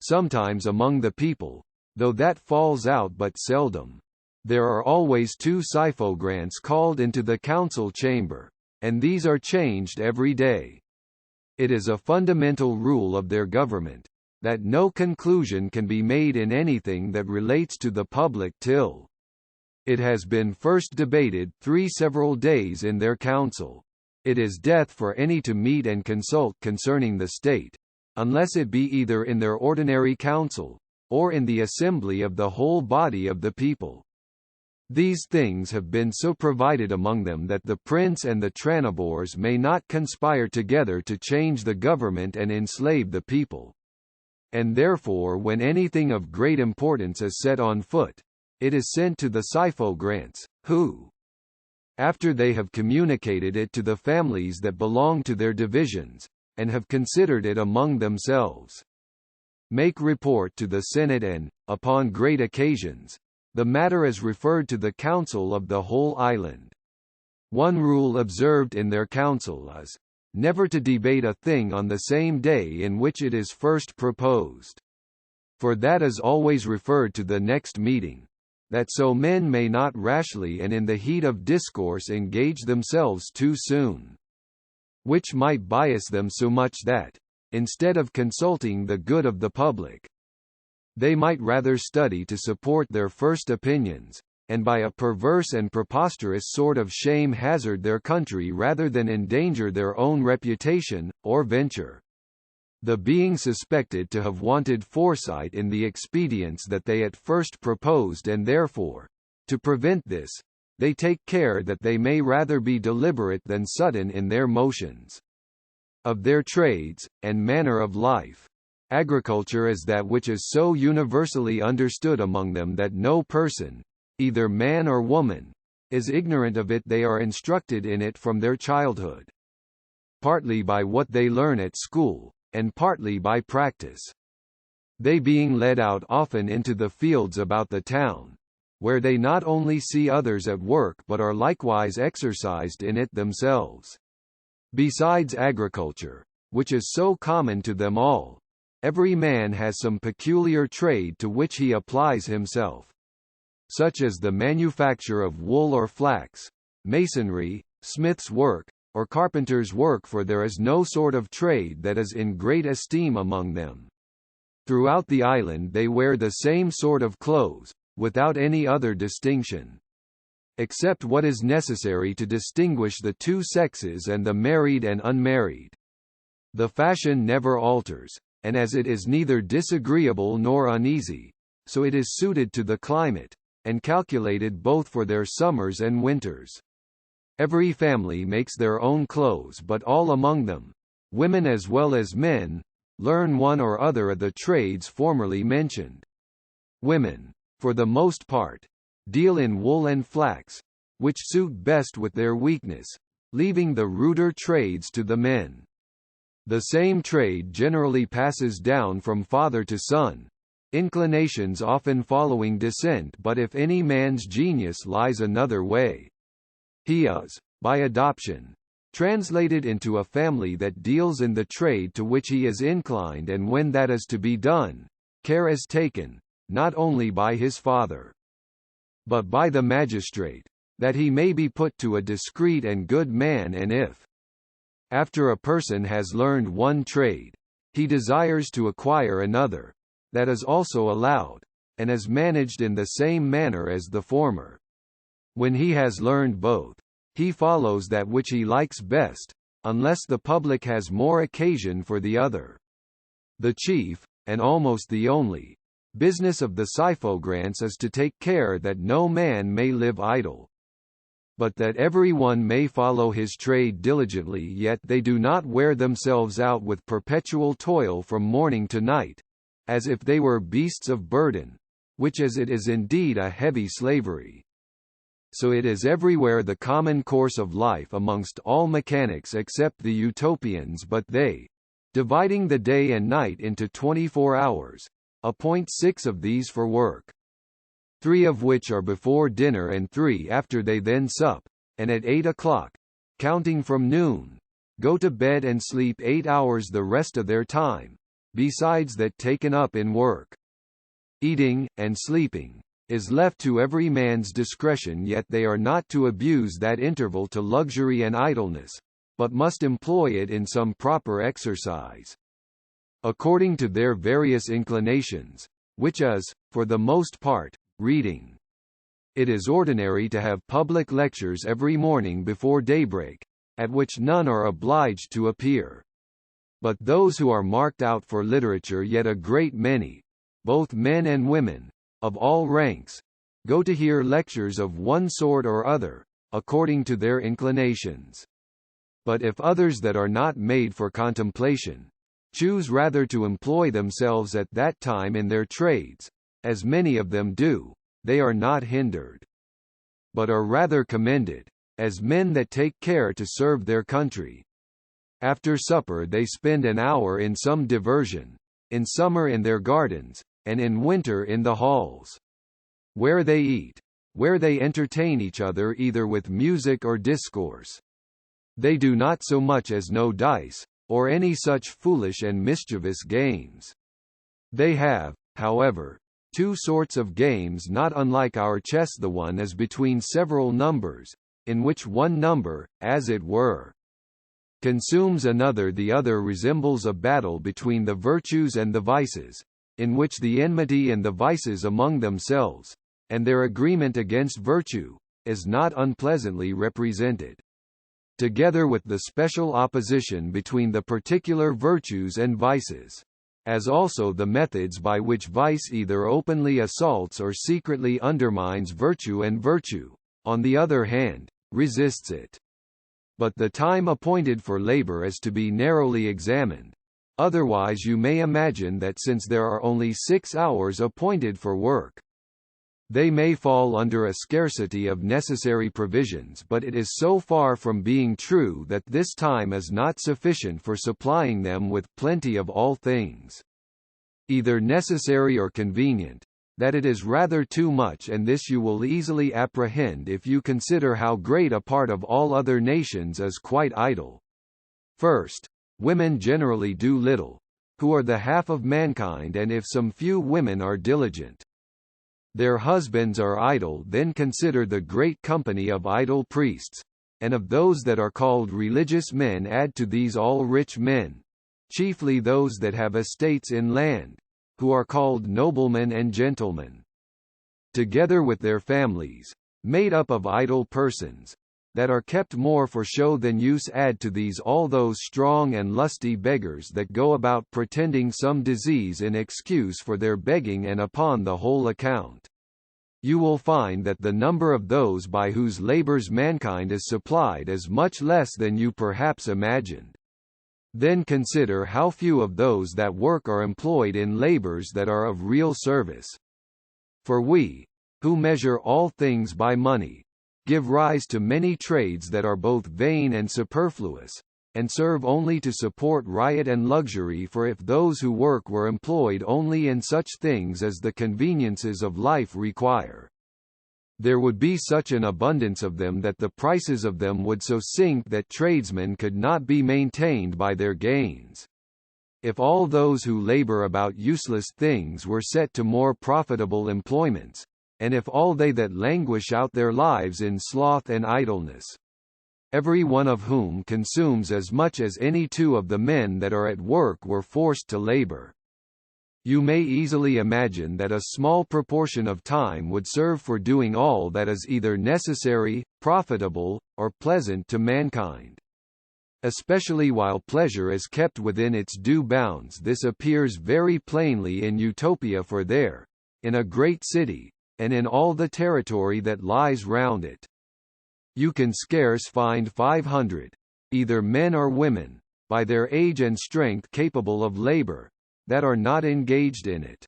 S1: Sometimes among the people, though that falls out but seldom, there are always 2 syphogrants called into the council chamber, and these are changed every day. It is a fundamental rule of their government, that no conclusion can be made in anything that relates to the public till it has been first debated 3 several days in their council. It is death for any to meet and consult concerning the state, unless it be either in their ordinary council, or in the assembly of the whole body of the people. These things have been so provided among them that the prince and the tranibors may not conspire together to change the government and enslave the people. And therefore when anything of great importance is set on foot, it is sent to the syphogrants, who, after they have communicated it to the families that belong to their divisions, and have considered it among themselves, make report to the Senate and, upon great occasions, the matter is referred to the council of the whole island. One rule observed in their council is, never to debate a thing on the same day in which it is first proposed. For that is always referred to the next meeting, that so men may not rashly and in the heat of discourse engage themselves too soon, which might bias them so much that, instead of consulting the good of the public, they might rather study to support their first opinions, and by a perverse and preposterous sort of shame hazard their country rather than endanger their own reputation, or venture. The being suspected to have wanted foresight in the expedients that they at first proposed, and therefore, to prevent this, they take care that they may rather be deliberate than sudden in their motions. Of their trades, and manner of life. Agriculture is that which is so universally understood among them that no person, either man or woman, is ignorant of it. They are instructed in it from their childhood, partly by what they learn at school, and partly by practice. They being led out often into the fields about the town, where they not only see others at work but are likewise exercised in it themselves. Besides agriculture, which is so common to them all, every man has some peculiar trade to which he applies himself, such as the manufacture of wool or flax, masonry, smith's work, or carpenter's work, for there is no sort of trade that is in great esteem among them. Throughout the island they wear the same sort of clothes, without any other distinction, except what is necessary to distinguish the two sexes and the married and unmarried. The fashion never alters, and as it is neither disagreeable nor uneasy, so it is suited to the climate, and calculated both for their summers and winters. Every family makes their own clothes, but all among them, women as well as men, learn one or other of the trades formerly mentioned. Women, for the most part, deal in wool and flax, which suit best with their weakness, leaving the ruder trades to the men. The same trade generally passes down from father to son, inclinations often following descent, but if any man's genius lies another way, he is, by adoption, translated into a family that deals in the trade to which he is inclined, and when that is to be done, care is taken, not only by his father, but by the magistrate, that he may be put to a discreet and good man. And if, after a person has learned one trade, he desires to acquire another, that is also allowed, and is managed in the same manner as the former. When he has learned both, he follows that which he likes best, unless the public has more occasion for the other. The chief, and almost the only, business of the Syphogrants is to take care that no man may live idle, but that every one may follow his trade diligently, yet they do not wear themselves out with perpetual toil from morning to night, as if they were beasts of burden, which as it is indeed a heavy slavery. So it is everywhere the common course of life amongst all mechanics except the Utopians, but they, dividing the day and night into 24 hours, appoint 6 of these for work, 3 of which are before dinner and 3 after. They then sup, and at 8 o'clock, counting from noon, go to bed and sleep 8 hours the rest of their time, besides that taken up in work. Eating, and sleeping, is left to every man's discretion, yet they are not to abuse that interval to luxury and idleness, but must employ it in some proper exercise, according to their various inclinations, which is, for the most part, reading. It is ordinary to have public lectures every morning before daybreak, at which none are obliged to appear. But those who are marked out for literature, yet a great many, both men and women, of all ranks, go to hear lectures of one sort or other, according to their inclinations. But if others that are not made for contemplation, choose rather to employ themselves at that time in their trades, as many of them do, they are not hindered, but are rather commended, as men that take care to serve their country. After supper they spend an hour in some diversion, in summer in their gardens, and in winter in the halls, where they eat, where they entertain each other either with music or discourse. They do not so much as know dice, or any such foolish and mischievous games. They have, however, 2 sorts of games not unlike our chess. The one is between several numbers, in which one number, as it were, consumes another. The other resembles a battle between the virtues and the vices, in which the enmity and the vices among themselves, and their agreement against virtue, is not unpleasantly represented, together with the special opposition between the particular virtues and vices, as also the methods by which vice either openly assaults or secretly undermines virtue, and virtue, on the other hand, resists it. But the time appointed for labor is to be narrowly examined, Otherwise you may imagine that since there are only 6 hours appointed for work, they may fall under a scarcity of necessary provisions, but it is so far from being true that this time is not sufficient for supplying them with plenty of all things, either necessary or convenient, that it is rather too much, and this you will easily apprehend if you consider how great a part of all other nations is quite idle. First, women generally do little, who are the half of mankind, and if some few women are diligent, their husbands are idle. Then consider the great company of idle priests, and of those that are called religious men add to these all rich men, chiefly those that have estates in land, who are called noblemen and gentlemen, together with their families, made up of idle persons, that are kept more for show than use. Add to these all those strong and lusty beggars that go about pretending some disease in excuse for their begging, and upon the whole account, you will find that the number of those by whose labours mankind is supplied is much less than you perhaps imagined. Then consider how few of those that work are employed in labours that are of real service. For we, who measure all things by money, give rise to many trades that are both vain and superfluous, and serve only to support riot and luxury. For if those who work were employed only in such things as the conveniences of life require, there would be such an abundance of them that the prices of them would so sink that tradesmen could not be maintained by their gains. If all those who labor about useless things were set to more profitable employments, and if all they that languish out their lives in sloth and idleness, every one of whom consumes as much as any two of the men that are at work, were forced to labor, you may easily imagine that a small proportion of time would serve for doing all that is either necessary, profitable, or pleasant to mankind. Especially while pleasure is kept within its due bounds. This appears very plainly in Utopia, for there, in a great city, and in all the territory that lies round it, you can scarce find 500, either men or women, by their age and strength capable of labour, that are not engaged in it.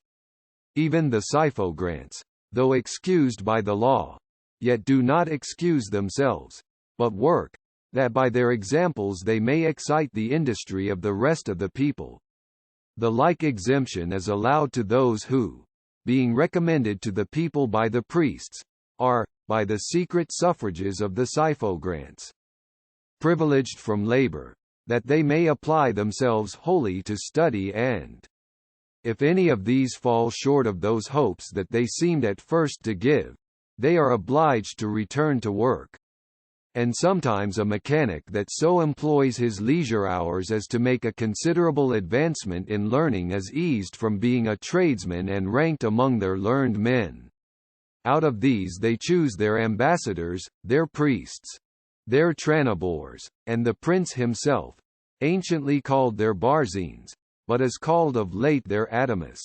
S1: Even the syphogrants, though excused by the law, yet do not excuse themselves, but work, that by their examples they may excite the industry of the rest of the people. The like exemption is allowed to those who, being recommended to the people by the priests, are, by the secret suffrages of the syphogrants, privileged from labour, that they may apply themselves wholly to study, and if any of these fall short of those hopes that they seemed at first to give, they are obliged to return to work. And sometimes a mechanic that so employs his leisure hours as to make a considerable advancement in learning is eased from being a tradesman and ranked among their learned men. Out of these they choose their ambassadors, their priests, their tranibors, and the prince himself, anciently called their barzines, but is called of late their adamus.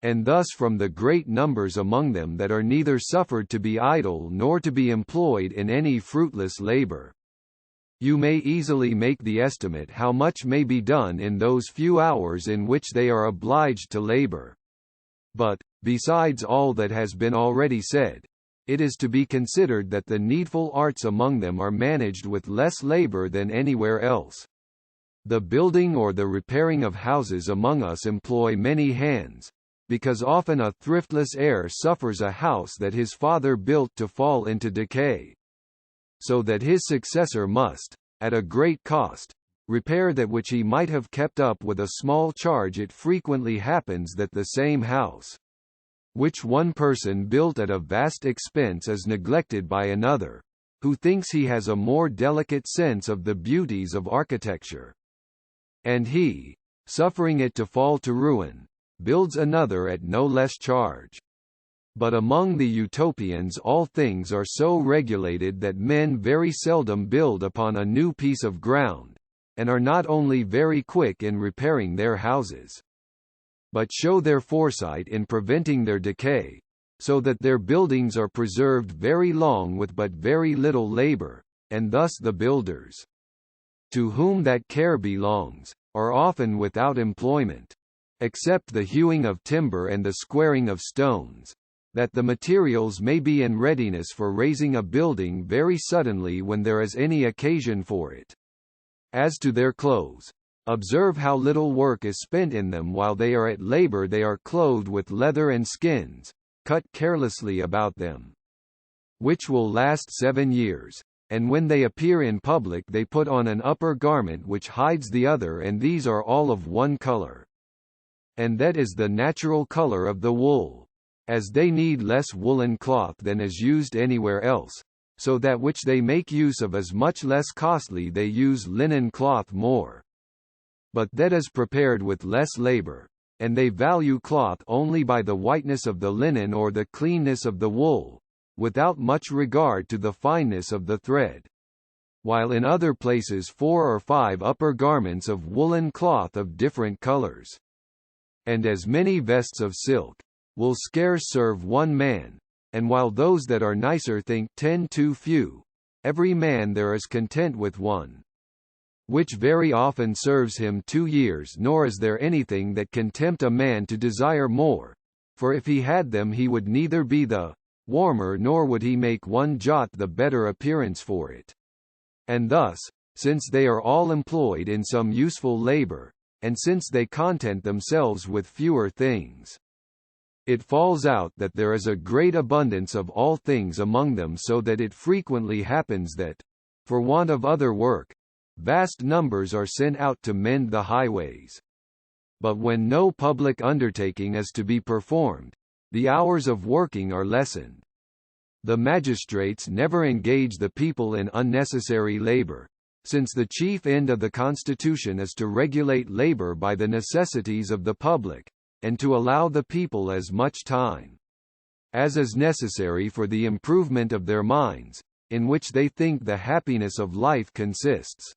S1: And thus from the great numbers among them that are neither suffered to be idle nor to be employed in any fruitless labour, you may easily make the estimate how much may be done in those few hours in which they are obliged to labour. But, besides all that has been already said, it is to be considered that the needful arts among them are managed with less labour than anywhere else. The building or the repairing of houses among us employ many hands, because often a thriftless heir suffers a house that his father built to fall into decay, so that his successor must, at a great cost, repair that which he might have kept up with a small charge. It frequently happens that the same house, which one person built at a vast expense, is neglected by another, who thinks he has a more delicate sense of the beauties of architecture, and he, suffering it to fall to ruin, builds another at no less charge. But among the Utopians all things are so regulated that men very seldom build upon a new piece of ground, and are not only very quick in repairing their houses, but show their foresight in preventing their decay, so that their buildings are preserved very long with but very little labour, and thus the builders, to whom that care belongs, are often without employment, except the hewing of timber and the squaring of stones, that the materials may be in readiness for raising a building very suddenly when there is any occasion for it. As to their clothes, observe how little work is spent in them while they are at labor. They are clothed with leather and skins, cut carelessly about them, which will last 7 years, and when they appear in public they put on an upper garment which hides the other, and these are all of one color. And that is the natural color of the wool, as they need less woolen cloth than is used anywhere else, so that which they make use of is much less costly. They use linen cloth more, but that is prepared with less labor, and they value cloth only by the whiteness of the linen or the cleanness of the wool, without much regard to the fineness of the thread. While in other places 4 or 5 upper garments of woolen cloth of different colors, and as many vests of silk, will scarce serve one man, and while those that are nicer think 10 too few, every man there is content with one, which very often serves him 2 years. Nor is there anything that can tempt a man to desire more, for if he had them he would neither be the warmer nor would he make one jot the better appearance for it. And thus, since they are all employed in some useful labor, and since they content themselves with fewer things, it falls out that there is a great abundance of all things among them, so that it frequently happens that, for want of other work, vast numbers are sent out to mend the highways. But when no public undertaking is to be performed, the hours of working are lessened. The magistrates never engage the people in unnecessary labor, since the chief end of the constitution is to regulate labor by the necessities of the public, and to allow the people as much time as is necessary for the improvement of their minds, in which they think the happiness of life consists,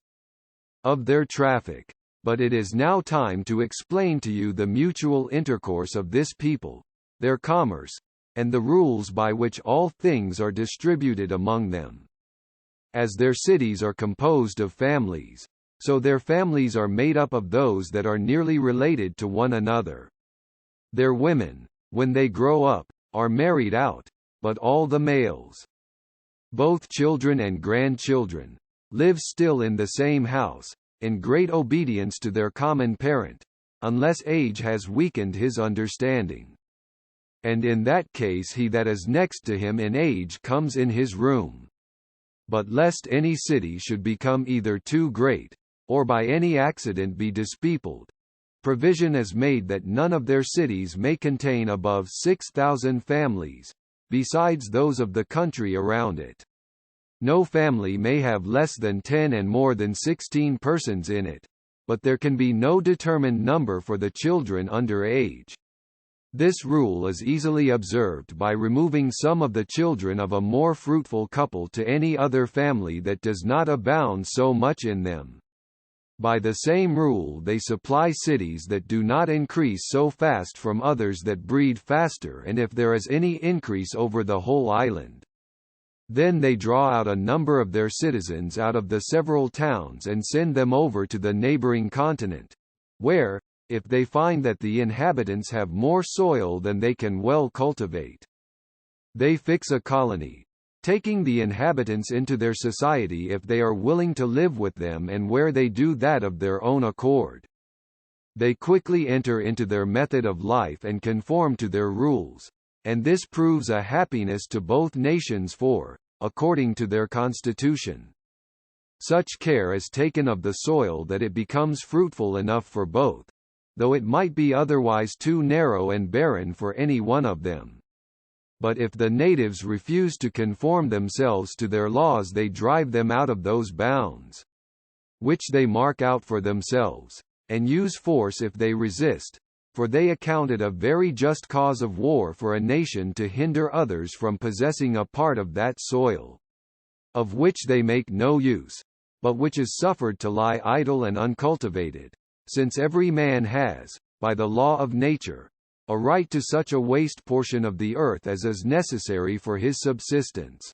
S1: of their traffic. But it is now time to explain to you the mutual intercourse of this people, their commerce, and the rules by which all things are distributed among them. As their cities are composed of families, so their families are made up of those that are nearly related to one another. Their women, when they grow up, are married out, but all the males, both children and grandchildren, live still in the same house, in great obedience to their common parent, unless age has weakened his understanding. And in that case he that is next to him in age comes in his room. But lest any city should become either too great, or by any accident be dispeopled, provision is made that none of their cities may contain above 6,000 families, besides those of the country around it. No family may have less than 10 and more than 16 persons in it, but there can be no determined number for the children under age. This rule is easily observed by removing some of the children of a more fruitful couple to any other family that does not abound so much in them. By the same rule they supply cities that do not increase so fast from others that breed faster, and if there is any increase over the whole island, then they draw out a number of their citizens out of the several towns and send them over to the neighboring continent, where, if they find that the inhabitants have more soil than they can well cultivate, they fix a colony, taking the inhabitants into their society if they are willing to live with them, and where they do that of their own accord, they quickly enter into their method of life and conform to their rules, and this proves a happiness to both nations, for, according to their constitution, such care is taken of the soil that it becomes fruitful enough for both, though it might be otherwise too narrow and barren for any one of them. But if the natives refuse to conform themselves to their laws, they drive them out of those bounds which they mark out for themselves, and use force if they resist, for they account it a very just cause of war for a nation to hinder others from possessing a part of that soil, of which they make no use, but which is suffered to lie idle and uncultivated, since every man has, by the law of nature, a right to such a waste portion of the earth as is necessary for his subsistence.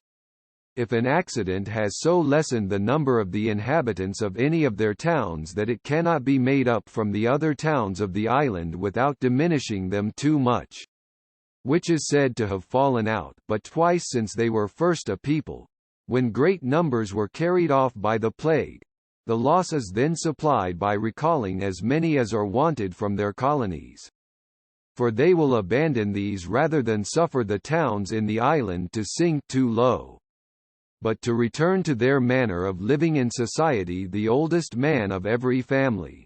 S1: if an accident has so lessened the number of the inhabitants of any of their towns that it cannot be made up from the other towns of the island without diminishing them too much, which is said to have fallen out but twice since they were first a people, when great numbers were carried off by the plague, the loss is then supplied by recalling as many as are wanted from their colonies. For they will abandon these rather than suffer the towns in the island to sink too low. But to return to their manner of living in society, the oldest man of every family,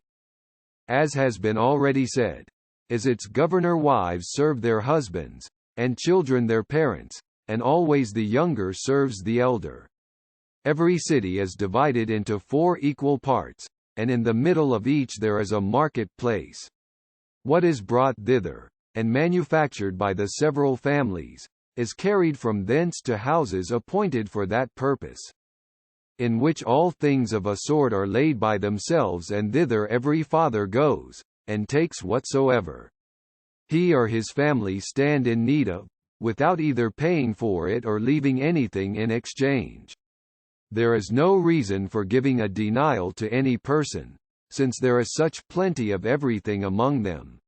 S1: as has been already said, is its governor. Wives serve their husbands, and children their parents, and always the younger serves the elder. Every city is divided into 4 equal parts, and in the middle of each there is a market place. What is brought thither, and manufactured by the several families, is carried from thence to houses appointed for that purpose, in which all things of a sort are laid by themselves, and thither every father goes, and takes whatsoever he or his family stand in need of, without either paying for it or leaving anything in exchange. There is no reason for giving a denial to any person, since there is such plenty of everything among them.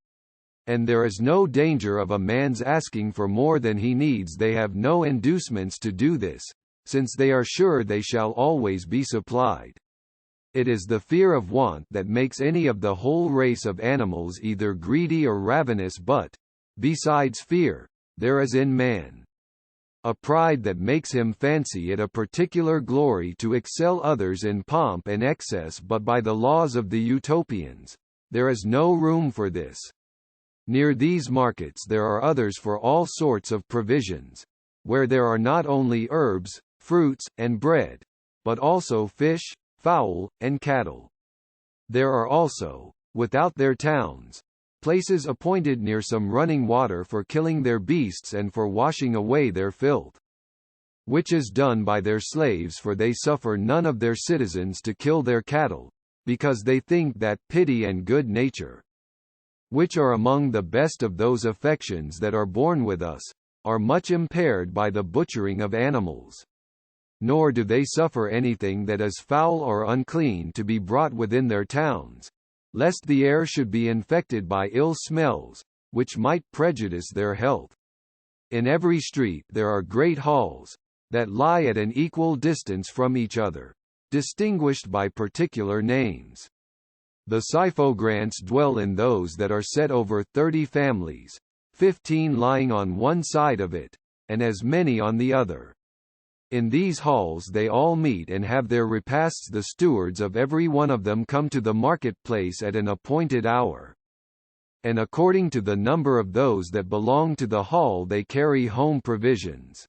S1: And there is no danger of a man's asking for more than he needs. They have no inducements to do this, since they are sure they shall always be supplied. It is the fear of want that makes any of the whole race of animals either greedy or ravenous, but, besides fear, there is in man a pride that makes him fancy it a particular glory to excel others in pomp and excess. But by the laws of the Utopians, there is no room for this. Near these markets there are others for all sorts of provisions, where there are not only herbs, fruits, and bread, but also fish, fowl, and cattle. There are also, without their towns, places appointed near some running water for killing their beasts and for washing away their filth, which is done by their slaves, for they suffer none of their citizens to kill their cattle, because they think that pity and good nature, which are among the best of those affections that are born with us, are much impaired by the butchering of animals. Nor do they suffer anything that is foul or unclean to be brought within their towns, lest the air should be infected by ill smells, which might prejudice their health. In every street there are great halls, that lie at an equal distance from each other, distinguished by particular names. The Syphogrants dwell in those that are set over 30 families, 15 lying on one side of it, and as many on the other. In these halls they all meet and have their repasts. The stewards of every one of them come to the market-place at an appointed hour, and according to the number of those that belong to the hall they carry home provisions.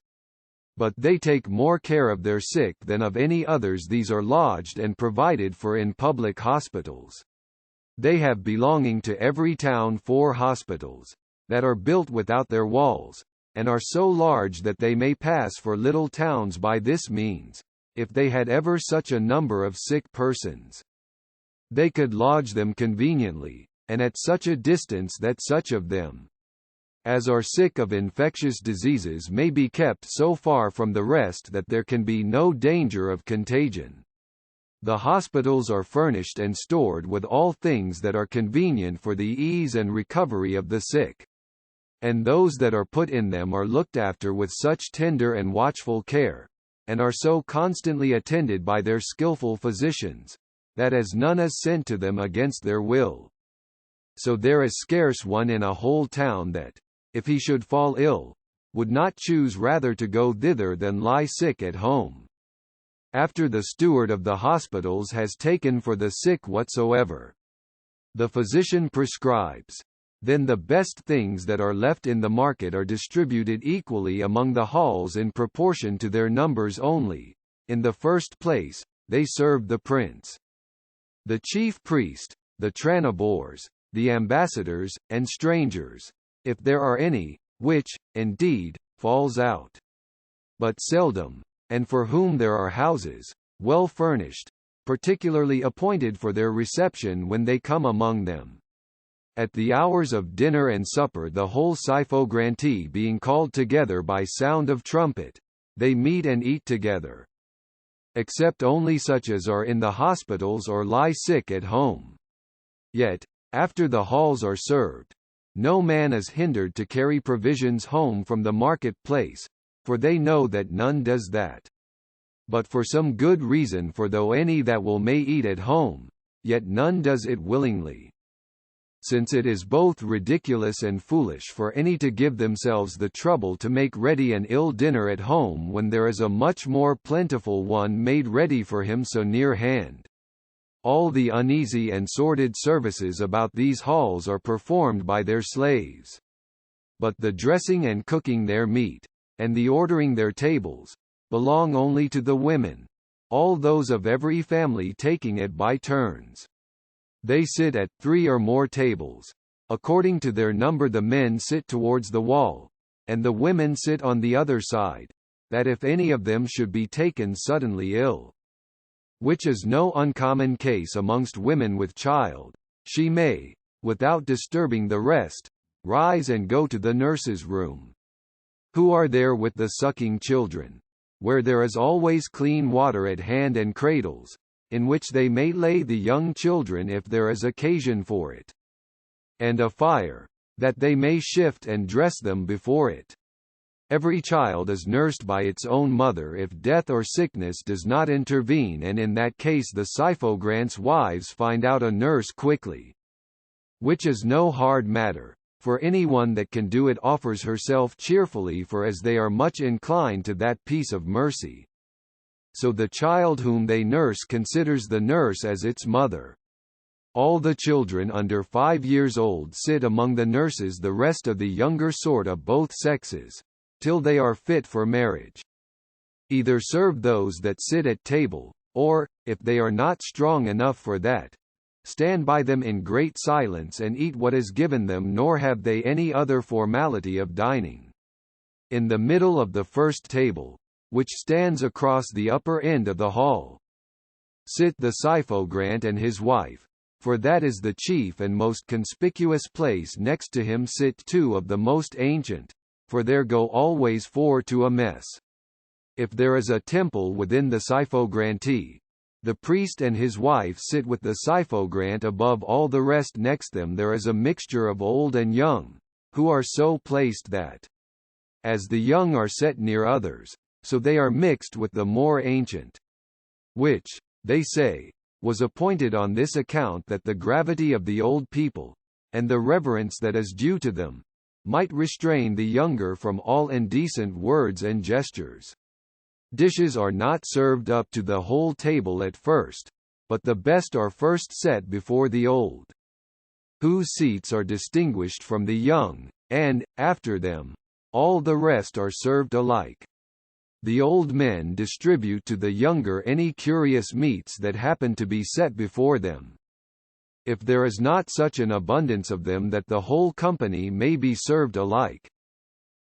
S1: But they take more care of their sick than of any others. These are lodged and provided for in public hospitals. They have belonging to every town 4 hospitals, that are built without their walls, and are so large that they may pass for little towns by this means. If they had ever such a number of sick persons, they could lodge them conveniently, and at such a distance that such of them as are sick of infectious diseases may be kept so far from the rest that there can be no danger of contagion. The hospitals are furnished and stored with all things that are convenient for the ease and recovery of the sick, and those that are put in them are looked after with such tender and watchful care, and are so constantly attended by their skillful physicians, that as none is sent to them against their will. So there is scarce one in a whole town that, if he should fall ill, would not choose rather to go thither than lie sick at home, after the steward of the hospitals has taken for the sick whatsoever the physician prescribes. Then the best things that are left in the market are distributed equally among the halls in proportion to their numbers only. In the first place, they serve the prince, the chief priest, the tranibors, the ambassadors, and strangers, if there are any, which, indeed, falls out but seldom, and for whom there are houses, well furnished, particularly appointed for their reception when they come among them. At the hours of dinner and supper the whole Syphograntee being called together by sound of trumpet, they meet and eat together. Except only such as are in the hospitals or lie sick at home. Yet, after the halls are served, no man is hindered to carry provisions home from the market-place, for they know that none does that. But for some good reason, for though any that will may eat at home, yet none does it willingly. Since it is both ridiculous and foolish for any to give themselves the trouble to make ready an ill dinner at home when there is a much more plentiful one made ready for him so near hand. All the uneasy and sordid services about these halls are performed by their slaves. But the dressing and cooking their meat, and the ordering their tables, belong only to the women, all those of every family taking it by turns. They sit at 3 or more tables. According to their number the men sit towards the wall, and the women sit on the other side, that if any of them should be taken suddenly ill, which is no uncommon case amongst women with child, she may, without disturbing the rest, rise and go to the nurse's room, who are there with the sucking children, where there is always clean water at hand and cradles, in which they may lay the young children if there is occasion for it, and a fire, that they may shift and dress them before it. Every child is nursed by its own mother if death or sickness does not intervene, and in that case the syphogrants' wives find out a nurse quickly. Which is no hard matter, for any one that can do it offers herself cheerfully, for as they are much inclined to that piece of mercy. So the child whom they nurse considers the nurse as its mother. All the children under 5 years old sit among the nurses, the rest of the younger sort of both sexes, till they are fit for marriage. Either serve those that sit at table, or, if they are not strong enough for that, stand by them in great silence and eat what is given them, nor have they any other formality of dining. In the middle of the first table, which stands across the upper end of the hall, sit the syphogrant and his wife, for that is the chief and most conspicuous place. Next to him sit 2 of the most ancient, for there go always 4 to a mess. If there is a temple within the syphograntee, the priest and his wife sit with the syphogrant above all the rest. Next them there is a mixture of old and young, who are so placed that, as the young are set near others, so they are mixed with the more ancient, which, they say, was appointed on this account, that the gravity of the old people, and the reverence that is due to them, might restrain the younger from all indecent words and gestures. Dishes are not served up to the whole table at first, but the best are first set before the old, whose seats are distinguished from the young, and, after them, all the rest are served alike. The old men distribute to the younger any curious meats that happen to be set before them, if there is not such an abundance of them that the whole company may be served alike.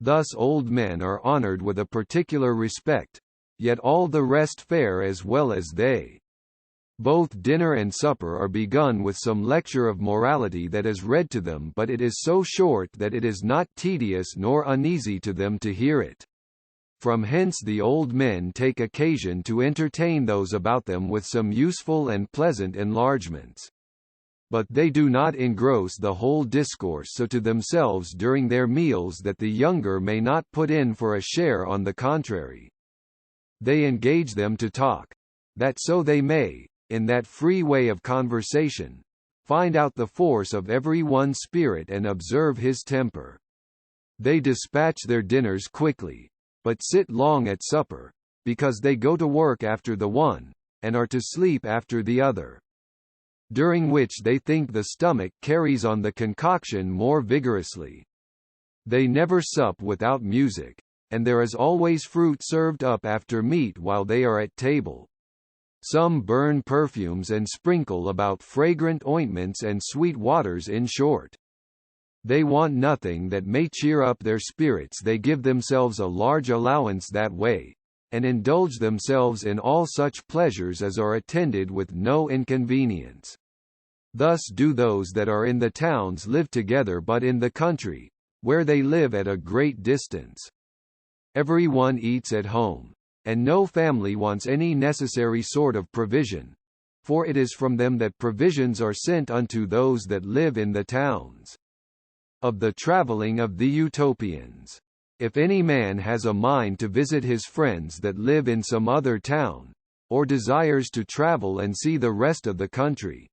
S1: Thus old men are honoured with a particular respect, yet all the rest fare as well as they. Both dinner and supper are begun with some lecture of morality that is read to them, but it is so short that it is not tedious nor uneasy to them to hear it. From hence the old men take occasion to entertain those about them with some useful and pleasant enlargements. But they do not engross the whole discourse so to themselves during their meals that the younger may not put in for a share. On the contrary, they engage them to talk, that so they may, in that free way of conversation, find out the force of every one's spirit and observe his temper. They dispatch their dinners quickly, but sit long at supper, because they go to work after the one, and are to sleep after the other, during which they think the stomach carries on the concoction more vigorously. They never sup without music, and there is always fruit served up after meat while they are at table. Some burn perfumes and sprinkle about fragrant ointments and sweet waters. In short, they want nothing that may cheer up their spirits. They give themselves a large allowance that way, and indulge themselves in all such pleasures as are attended with no inconvenience. Thus do those that are in the towns live together, but in the country, where they live at a great distance, Every one eats at home, and no family wants any necessary sort of provision, for it is from them that provisions are sent unto those that live in the towns. Of the travelling of the Utopians. If any man has a mind to visit his friends that live in some other town, or desires to travel and see the rest of the country,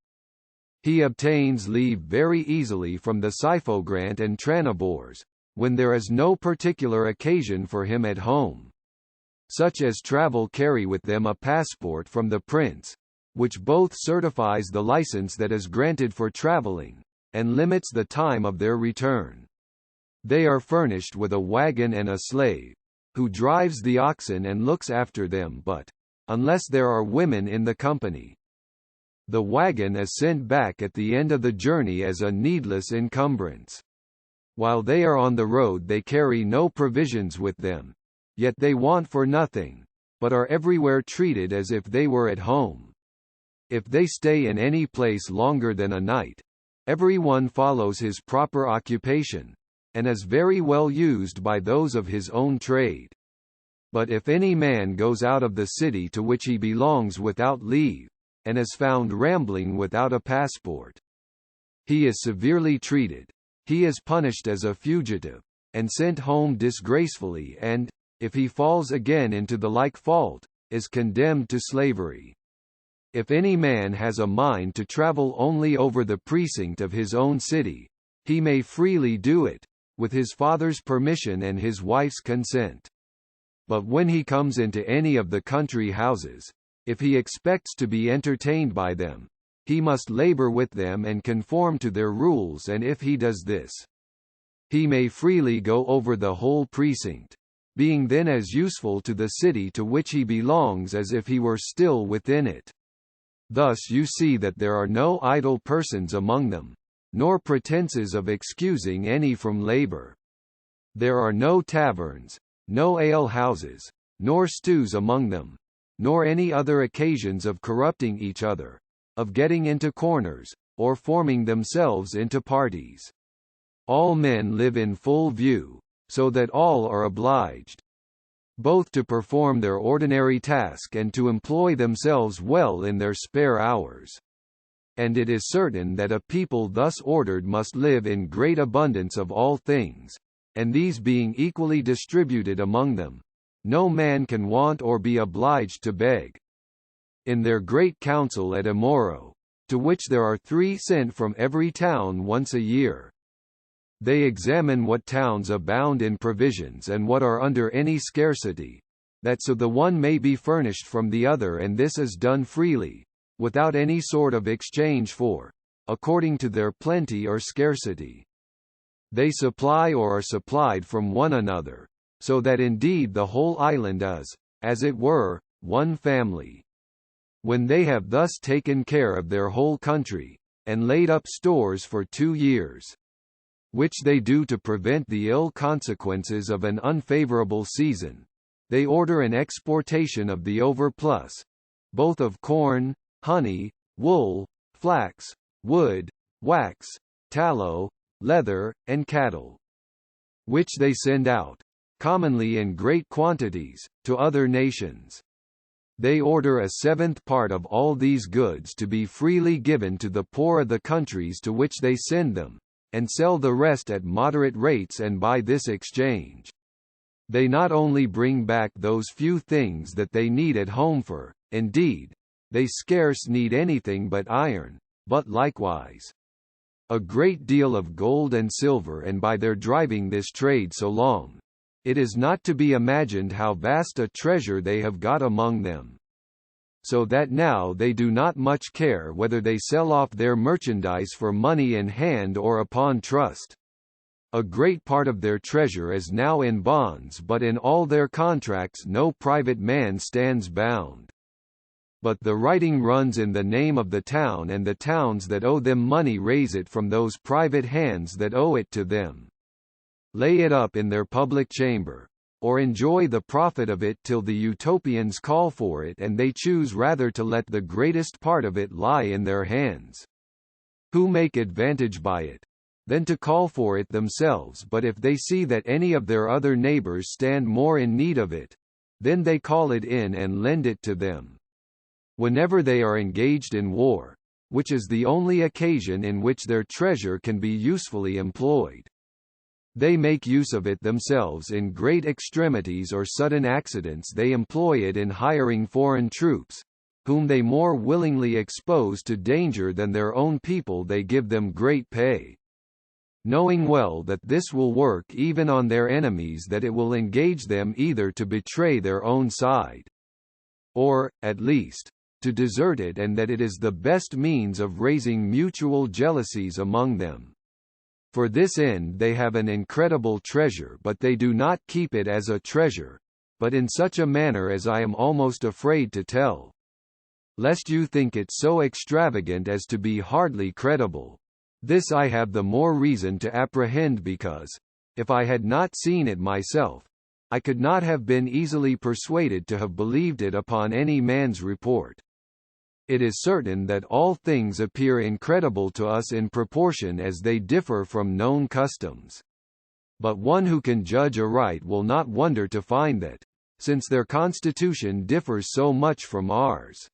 S1: he obtains leave very easily from the Syphogrant and Tranibors, when there is no particular occasion for him at home. Such as travel carry with them a passport from the prince, which both certifies the license that is granted for travelling, and limits the time of their return. They are furnished with a wagon and a slave, who drives the oxen and looks after them but, unless there are women in the company, the wagon is sent back at the end of the journey as a needless encumbrance. While they are on the road they carry no provisions with them, yet they want for nothing, but are everywhere treated as if they were at home. If they stay in any place longer than a night, every one follows his proper occupation, and is very well used by those of his own trade. But if any man goes out of the city to which he belongs without leave, and is found rambling without a passport, he is severely treated. He is punished as a fugitive, and sent home disgracefully and, if he falls again into the like fault, is condemned to slavery. If any man has a mind to travel only over the precinct of his own city, he may freely do it, with his father's permission and his wife's consent. But when he comes into any of the country houses, if he expects to be entertained by them, he must labor with them and conform to their rules, and if he does this, he may freely go over the whole precinct, being then as useful to the city to which he belongs as if he were still within it. Thus you see that there are no idle persons among them, nor pretenses of excusing any from labor. There are no taverns, no ale-houses, nor stews among them, nor any other occasions of corrupting each other, of getting into corners, or forming themselves into parties. All men live in full view, so that all are obliged both to perform their ordinary task and to employ themselves well in their spare hours. And it is certain that a people thus ordered must live in great abundance of all things, and these being equally distributed among them, no man can want or be obliged to beg. In their great council at Amoro, to which there are 3 sent from every town once a year, they examine what towns abound in provisions and what are under any scarcity, that so the one may be furnished from the other, and this is done freely, without any sort of exchange for, according to their plenty or scarcity. They supply or are supplied from one another, so that indeed the whole island is, as it were, one family. When they have thus taken care of their whole country, and laid up stores for 2 years, which they do to prevent the ill consequences of an unfavorable season, they order an exportation of the overplus, both of corn, honey, wool, flax, wood, wax, tallow, leather, and cattle, which they send out, commonly in great quantities, to other nations. They order a 7th part of all these goods to be freely given to the poor of the countries to which they send them, and sell the rest at moderate rates, and by this exchange they not only bring back those few things that they need at home, for, indeed, they scarce need anything but iron, but likewise a great deal of gold and silver, and by their driving this trade so long, it is not to be imagined how vast a treasure they have got among them. So that now they do not much care whether they sell off their merchandise for money in hand or upon trust. A great part of their treasure is now in bonds, but in all their contracts no private man stands bound. But the writing runs in the name of the town, and the towns that owe them money raise it from those private hands that owe it to them, lay it up in their public chamber, or enjoy the profit of it till the Utopians call for it, and they choose rather to let the greatest part of it lie in their hands, who make advantage by it, than to call for it themselves, but if they see that any of their other neighbors stand more in need of it, then they call it in and lend it to them. Whenever they are engaged in war, which is the only occasion in which their treasure can be usefully employed, they make use of it themselves. In great extremities or sudden accidents they employ it in hiring foreign troops, whom they more willingly expose to danger than their own people. They give them great pay, knowing well that this will work even on their enemies, that it will engage them either to betray their own side, or, at least, to desert it, and that it is the best means of raising mutual jealousies among them. For this end they have an incredible treasure, but they do not keep it as a treasure, but in such a manner as I am almost afraid to tell, lest you think it so extravagant as to be hardly credible. This I have the more reason to apprehend because, if I had not seen it myself, I could not have been easily persuaded to have believed it upon any man's report. It is certain that all things appear incredible to us in proportion as they differ from known customs. But one who can judge aright will not wonder to find that, since their constitution differs so much from ours,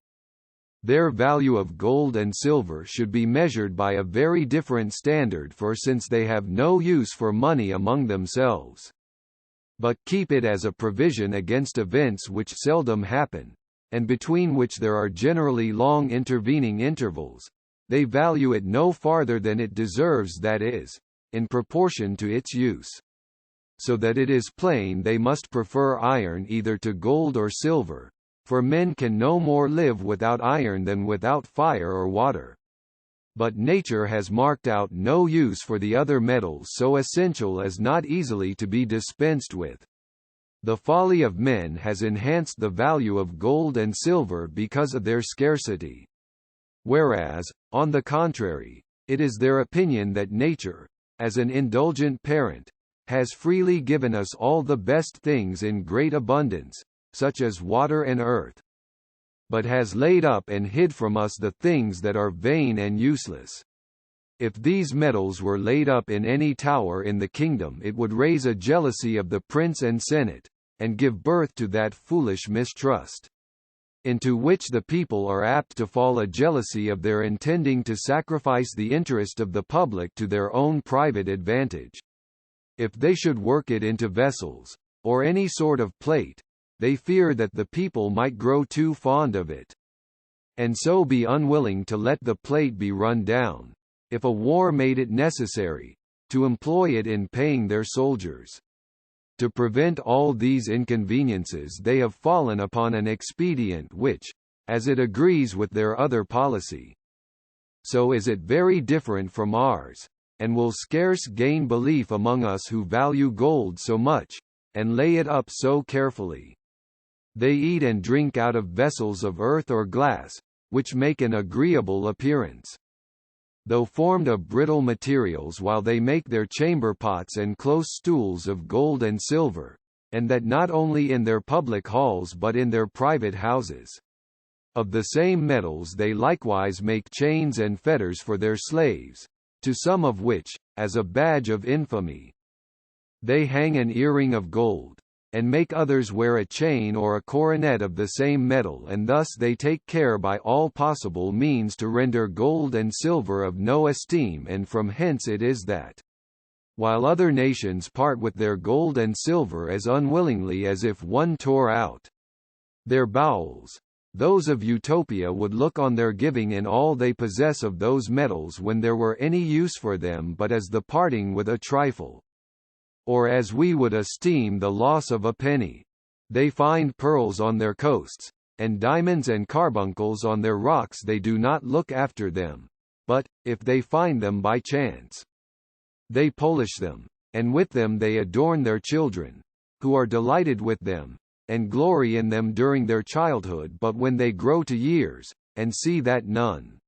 S1: their value of gold and silver should be measured by a very different standard, for since they have no use for money among themselves, but keep it as a provision against events which seldom happen, and between which there are generally long intervening intervals, they value it no farther than it deserves, that is, in proportion to its use. So that it is plain they must prefer iron either to gold or silver, for men can no more live without iron than without fire or water. But nature has marked out no use for the other metals so essential as not easily to be dispensed with. The folly of men has enhanced the value of gold and silver because of their scarcity. Whereas, on the contrary, it is their opinion that nature, as an indulgent parent, has freely given us all the best things in great abundance, such as water and earth, but has laid up and hid from us the things that are vain and useless. If these metals were laid up in any tower in the kingdom, it would raise a jealousy of the prince and senate, and give birth to that foolish mistrust, into which the people are apt to fall, a jealousy of their intending to sacrifice the interest of the public to their own private advantage. If they should work it into vessels, or any sort of plate, they fear that the people might grow too fond of it, and so be unwilling to let the plate be run down, if a war made it necessary, to employ it in paying their soldiers. To prevent all these inconveniences they have fallen upon an expedient which, as it agrees with their other policy, so is it very different from ours, and will scarce gain belief among us who value gold so much, and lay it up so carefully. They eat and drink out of vessels of earth or glass, which make an agreeable appearance, though formed of brittle materials, while they make their chamber pots and close stools of gold and silver, and that not only in their public halls but in their private houses. Of the same metals they likewise make chains and fetters for their slaves, to some of which, as a badge of infamy, they hang an earring of gold, and make others wear a chain or a coronet of the same metal, and thus they take care by all possible means to render gold and silver of no esteem, and from hence it is that, while other nations part with their gold and silver as unwillingly as if one tore out their bowels, those of Utopia would look on their giving in all they possess of those metals when there were any use for them but as the parting with a trifle, or as we would esteem the loss of a penny. They find pearls on their coasts, and diamonds and carbuncles on their rocks. They do not look after them, but, if they find them by chance, they polish them, and with them they adorn their children, who are delighted with them, and glory in them during their childhood. But when they grow to years, and see that none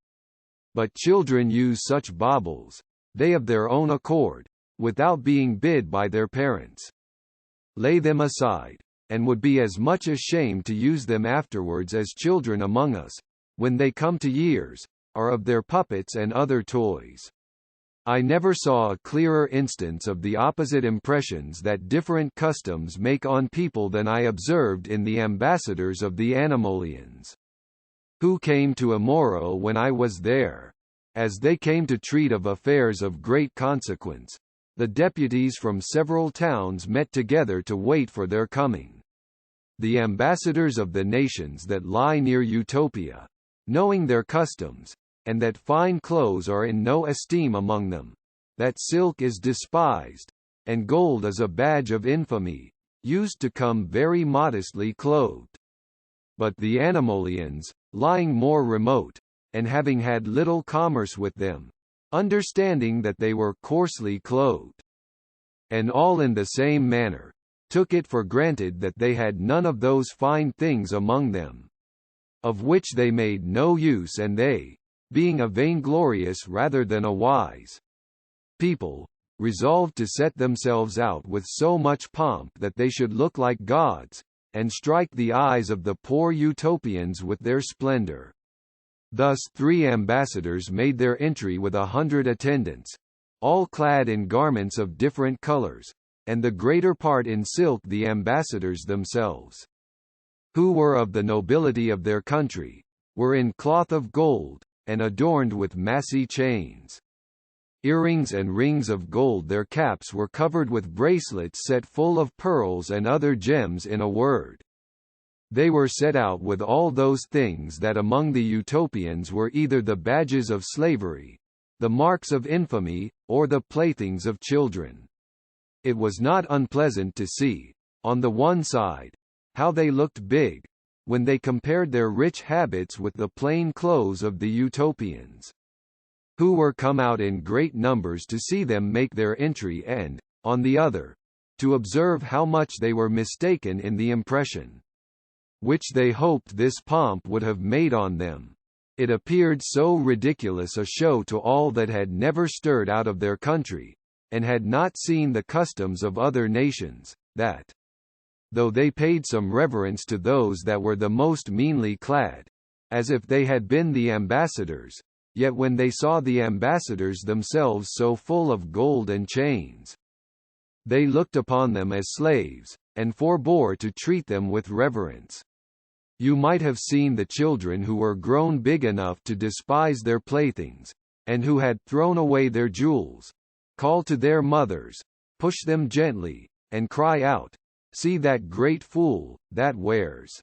S1: but children use such baubles, they of their own accord, without being bid by their parents, lay them aside, and would be as much ashamed to use them afterwards as children among us, when they come to years, are of their puppets and other toys. I never saw a clearer instance of the opposite impressions that different customs make on people than I observed in the ambassadors of the Animolians, who came to Amoro when I was there. As they came to treat of affairs of great consequence, the deputies from several towns met together to wait for their coming. The ambassadors of the nations that lie near Utopia, knowing their customs, and that fine clothes are in no esteem among them, that silk is despised, and gold is a badge of infamy, used to come very modestly clothed. But the Animolians, lying more remote, and having had little commerce with them, understanding that they were coarsely clothed, and all in the same manner, took it for granted that they had none of those fine things among them, of which they made no use, and they, being a vainglorious rather than a wise people, resolved to set themselves out with so much pomp that they should look like gods, and strike the eyes of the poor Utopians with their splendor. Thus 3 ambassadors made their entry with 100 attendants, all clad in garments of different colors, and the greater part in silk, the ambassadors themselves, who were of the nobility of their country, were in cloth of gold, and adorned with massy chains, earrings and rings of gold. Their caps were covered with bracelets set full of pearls and other gems. In a word, they were set out with all those things that among the Utopians were either the badges of slavery, the marks of infamy, or the playthings of children. It was not unpleasant to see, on the one side, how they looked big, when they compared their rich habits with the plain clothes of the Utopians, who were come out in great numbers to see them make their entry, and, on the other, to observe how much they were mistaken in the impression which they hoped this pomp would have made on them. It appeared so ridiculous a show to all that had never stirred out of their country, and had not seen the customs of other nations, that, though they paid some reverence to those that were the most meanly clad, as if they had been the ambassadors, yet when they saw the ambassadors themselves so full of gold and chains, they looked upon them as slaves, and forbore to treat them with reverence. You might have seen the children who were grown big enough to despise their playthings, and who had thrown away their jewels, call to their mothers, push them gently, and cry out, "See that great fool, that wears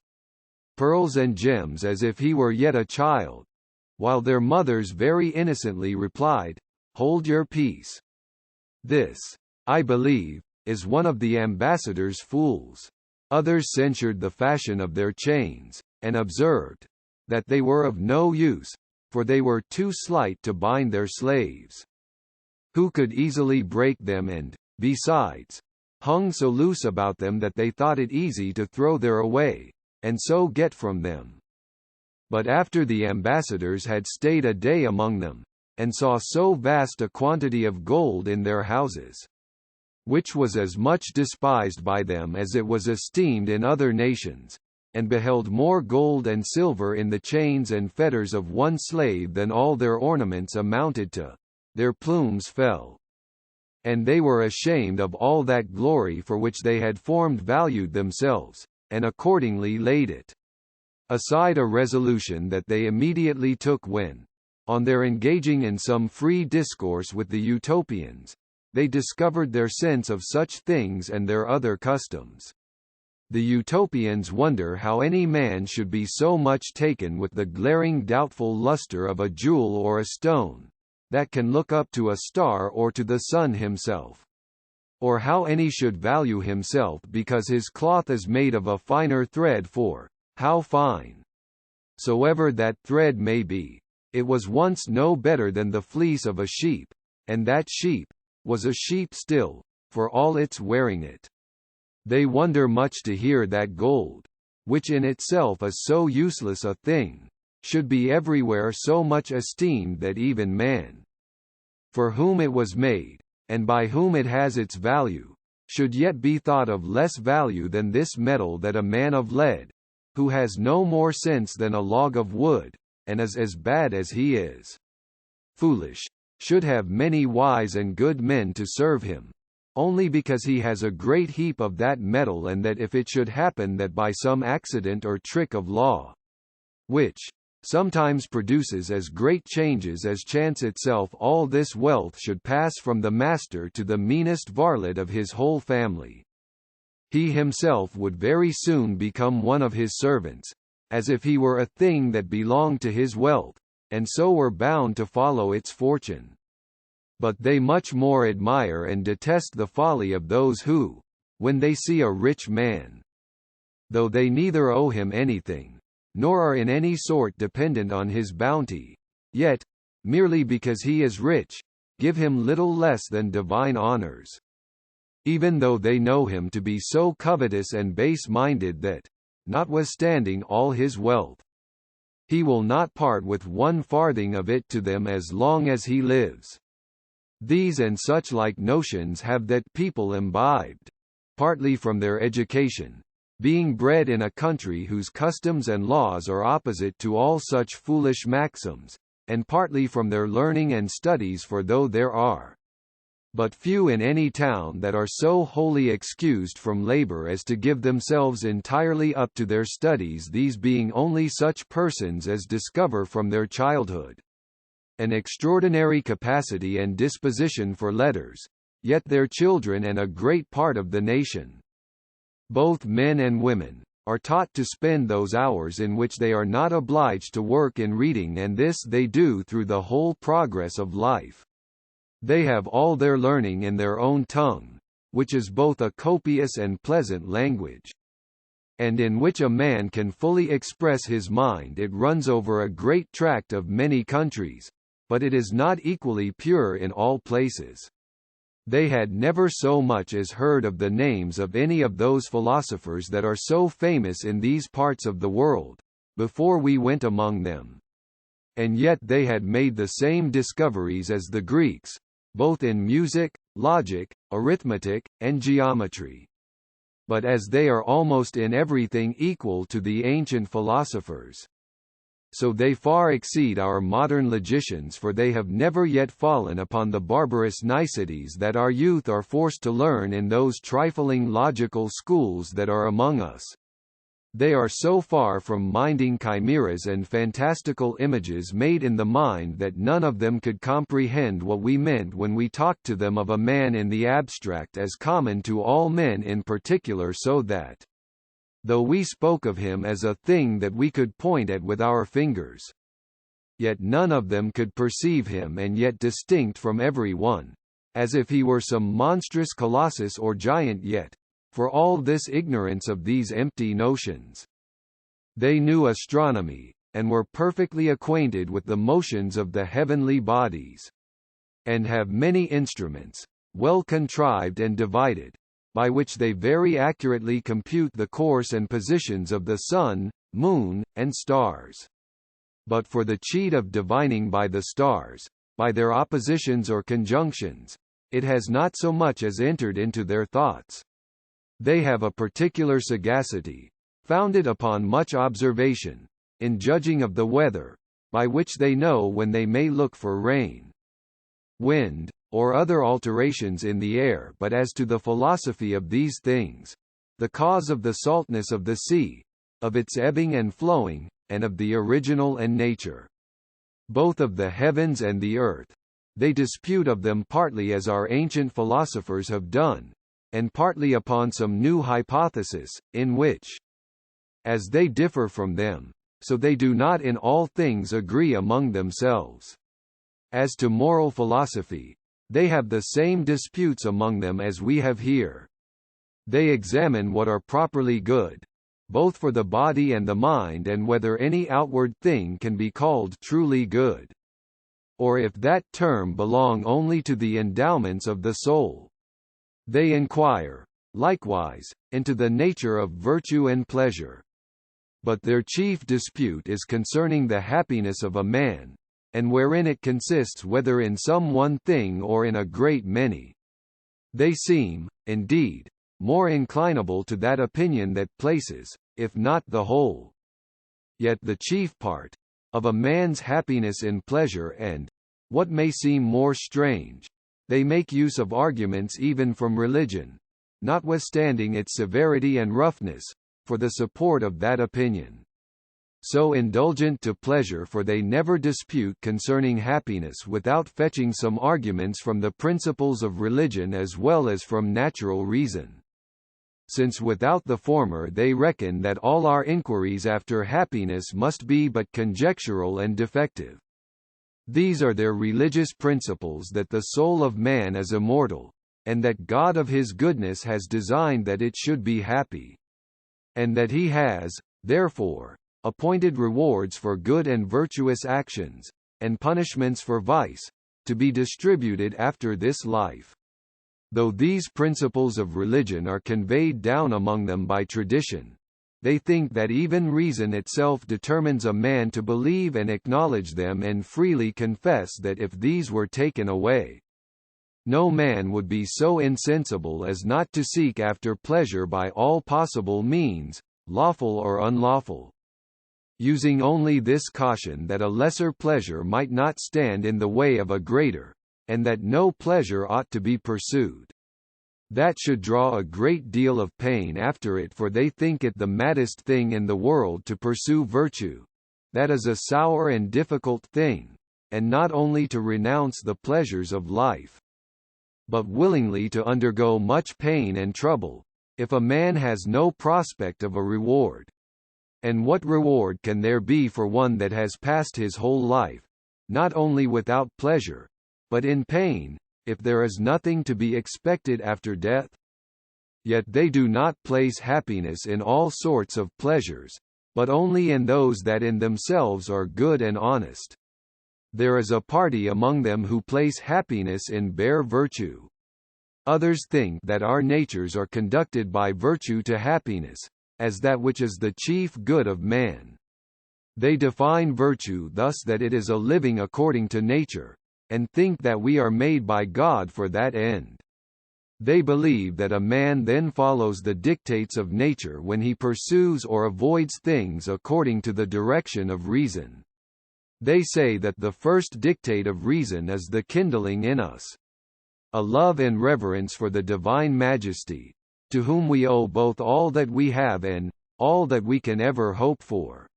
S1: pearls and gems as if he were yet a child," while their mothers very innocently replied, "Hold your peace. This, I believe, is one of the ambassador's fools." Others censured the fashion of their chains, and observed that they were of no use, for they were too slight to bind their slaves, who could easily break them, and, besides, hung so loose about them that they thought it easy to throw their away, and so get from them. But after the ambassadors had stayed a day among them, and saw so vast a quantity of gold in their houses, which was as much despised by them as it was esteemed in other nations, and beheld more gold and silver in the chains and fetters of one slave than all their ornaments amounted to, their plumes fell, and they were ashamed of all that glory for which they had formed valued themselves, and accordingly laid it aside, a resolution that they immediately took when, on their engaging in some free discourse with the Utopians, they discovered their sense of such things and their other customs. The Utopians wonder how any man should be so much taken with the glaring doubtful luster of a jewel or a stone, that can look up to a star or to the sun himself, or how any should value himself because his cloth is made of a finer thread, for, how fine soever that thread may be, it was once no better than the fleece of a sheep, and that sheep was a sheep still, for all its wearing it. They wonder much to hear that gold, which in itself is so useless a thing, should be everywhere so much esteemed that even man, for whom it was made, and by whom it has its value, should yet be thought of less value than this metal, that a man of lead, who has no more sense than a log of wood, and is as bad as he is foolish, should have many wise and good men to serve him, only because he has a great heap of that metal, and that if it should happen that by some accident or trick of law, which sometimes produces as great changes as chance itself, all this wealth should pass from the master to the meanest varlet of his whole family, he himself would very soon become one of his servants, as if he were a thing that belonged to his wealth, and so were bound to follow its fortune. But they much more admire and detest the folly of those who, when they see a rich man, though they neither owe him anything, nor are in any sort dependent on his bounty, yet, merely because he is rich, give him little less than divine honors, even though they know him to be so covetous and base-minded that, notwithstanding all his wealth, he will not part with 1 farthing of it to them as long as he lives. These and such like notions have that people imbibed, partly from their education, being bred in a country whose customs and laws are opposite to all such foolish maxims, and partly from their learning and studies, for though there are but few in any town that are so wholly excused from labour as to give themselves entirely up to their studies, these being only such persons as discover from their childhood an extraordinary capacity and disposition for letters, yet their children and a great part of the nation, both men and women, are taught to spend those hours in which they are not obliged to work in reading, and this they do through the whole progress of life. They have all their learning in their own tongue, which is both a copious and pleasant language, and in which a man can fully express his mind. It runs over a great tract of many countries, but it is not equally pure in all places. They had never so much as heard of the names of any of those philosophers that are so famous in these parts of the world, before we went among them. And yet they had made the same discoveries as the Greeks, both in music, logic, arithmetic, and geometry. But as they are almost in everything equal to the ancient philosophers, so they far exceed our modern logicians, for they have never yet fallen upon the barbarous niceties that our youth are forced to learn in those trifling logical schools that are among us. They are so far from minding chimeras and fantastical images made in the mind that none of them could comprehend what we meant when we talked to them of a man in the abstract as common to all men in particular, so that, though we spoke of him as a thing that we could point at with our fingers, yet none of them could perceive him and yet distinct from every one, as if he were some monstrous colossus or giant. Yet, for all this ignorance of these empty notions, they knew astronomy, and were perfectly acquainted with the motions of the heavenly bodies, and have many instruments, well contrived and divided, by which they very accurately compute the course and positions of the sun, moon, and stars. But for the cheat of divining by the stars, by their oppositions or conjunctions, it has not so much as entered into their thoughts. They have a particular sagacity, founded upon much observation, in judging of the weather, by which they know when they may look for rain, wind, or other alterations in the air. But as to the philosophy of these things, the cause of the saltness of the sea, of its ebbing and flowing, and of the original and nature, both of the heavens and the earth, they dispute of them partly as our ancient philosophers have done, and partly upon some new hypothesis, in which, as they differ from them, so they do not in all things agree among themselves. As to moral philosophy, they have the same disputes among them as we have here. They examine what are properly good, both for the body and the mind, and whether any outward thing can be called truly good, or if that term belong only to the endowments of the soul. They inquire, likewise, into the nature of virtue and pleasure. But their chief dispute is concerning the happiness of a man, and wherein it consists, whether in some one thing or in a great many. They seem, indeed, more inclinable to that opinion that places, if not the whole, yet the chief part, of a man's happiness in pleasure and What may seem more strange? They make use of arguments even from religion, notwithstanding its severity and roughness, for the support of that opinion. So indulgent to pleasure, for they never dispute concerning happiness without fetching some arguments from the principles of religion as well as from natural reason. Since without the former they reckon that all our inquiries after happiness must be but conjectural and defective. These are their religious principles: that the soul of man is immortal, and that God of his goodness has designed that it should be happy, and that he has, therefore, appointed rewards for good and virtuous actions, and punishments for vice, to be distributed after this life. Though these principles of religion are conveyed down among them by tradition, they think that even reason itself determines a man to believe and acknowledge them, and freely confess that if these were taken away, no man would be so insensible as not to seek after pleasure by all possible means, lawful or unlawful, using only this caution that a lesser pleasure might not stand in the way of a greater, and that no pleasure ought to be pursued that should draw a great deal of pain after it, for they think it the maddest thing in the world to pursue virtue, that is a sour and difficult thing, and not only to renounce the pleasures of life, but willingly to undergo much pain and trouble, if a man has no prospect of a reward. And what reward can there be for one that has passed his whole life, not only without pleasure, but in pain, if there is nothing to be expected after death? Yet they do not place happiness in all sorts of pleasures, but only in those that in themselves are good and honest. There is a party among them who place happiness in bare virtue. Others think that our natures are conducted by virtue to happiness, as that which is the chief good of man. They define virtue thus, that it is a living according to nature, and think that we are made by God for that end. They believe that a man then follows the dictates of nature when he pursues or avoids things according to the direction of reason. They say that the first dictate of reason is the kindling in us a love and reverence for the divine majesty, to whom we owe both all that we have and all that we can ever hope for.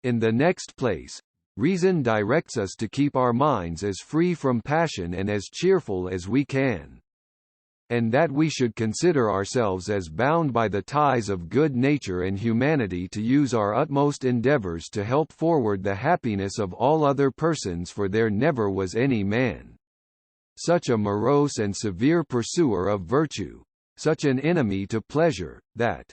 S1: In the next place, reason directs us to keep our minds as free from passion and as cheerful as we can, and that we should consider ourselves as bound by the ties of good nature and humanity to use our utmost endeavors to help forward the happiness of all other persons, for there never was any man such a morose and severe pursuer of virtue, such an enemy to pleasure, that,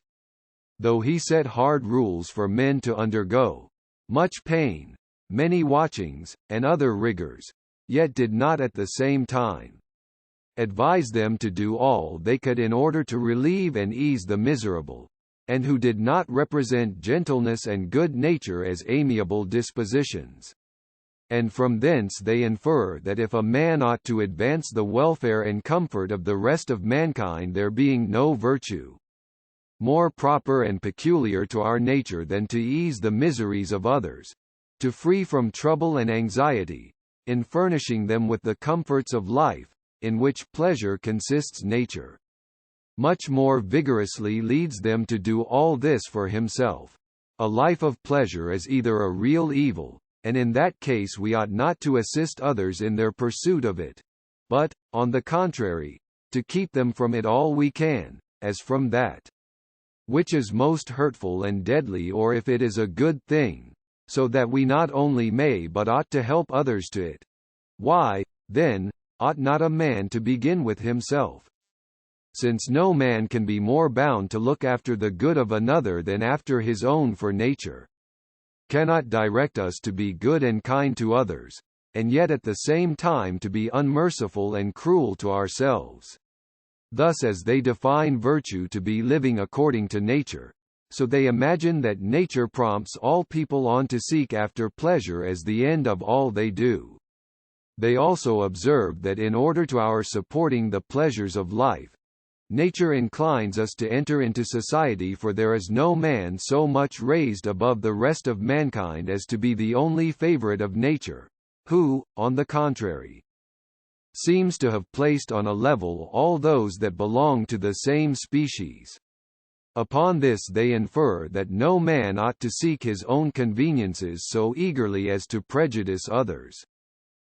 S1: though he set hard rules for men to undergo much pain, many watchings, and other rigors, yet did not at the same time advise them to do all they could in order to relieve and ease the miserable, and who did not represent gentleness and good nature as amiable dispositions. And from thence they infer that if a man ought to advance the welfare and comfort of the rest of mankind, there being no virtue more proper and peculiar to our nature than to ease the miseries of others, to free from trouble and anxiety, in furnishing them with the comforts of life, in which pleasure consists, nature much more vigorously leads them to do all this for himself. A life of pleasure is either a real evil, and in that case we ought not to assist others in their pursuit of it, but, on the contrary, to keep them from it all we can, as from that which is most hurtful and deadly, or if it is a good thing, so that we not only may but ought to help others to it. Why, then, ought not a man to begin with himself? Since no man can be more bound to look after the good of another than after his own, for nature cannot direct us to be good and kind to others, and yet at the same time to be unmerciful and cruel to ourselves. Thus, as they define virtue to be living according to nature, so they imagine that nature prompts all people on to seek after pleasure as the end of all they do. They also observe that in order to our supporting the pleasures of life, nature inclines us to enter into society, for there is no man so much raised above the rest of mankind as to be the only favorite of nature, who, on the contrary, seems to have placed on a level all those that belong to the same species. Upon this they infer that no man ought to seek his own conveniences so eagerly as to prejudice others.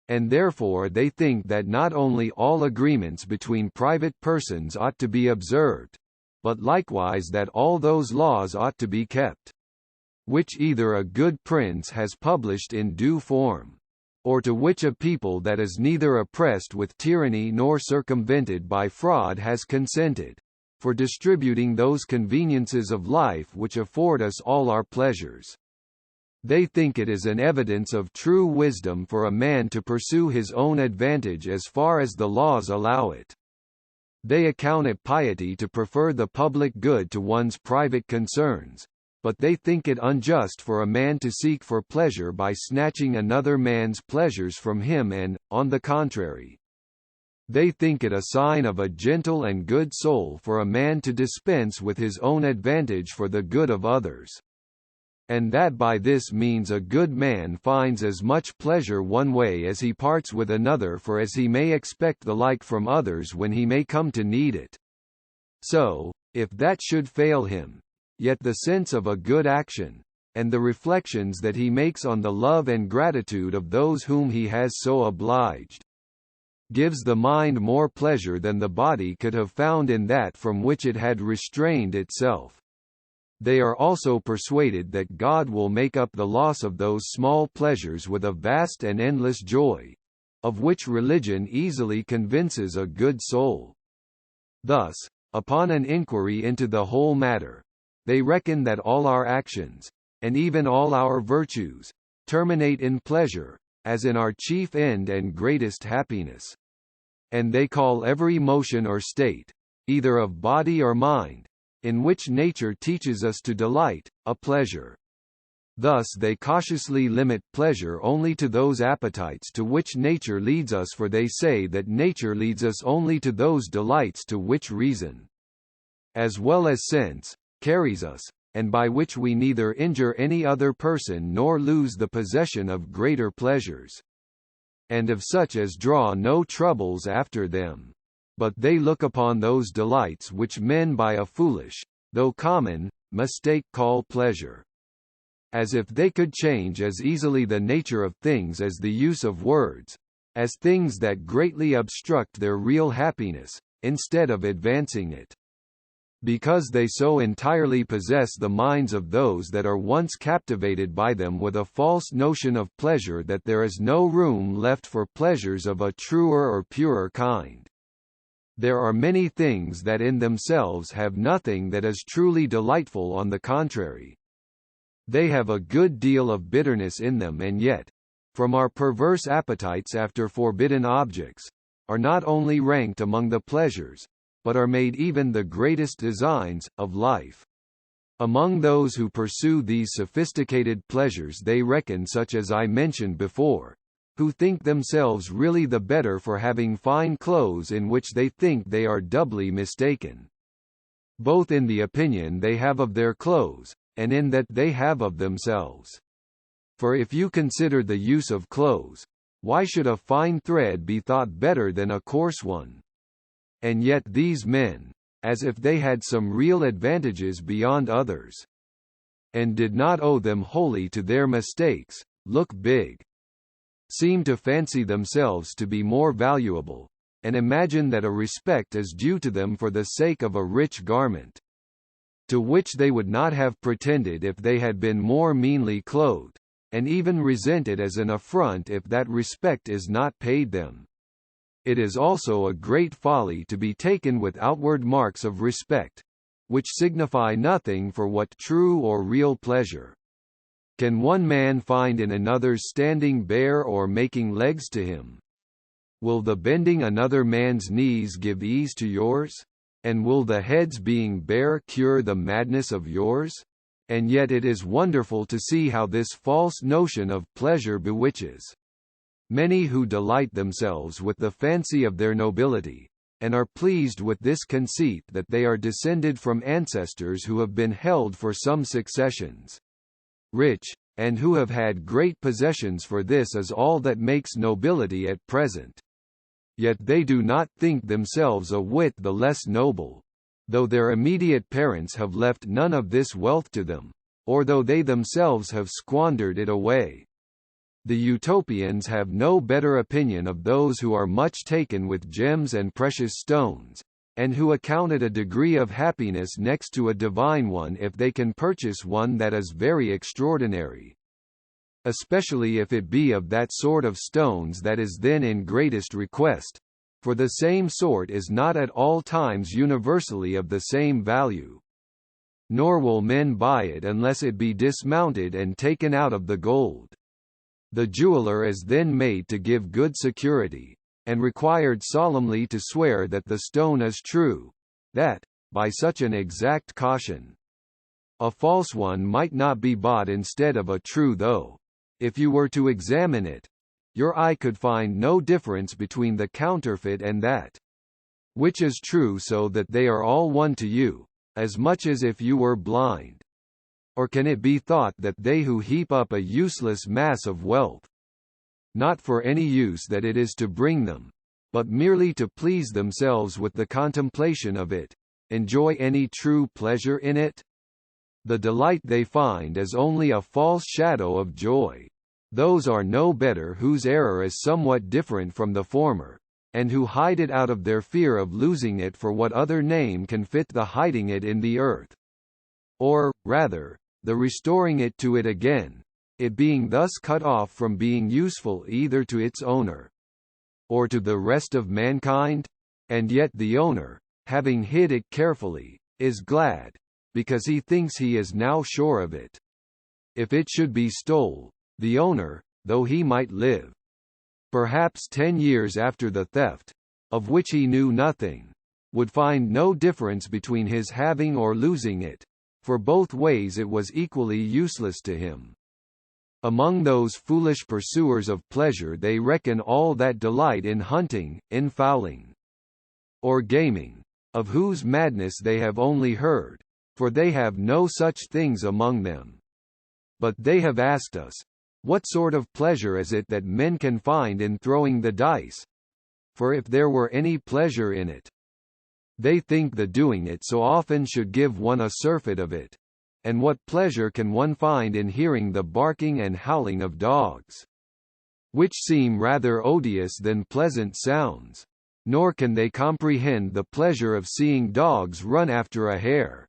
S1: And therefore they think that not only all agreements between private persons ought to be observed, but likewise that all those laws ought to be kept, which either a good prince has published in due form, or to which a people that is neither oppressed with tyranny nor circumvented by fraud has consented, for distributing those conveniences of life which afford us all our pleasures. They think it is an evidence of true wisdom for a man to pursue his own advantage as far as the laws allow it. They account it piety to prefer the public good to one's private concerns, but they think it unjust for a man to seek for pleasure by snatching another man's pleasures from him and, on the contrary, they think it a sign of a gentle and good soul for a man to dispense with his own advantage for the good of others. And that by this means a good man finds as much pleasure one way as he parts with another, for as he may expect the like from others when he may come to need it. So, if that should fail him, yet the sense of a good action, and the reflections that he makes on the love and gratitude of those whom he has so obliged, gives the mind more pleasure than the body could have found in that from which it had restrained itself. They are also persuaded that God will make up the loss of those small pleasures with a vast and endless joy, of which religion easily convinces a good soul. Thus, upon an inquiry into the whole matter, they reckon that all our actions, and even all our virtues, terminate in pleasure, as in our chief end and greatest happiness. And they call every motion or state, either of body or mind, in which nature teaches us to delight, a pleasure. Thus they cautiously limit pleasure only to those appetites to which nature leads us, for they say that nature leads us only to those delights to which reason, as well as sense, carries us, and by which we neither injure any other person nor lose the possession of greater pleasures, and of such as draw no troubles after them. But they look upon those delights which men by a foolish, though common, mistake call pleasure, as if they could change as easily the nature of things as the use of words, as things that greatly obstruct their real happiness, instead of advancing it. Because they so entirely possess the minds of those that are once captivated by them with a false notion of pleasure, that there is no room left for pleasures of a truer or purer kind. There are many things that in themselves have nothing that is truly delightful. On the contrary, they have a good deal of bitterness in them, and yet, from our perverse appetites after forbidden objects, are not only ranked among the pleasures, but are made even the greatest designs, of life. Among those who pursue these sophisticated pleasures they reckon such as I mentioned before, who think themselves really the better for having fine clothes, in which they think they are doubly mistaken, both in the opinion they have of their clothes, and in that they have of themselves. For if you consider the use of clothes, why should a fine thread be thought better than a coarse one? And yet these men, as if they had some real advantages beyond others, and did not owe them wholly to their mistakes, look big, seem to fancy themselves to be more valuable, and imagine that a respect is due to them for the sake of a rich garment, to which they would not have pretended if they had been more meanly clothed, and even resent it as an affront if that respect is not paid them. It is also a great folly to be taken with outward marks of respect, which signify nothing for what true or real pleasure can one man find in another's standing bare or making legs to him? Will the bending another man's knees give ease to yours? And will the head's being bare cure the madness of yours? And yet it is wonderful to see how this false notion of pleasure bewitches many who delight themselves with the fancy of their nobility, and are pleased with this conceit that they are descended from ancestors who have been held for some successions rich, and who have had great possessions, for this is all that makes nobility at present. Yet they do not think themselves a whit the less noble, though their immediate parents have left none of this wealth to them, or though they themselves have squandered it away. The Utopians have no better opinion of those who are much taken with gems and precious stones, and who account it a degree of happiness next to a divine one if they can purchase one that is very extraordinary, especially if it be of that sort of stones that is then in greatest request, for the same sort is not at all times universally of the same value. Nor will men buy it unless it be dismounted and taken out of the gold. The jeweller is then made to give good security, and required solemnly to swear that the stone is true, that, by such an exact caution, a false one might not be bought instead of a true, though, if you were to examine it, your eye could find no difference between the counterfeit and that which is true, so that they are all one to you, as much as if you were blind. Or can it be thought that they who heap up a useless mass of wealth, not for any use that it is to bring them, but merely to please themselves with the contemplation of it, enjoy any true pleasure in it? The delight they find is only a false shadow of joy. Those are no better whose error is somewhat different from the former, and who hide it out of their fear of losing it, for what other name can fit the hiding it in the earth? Or, rather, the restoring it to it again, it being thus cut off from being useful either to its owner or to the rest of mankind? And yet the owner, having hid it carefully, is glad, because he thinks he is now sure of it. If it should be stole, the owner, though he might live perhaps 10 years after the theft, of which he knew nothing, would find no difference between his having or losing it, for both ways it was equally useless to him. Among those foolish pursuers of pleasure they reckon all that delight in hunting, in fowling, or gaming, of whose madness they have only heard, for they have no such things among them. But they have asked us, what sort of pleasure is it that men can find in throwing the dice? For if there were any pleasure in it, they think the doing it so often should give one a surfeit of it. And what pleasure can one find in hearing the barking and howling of dogs, which seem rather odious than pleasant sounds? Nor can they comprehend the pleasure of seeing dogs run after a hare,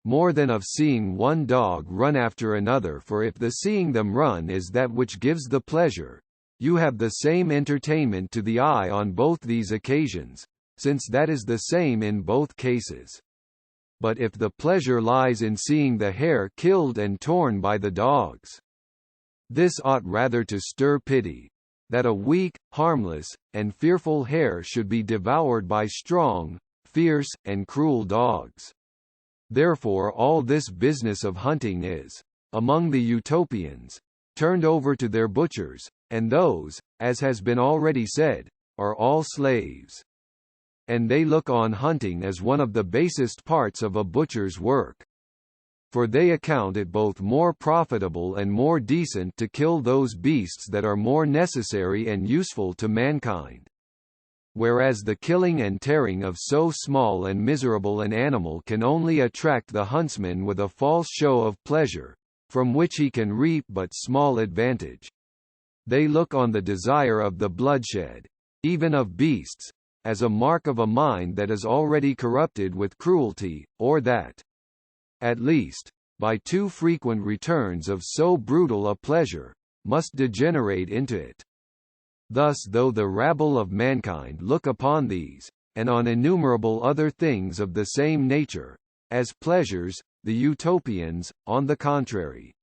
S1: more than of seeing one dog run after another, for if the seeing them run is that which gives the pleasure, you have the same entertainment to the eye on both these occasions, since that is the same in both cases. But if the pleasure lies in seeing the hare killed and torn by the dogs, this ought rather to stir pity, that a weak, harmless, and fearful hare should be devoured by strong, fierce, and cruel dogs. Therefore all this business of hunting is, among the Utopians, turned over to their butchers, and those, as has been already said, are all slaves. And they look on hunting as one of the basest parts of a butcher's work. For they account it both more profitable and more decent to kill those beasts that are more necessary and useful to mankind. Whereas the killing and tearing of so small and miserable an animal can only attract the huntsman with a false show of pleasure, from which he can reap but small advantage. They look on the desire of the bloodshed, even of beasts, as a mark of a mind that is already corrupted with cruelty, or that, at least, by too frequent returns of so brutal a pleasure, must degenerate into it. Thus though the rabble of mankind look upon these, and on innumerable other things of the same nature, as pleasures, the Utopians, on the contrary,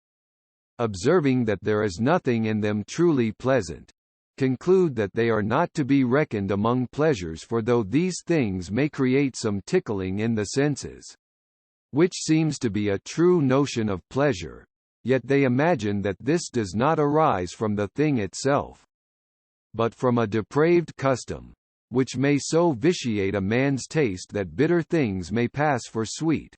S1: observing that there is nothing in them truly pleasant, conclude that they are not to be reckoned among pleasures, for though these things may create some tickling in the senses, which seems to be a true notion of pleasure, yet they imagine that this does not arise from the thing itself, but from a depraved custom, which may so vitiate a man's taste that bitter things may pass for sweet,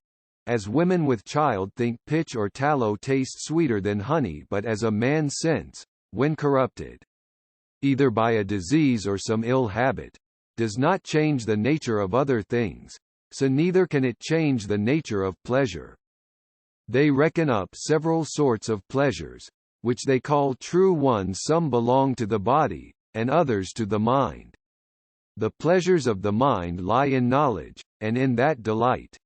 S1: as women with child think pitch or tallow tastes sweeter than honey, but as a man's sense, when corrupted, either by a disease or some ill habit, does not change the nature of other things, so neither can it change the nature of pleasure. They reckon up several sorts of pleasures, which they call true ones. Some belong to the body, and others to the mind. The pleasures of the mind lie in knowledge, and in that delight,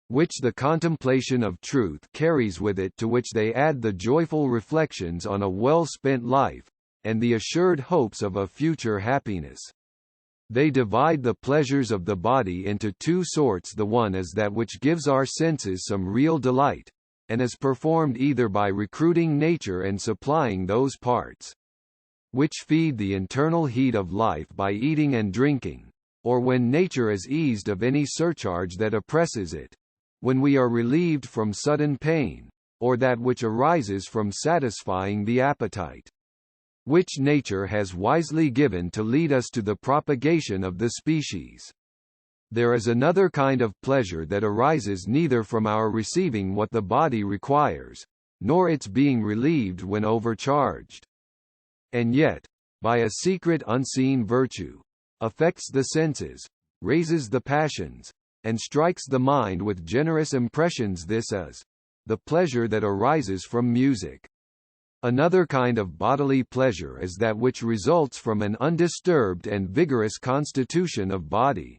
S1: which the contemplation of truth carries with it, to which they add the joyful reflections on a well-spent life, and the assured hopes of a future happiness. They divide the pleasures of the body into two sorts. The one is that which gives our senses some real delight, and is performed either by recruiting nature and supplying those parts which feed the internal heat of life by eating and drinking, or when nature is eased of any surcharge that oppresses it, when we are relieved from sudden pain, or that which arises from satisfying the appetite, which nature has wisely given to lead us to the propagation of the species. There is another kind of pleasure that arises neither from our receiving what the body requires, nor its being relieved when overcharged, and yet, by a secret unseen virtue, affects the senses, raises the passions, and strikes the mind with generous impressions. This is the pleasure that arises from music. Another kind of bodily pleasure is that which results from an undisturbed and vigorous constitution of body,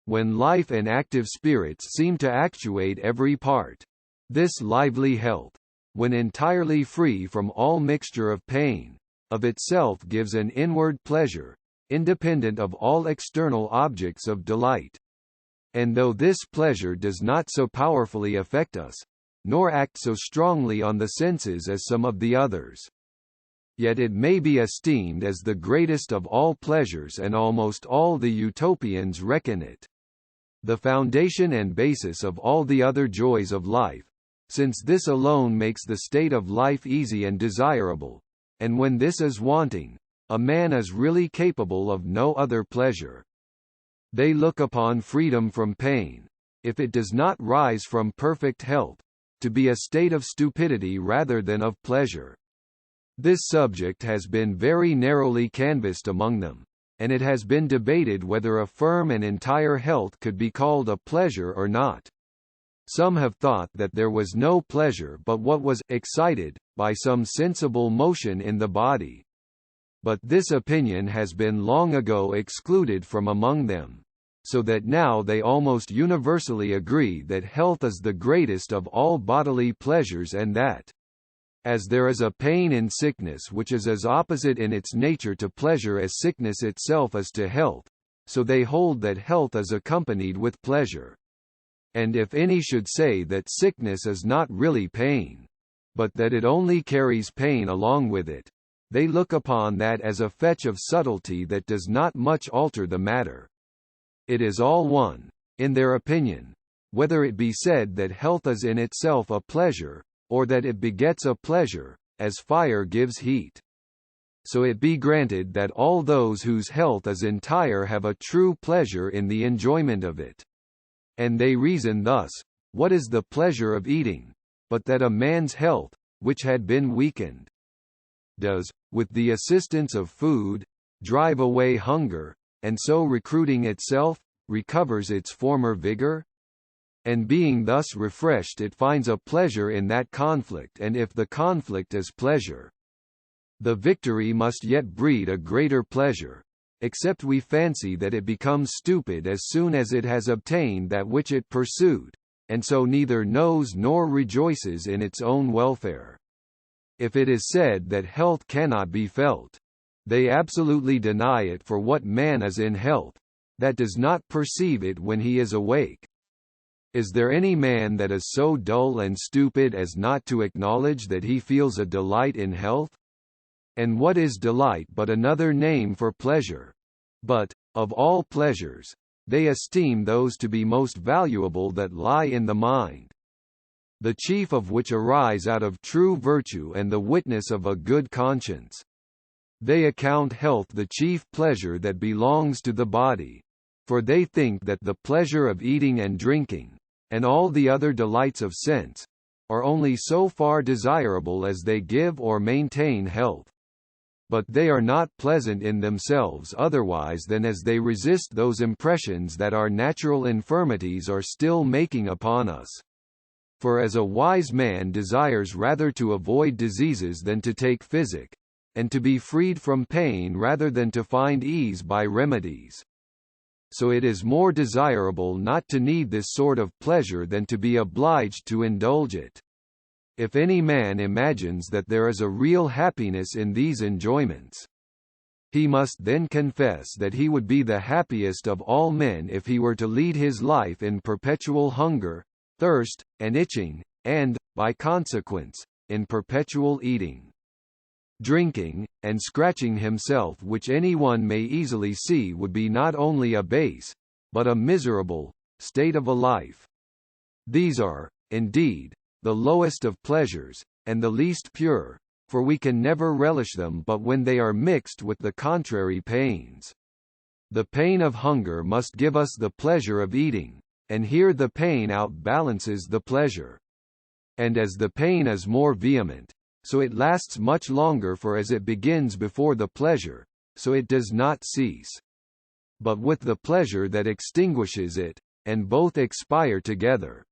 S1: when life and active spirits seem to actuate every part. This lively health, when entirely free from all mixture of pain, of itself gives an inward pleasure, independent of all external objects of delight. And though this pleasure does not so powerfully affect us, nor act so strongly on the senses as some of the others, yet it may be esteemed as the greatest of all pleasures, and almost all the Utopians reckon it the foundation and basis of all the other joys of life, since this alone makes the state of life easy and desirable, and when this is wanting, a man is really capable of no other pleasure. They look upon freedom from pain, if it does not rise from perfect health, to be a state of stupidity rather than of pleasure. This subject has been very narrowly canvassed among them, and it has been debated whether a firm and entire health could be called a pleasure or not. Some have thought that there was no pleasure but what was excited by some sensible motion in the body. But this opinion has been long ago excluded from among them, so that now they almost universally agree that health is the greatest of all bodily pleasures, and that, as there is a pain in sickness which is as opposite in its nature to pleasure as sickness itself is to health, so they hold that health is accompanied with pleasure. And if any should say that sickness is not really pain, but that it only carries pain along with it, they look upon that as a fetch of subtlety that does not much alter the matter. It is all one, in their opinion, whether it be said that health is in itself a pleasure, or that it begets a pleasure, as fire gives heat. So it be granted that all those whose health is entire have a true pleasure in the enjoyment of it. And they reason thus: what is the pleasure of eating, but that a man's health, which had been weakened, does, with the assistance of food, drive away hunger, and so recruiting itself, recovers its former vigor? And being thus refreshed, it finds a pleasure in that conflict, and if the conflict is pleasure, the victory must yet breed a greater pleasure, except we fancy that it becomes stupid as soon as it has obtained that which it pursued, and so neither knows nor rejoices in its own welfare. If it is said that health cannot be felt, they absolutely deny it, for what man is in health, that does not perceive it when he is awake? Is there any man that is so dull and stupid as not to acknowledge that he feels a delight in health? And what is delight but another name for pleasure? But, of all pleasures, they esteem those to be most valuable that lie in the mind, the chief of which arise out of true virtue and the witness of a good conscience. They account health the chief pleasure that belongs to the body, for they think that the pleasure of eating and drinking, and all the other delights of sense, are only so far desirable as they give or maintain health. But they are not pleasant in themselves otherwise than as they resist those impressions that our natural infirmities are still making upon us. For as a wise man desires rather to avoid diseases than to take physic, and to be freed from pain rather than to find ease by remedies, so it is more desirable not to need this sort of pleasure than to be obliged to indulge it. If any man imagines that there is a real happiness in these enjoyments, he must then confess that he would be the happiest of all men if he were to lead his life in perpetual hunger, thirst, and itching, and, by consequence, in perpetual eating, drinking, and scratching himself, which any one may easily see would be not only a base, but a miserable, state of a life. These are, indeed, the lowest of pleasures, and the least pure, for we can never relish them but when they are mixed with the contrary pains. The pain of hunger must give us the pleasure of eating, and here the pain outbalances the pleasure. And as the pain is more vehement, so it lasts much longer, for as it begins before the pleasure, so it does not cease. But with the pleasure that extinguishes it, and both expire together.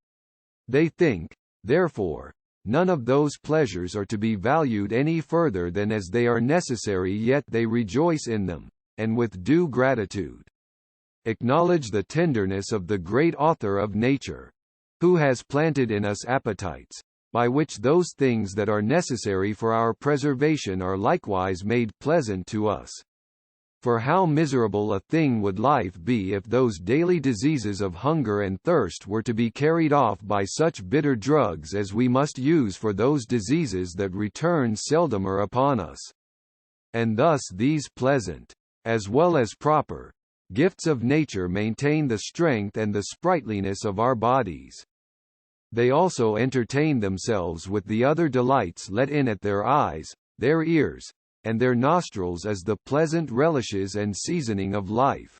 S1: They think, therefore, none of those pleasures are to be valued any further than as they are necessary, yet they rejoice in them, and with due gratitude acknowledge the tenderness of the great author of nature, who has planted in us appetites, by which those things that are necessary for our preservation are likewise made pleasant to us. For how miserable a thing would life be if those daily diseases of hunger and thirst were to be carried off by such bitter drugs as we must use for those diseases that return seldomer upon us. And thus these pleasant, as well as proper, gifts of nature maintain the strength and the sprightliness of our bodies. They also entertain themselves with the other delights let in at their eyes, their ears, and their nostrils as the pleasant relishes and seasoning of life,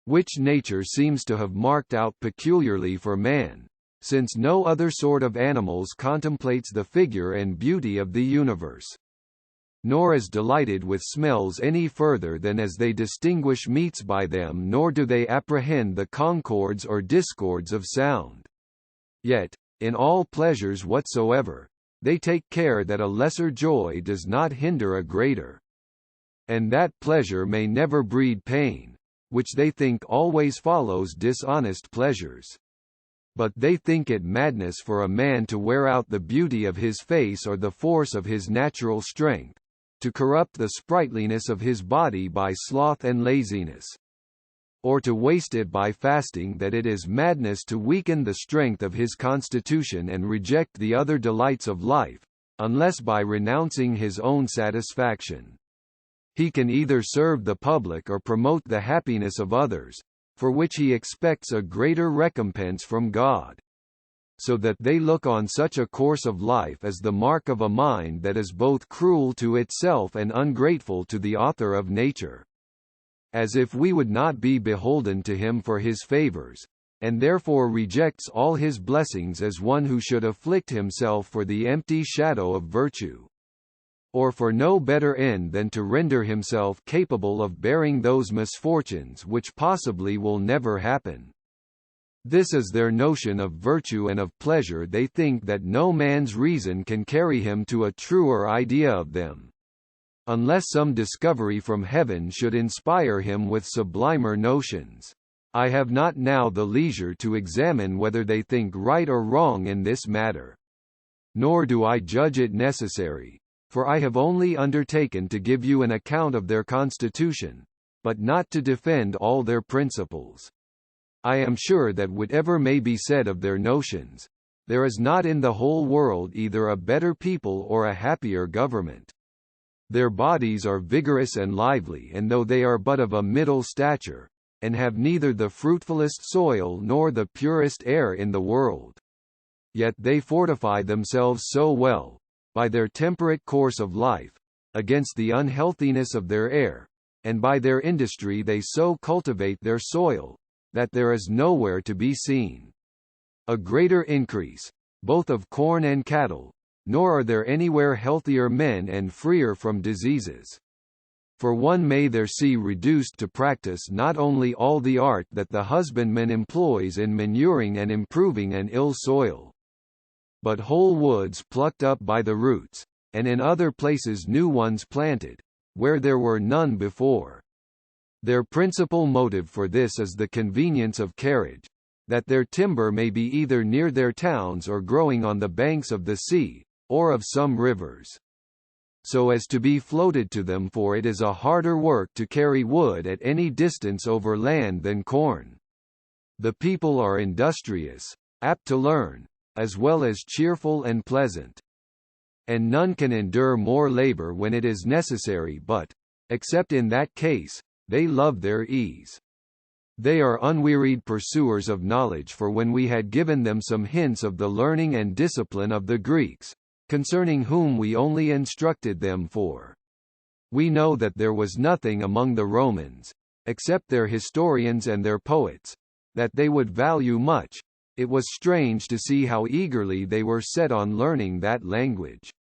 S1: which nature seems to have marked out peculiarly for man, since no other sort of animals contemplates the figure and beauty of the universe, nor is delighted with smells any further than as they distinguish meats by them, nor do they apprehend the concords or discords of sound. Yet, in all pleasures whatsoever, they take care that a lesser joy does not hinder a greater, and that pleasure may never breed pain, which they think always follows dishonest pleasures. But they think it madness for a man to wear out the beauty of his face or the force of his natural strength, to corrupt the sprightliness of his body by sloth and laziness, or to waste it by fasting, that it is madness to weaken the strength of his constitution and reject the other delights of life, unless by renouncing his own satisfaction he can either serve the public or promote the happiness of others, for which he expects a greater recompense from God. So that they look on such a course of life as the mark of a mind that is both cruel to itself and ungrateful to the author of nature. As if we would not be beholden to him for his favors, and therefore rejects all his blessings as one who should afflict himself for the empty shadow of virtue, or for no better end than to render himself capable of bearing those misfortunes which possibly will never happen. This is their notion of virtue and of pleasure. They think that no man's reason can carry him to a truer idea of them, unless some discovery from heaven should inspire him with sublimer notions. I have not now the leisure to examine whether they think right or wrong in this matter. Nor do I judge it necessary, for I have only undertaken to give you an account of their constitution, but not to defend all their principles. I am sure that whatever may be said of their notions, there is not in the whole world either a better people or a happier government. Their bodies are vigorous and lively, and though they are but of a middle stature, and have neither the fruitfulest soil nor the purest air in the world, yet they fortify themselves so well, by their temperate course of life, against the unhealthiness of their air, and by their industry they so cultivate their soil, that there is nowhere to be seen a greater increase, both of corn and cattle, nor are there anywhere healthier men and freer from diseases. For one may there see reduced to practice not only all the art that the husbandman employs in manuring and improving an ill soil, but whole woods plucked up by the roots, and in other places new ones planted, where there were none before. Their principal motive for this is the convenience of carriage, that their timber may be either near their towns or growing on the banks of the sea, or of some rivers, so as to be floated to them, for it is a harder work to carry wood at any distance over land than corn. The people are industrious, apt to learn, as well as cheerful and pleasant. And none can endure more labor when it is necessary, but, except in that case, they love their ease. They are unwearied pursuers of knowledge, for when we had given them some hints of the learning and discipline of the Greeks, concerning whom we only instructed them, for we know that there was nothing among the Romans, except their historians and their poets, that they would value much, it was strange to see how eagerly they were set on learning that language.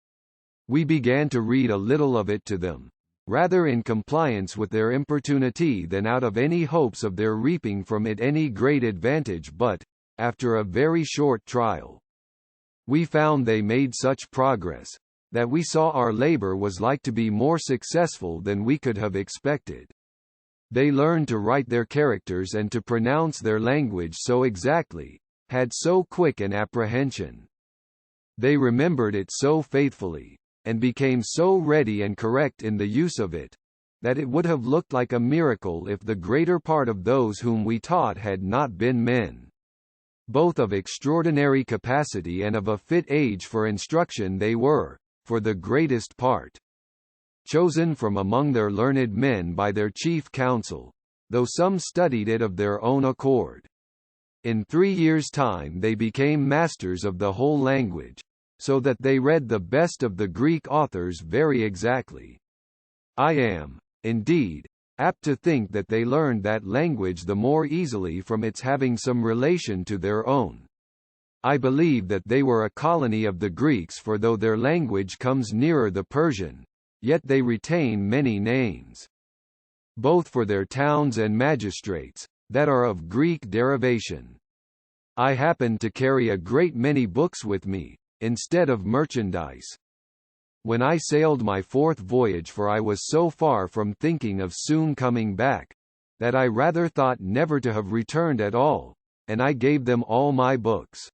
S1: We began to read a little of it to them, rather in compliance with their importunity than out of any hopes of their reaping from it any great advantage, but, after a very short trial, we found they made such progress, that we saw our labor was like to be more successful than we could have expected. They learned to write their characters and to pronounce their language so exactly, had so quick an apprehension. They remembered it so faithfully, and became so ready and correct in the use of it, that it would have looked like a miracle if the greater part of those whom we taught had not been men, both of extraordinary capacity and of a fit age for instruction. They were, for the greatest part, chosen from among their learned men by their chief council, though some studied it of their own accord. In 3 years' time they became masters of the whole language, so that they read the best of the Greek authors very exactly. I am, indeed, apt to think that they learned that language the more easily from its having some relation to their own. I believe that they were a colony of the Greeks, for though their language comes nearer the Persian, yet they retain many names, both for their towns and magistrates, that are of Greek derivation. I happened to carry a great many books with me, instead of merchandise, when I sailed my 4th voyage, for I was so far from thinking of soon coming back, that I rather thought never to have returned at all, and I gave them all my books,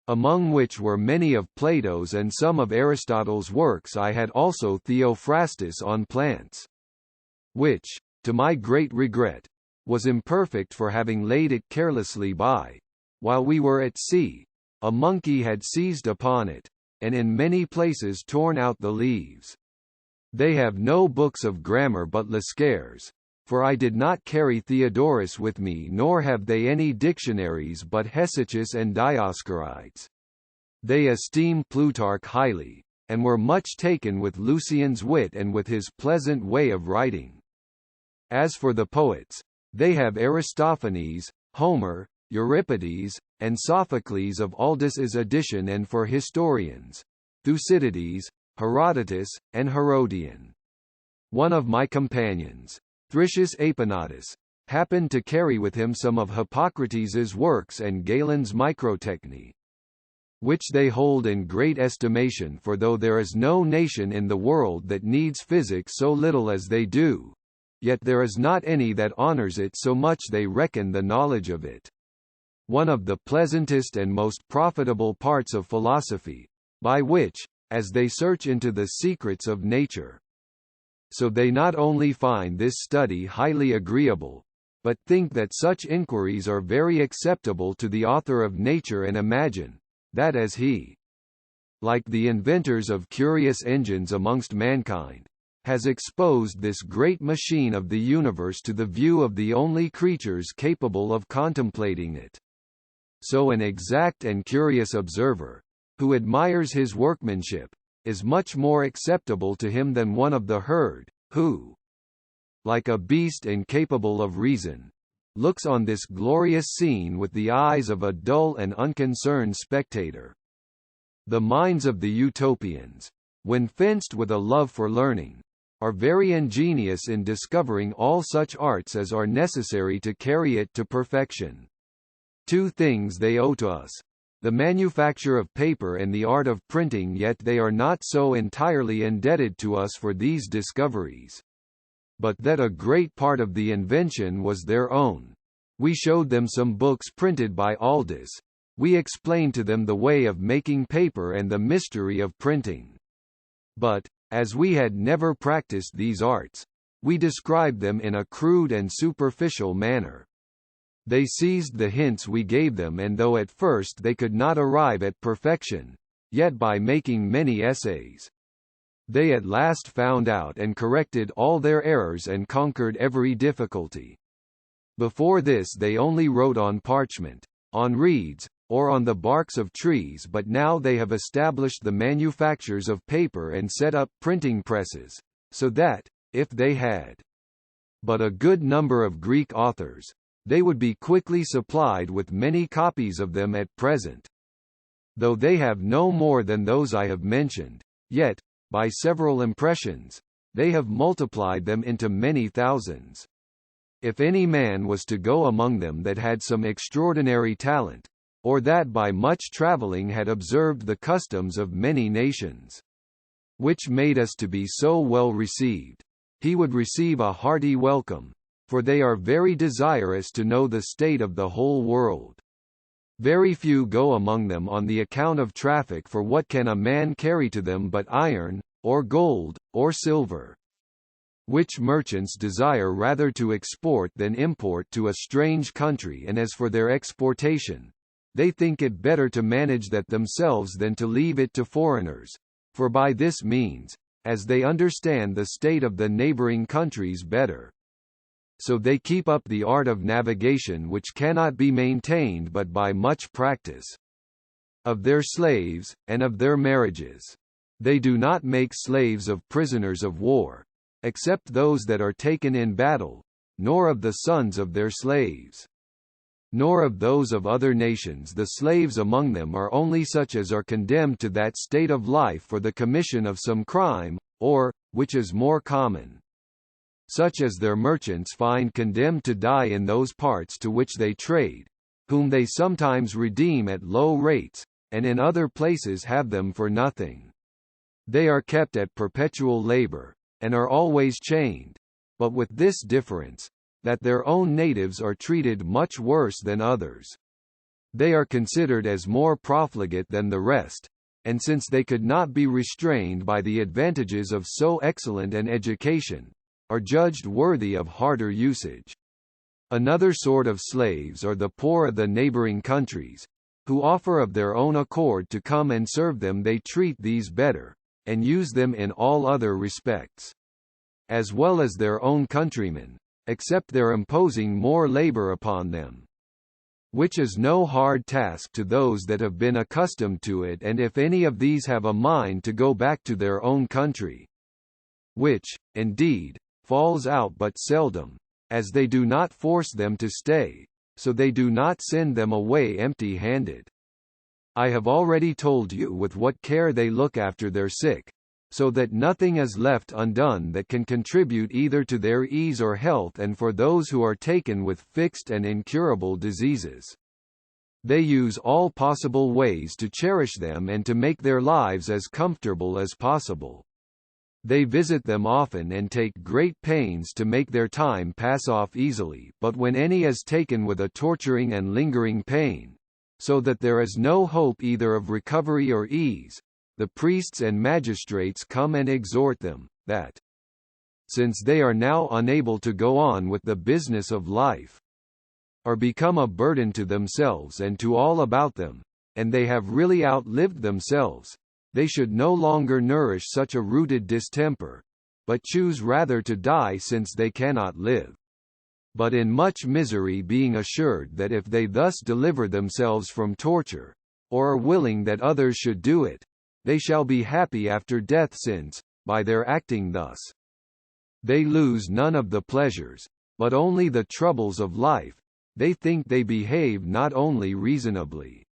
S1: among which were many of Plato's and some of Aristotle's works. I had also Theophrastus on plants, which, to my great regret, was imperfect, for having laid it carelessly by, while we were at sea, a monkey had seized upon it, and in many places torn out the leaves. They have no books of grammar but Lascaires, for I did not carry Theodorus with me, nor have they any dictionaries but Hesychus and Dioscorides. They esteem Plutarch highly, and were much taken with Lucian's wit and with his pleasant way of writing. As for the poets, they have Aristophanes, Homer, Euripides, and Sophocles of Aldus's edition, and for historians, Thucydides, Herodotus, and Herodian. One of my companions, Thricius Aponatus, happened to carry with him some of Hippocrates's works and Galen's Microtechny, which they hold in great estimation, for though there is no nation in the world that needs physic so little as they do, yet there is not any that honors it so much they reckon the knowledge of it one of the pleasantest and most profitable parts of philosophy, by which, as they search into the secrets of nature, so they not only find this study highly agreeable, but think that such inquiries are very acceptable to the author of nature, and imagine, that as he, like the inventors of curious engines amongst mankind, has exposed this great machine of the universe to the view of the only creatures capable of contemplating it, so an exact and curious observer, who admires his workmanship, is much more acceptable to him than one of the herd, who, like a beast incapable of reason, looks on this glorious scene with the eyes of a dull and unconcerned spectator. The minds of the Utopians, when fenced with a love for learning, are very ingenious in discovering all such arts as are necessary to carry it to perfection. Two things they owe to us: the manufacture of paper and the art of printing, yet they are not so entirely indebted to us for these discoveries. But that a great part of the invention was their own. We showed them some books printed by Aldus. We explained to them the way of making paper and the mystery of printing. But, as we had never practiced these arts, we described them in a crude and superficial manner. They seized the hints we gave them, and though at first they could not arrive at perfection, yet by making many essays, they at last found out and corrected all their errors and conquered every difficulty. Before this they only wrote on parchment, on reeds, or on the barks of trees, but now they have established the manufactures of paper and set up printing presses, so that, if they had but a good number of Greek authors, they would be quickly supplied with many copies of them at present. Though they have no more than those I have mentioned, yet, by several impressions, they have multiplied them into many thousands. If any man was to go among them that had some extraordinary talent, or that by much travelling had observed the customs of many nations, which made us to be so well received, he would receive a hearty welcome, for they are very desirous to know the state of the whole world. Very few go among them on the account of traffic, for what can a man carry to them but iron, or gold, or silver? Which merchants desire rather to export than import to a strange country, and as for their exportation, they think it better to manage that themselves than to leave it to foreigners, for by this means, as they understand the state of the neighbouring countries better, so they keep up the art of navigation, which cannot be maintained but by much practice. Of their slaves, and of their marriages, they do not make slaves of prisoners of war, except those that are taken in battle, nor of the sons of their slaves, nor of those of other nations. The slaves among them are only such as are condemned to that state of life for the commission of some crime, or, which is more common, such as their merchants find condemned to die in those parts to which they trade, whom they sometimes redeem at low rates, and in other places have them for nothing. They are kept at perpetual labour, and are always chained, but with this difference, that their own natives are treated much worse than others. They are considered as more profligate than the rest, and since they could not be restrained by the advantages of so excellent an education, are judged worthy of harder usage. Another sort of slaves are the poor of the neighbouring countries, who offer of their own accord to come and serve them. They treat these better, and use them in all other respects, as well as their own countrymen, except their imposing more labour upon them, which is no hard task to those that have been accustomed to it. And if any of these have a mind to go back to their own country, which, indeed, falls out but seldom, as they do not force them to stay, so they do not send them away empty-handed. I have already told you with what care they look after their sick, so that nothing is left undone that can contribute either to their ease or health. And for those who are taken with fixed and incurable diseases, they use all possible ways to cherish them and to make their lives as comfortable as possible. They visit them often and take great pains to make their time pass off easily, but when any is taken with a torturing and lingering pain, so that there is no hope either of recovery or ease, the priests and magistrates come and exhort them, that, since they are now unable to go on with the business of life, or become a burden to themselves and to all about them, and they have really outlived themselves, they should no longer nourish such a rooted distemper, but choose rather to die, since they cannot live but in much misery, being assured that if they thus deliver themselves from torture, or are willing that others should do it, they shall be happy after death, since, by their acting thus, they lose none of the pleasures, but only the troubles of life, they think they behave not only reasonably,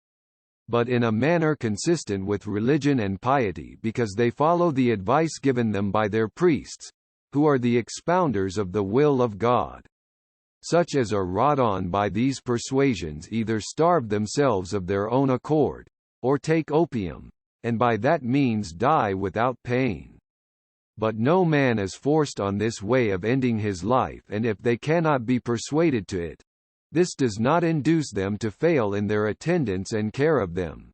S1: but in a manner consistent with religion and piety, because they follow the advice given them by their priests, who are the expounders of the will of God. Such as are wrought on by these persuasions either starve themselves of their own accord, or take opium, and by that means die without pain. But no man is forced on this way of ending his life, and if they cannot be persuaded to it, this does not induce them to fail in their attendance and care of them.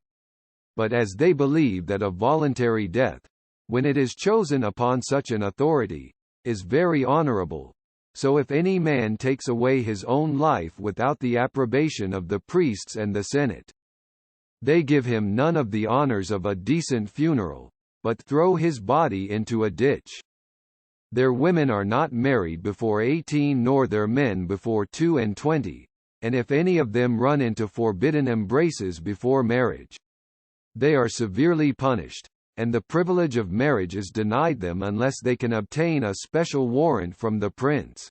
S1: But as they believe that a voluntary death, when it is chosen upon such an authority, is very honorable, so if any man takes away his own life without the approbation of the priests and the Senate, they give him none of the honors of a decent funeral, but throw his body into a ditch. Their women are not married before 18 nor their men before 22, and if any of them run into forbidden embraces before marriage, they are severely punished, and the privilege of marriage is denied them unless they can obtain a special warrant from the prince.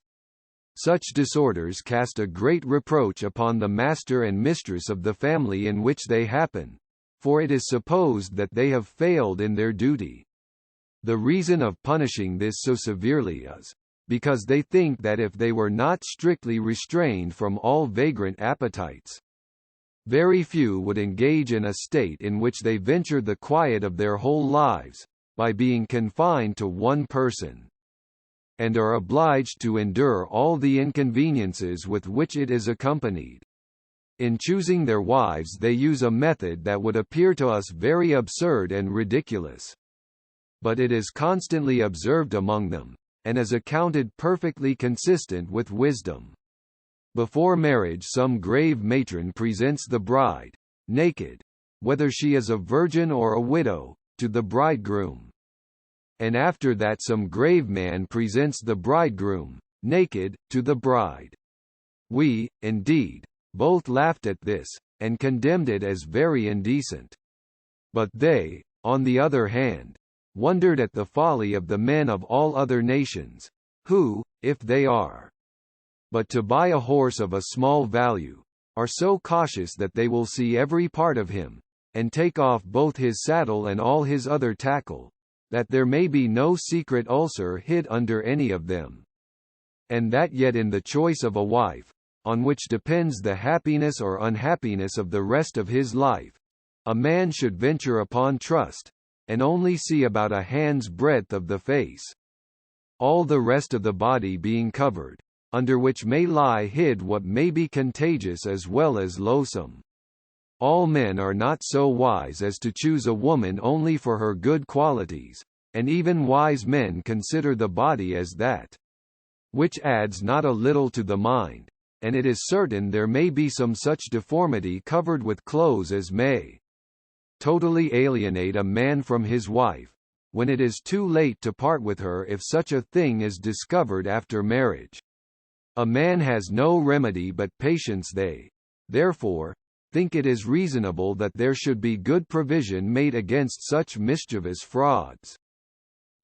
S1: Such disorders cast a great reproach upon the master and mistress of the family in which they happen, for it is supposed that they have failed in their duty. The reason of punishing this so severely is, because they think that if they were not strictly restrained from all vagrant appetites, very few would engage in a state in which they venture the quiet of their whole lives, by being confined to one person, and are obliged to endure all the inconveniences with which it is accompanied. In choosing their wives they use a method that would appear to us very absurd and ridiculous. But it is constantly observed among them, and is accounted perfectly consistent with wisdom. Before marriage some grave matron presents the bride, naked, whether she is a virgin or a widow, to the bridegroom. And after that some grave man presents the bridegroom, naked, to the bride. We, indeed, both laughed at this, and condemned it as very indecent. But they, on the other hand, wondered at the folly of the men of all other nations, who, if they are but to buy a horse of a small value, are so cautious that they will see every part of him, and take off both his saddle and all his other tackle, that there may be no secret ulcer hid under any of them. And that yet in the choice of a wife, on which depends the happiness or unhappiness of the rest of his life, a man should venture upon trust, and only see about a hand's breadth of the face, all the rest of the body being covered, under which may lie hid what may be contagious as well as loathsome. All men are not so wise as to choose a woman only for her good qualities, and even wise men consider the body as that which adds not a little to the mind, and it is certain there may be some such deformity covered with clothes as may totally alienate a man from his wife, when it is too late to part with her if such a thing is discovered after marriage. A man has no remedy but patience. They, therefore, think it is reasonable that there should be good provision made against such mischievous frauds.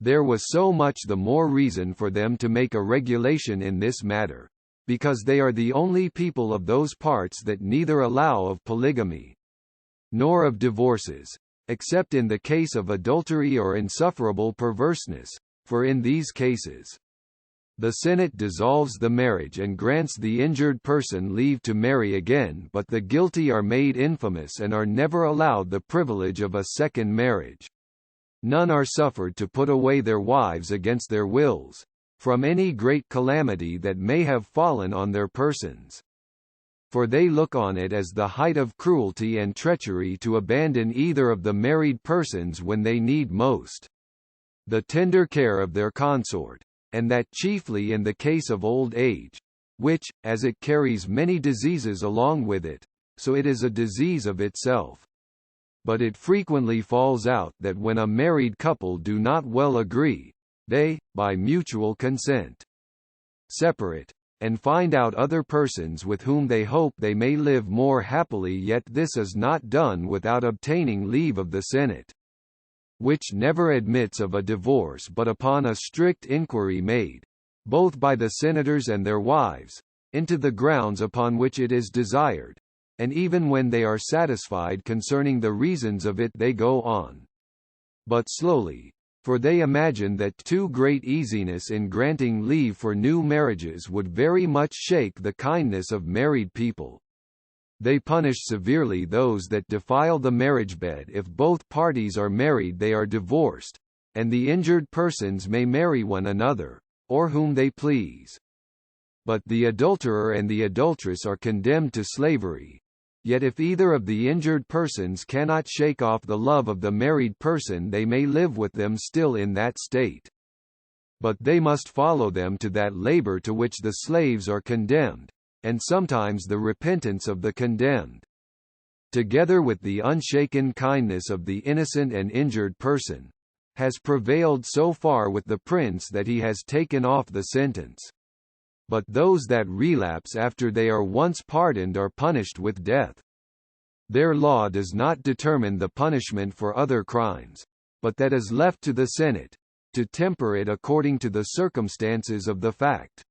S1: There was so much the more reason for them to make a regulation in this matter, because they are the only people of those parts that neither allow of polygamy, nor of divorces, except in the case of adultery or insufferable perverseness, for in these cases, the Senate dissolves the marriage and grants the injured person leave to marry again, but the guilty are made infamous and are never allowed the privilege of a second marriage. None are suffered to put away their wives against their wills, from any great calamity that may have fallen on their persons. For they look on it as the height of cruelty and treachery to abandon either of the married persons when they need most the tender care of their consort, and that chiefly in the case of old age, which, as it carries many diseases along with it, so it is a disease of itself. But it frequently falls out that when a married couple do not well agree, they, by mutual consent, separate, and find out other persons with whom they hope they may live more happily, yet this is not done without obtaining leave of the Senate, which never admits of a divorce but upon a strict inquiry made, both by the senators and their wives, into the grounds upon which it is desired, and even when they are satisfied concerning the reasons of it they go on. But slowly, for they imagine that too great easiness in granting leave for new marriages would very much shake the kindness of married people. They punish severely those that defile the marriage bed. If both parties are married they are divorced, and the injured persons may marry one another, or whom they please. But the adulterer and the adulteress are condemned to slavery. Yet if either of the injured persons cannot shake off the love of the married person they may live with them still in that state. But they must follow them to that labor to which the slaves are condemned, and sometimes the repentance of the condemned, together with the unshaken kindness of the innocent and injured person, has prevailed so far with the prince that he has taken off the sentence. But those that relapse after they are once pardoned are punished with death. Their law does not determine the punishment for other crimes, but that is left to the Senate, to temper it according to the circumstances of the fact.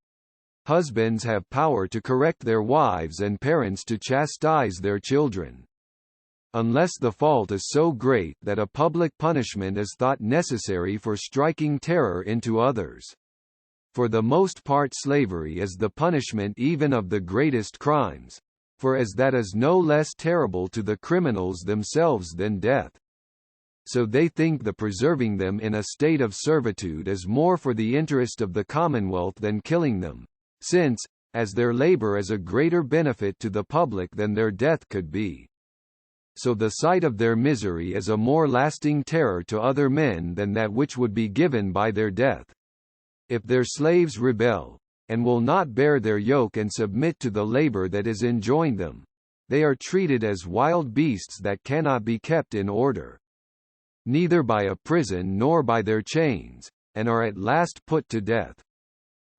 S1: Husbands have power to correct their wives and parents to chastise their children, unless the fault is so great that a public punishment is thought necessary for striking terror into others. For the most part slavery is the punishment even of the greatest crimes, for as that is no less terrible to the criminals themselves than death. So they think the preserving them in a state of servitude is more for the interest of the commonwealth than killing them, since, as their labor is a greater benefit to the public than their death could be. So the sight of their misery is a more lasting terror to other men than that which would be given by their death. If their slaves rebel, and will not bear their yoke and submit to the labor that is enjoined them, they are treated as wild beasts that cannot be kept in order, neither by a prison nor by their chains, and are at last put to death.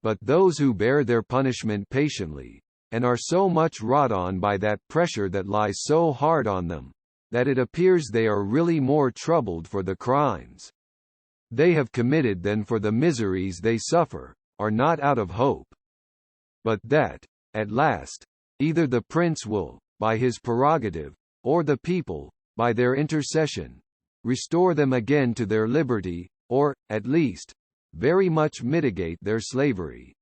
S1: But those who bear their punishment patiently, and are so much wrought on by that pressure that lies so hard on them, that it appears they are really more troubled for the crimes they have committed than for the miseries they suffer, are not out of hope. But that, at last, either the prince will, by his prerogative, or the people, by their intercession, restore them again to their liberty, or, at least, very much mitigate their slavery.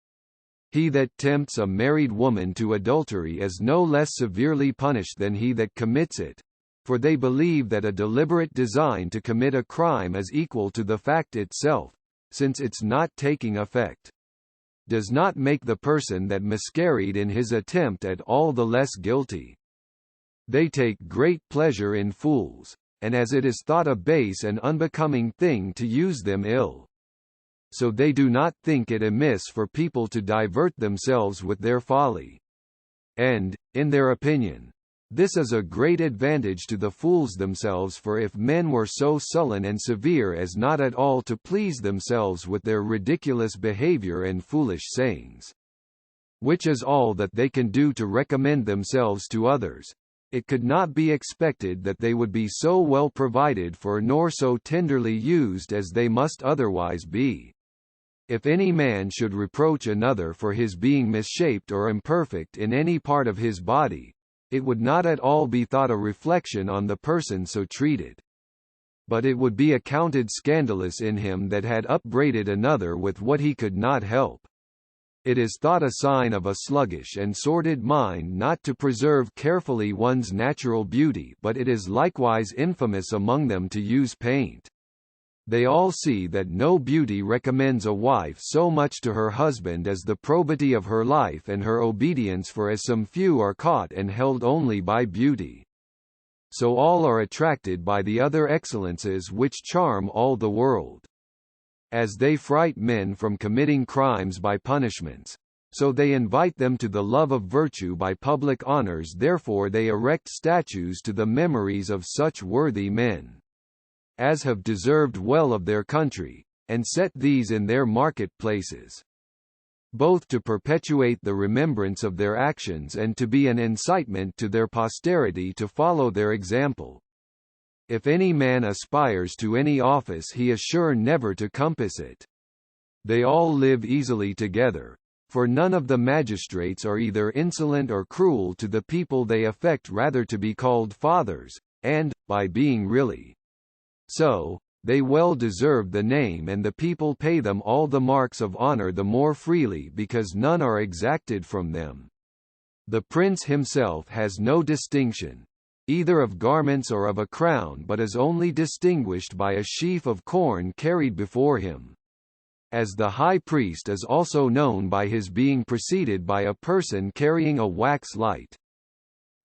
S1: He that tempts a married woman to adultery is no less severely punished than he that commits it, for they believe that a deliberate design to commit a crime is equal to the fact itself, since its not taking effect does not make the person that miscarried in his attempt at all the less guilty. They take great pleasure in fools, and as it is thought a base and unbecoming thing to use them ill, so they do not think it amiss for people to divert themselves with their folly. And, in their opinion, this is a great advantage to the fools themselves, for if men were so sullen and severe as not at all to please themselves with their ridiculous behavior and foolish sayings, which is all that they can do to recommend themselves to others, it could not be expected that they would be so well provided for nor so tenderly used as they must otherwise be. If any man should reproach another for his being misshaped or imperfect in any part of his body, it would not at all be thought a reflection on the person so treated, but it would be accounted scandalous in him that had upbraided another with what he could not help. It is thought a sign of a sluggish and sordid mind not to preserve carefully one's natural beauty, but it is likewise infamous among them to use paint. They all see that no beauty recommends a wife so much to her husband as the probity of her life and her obedience, for as some few are caught and held only by beauty, so all are attracted by the other excellences which charm all the world. As they fright men from committing crimes by punishments, so they invite them to the love of virtue by public honors. Therefore they erect statues to the memories of such worthy men as have deserved well of their country, and set these in their market-places, both to perpetuate the remembrance of their actions and to be an incitement to their posterity to follow their example. If any man aspires to any office he is sure never to compass it. They all live easily together, For none of the magistrates are either insolent or cruel to the people they affect rather to be called fathers, and, by being really so, they well deserve the name, and the people pay them all the marks of honour the more freely because none are exacted from them. The prince himself has no distinction, either of garments or of a crown, but is only distinguished by a sheaf of corn carried before him. As the high priest is also known by his being preceded by a person carrying a wax light.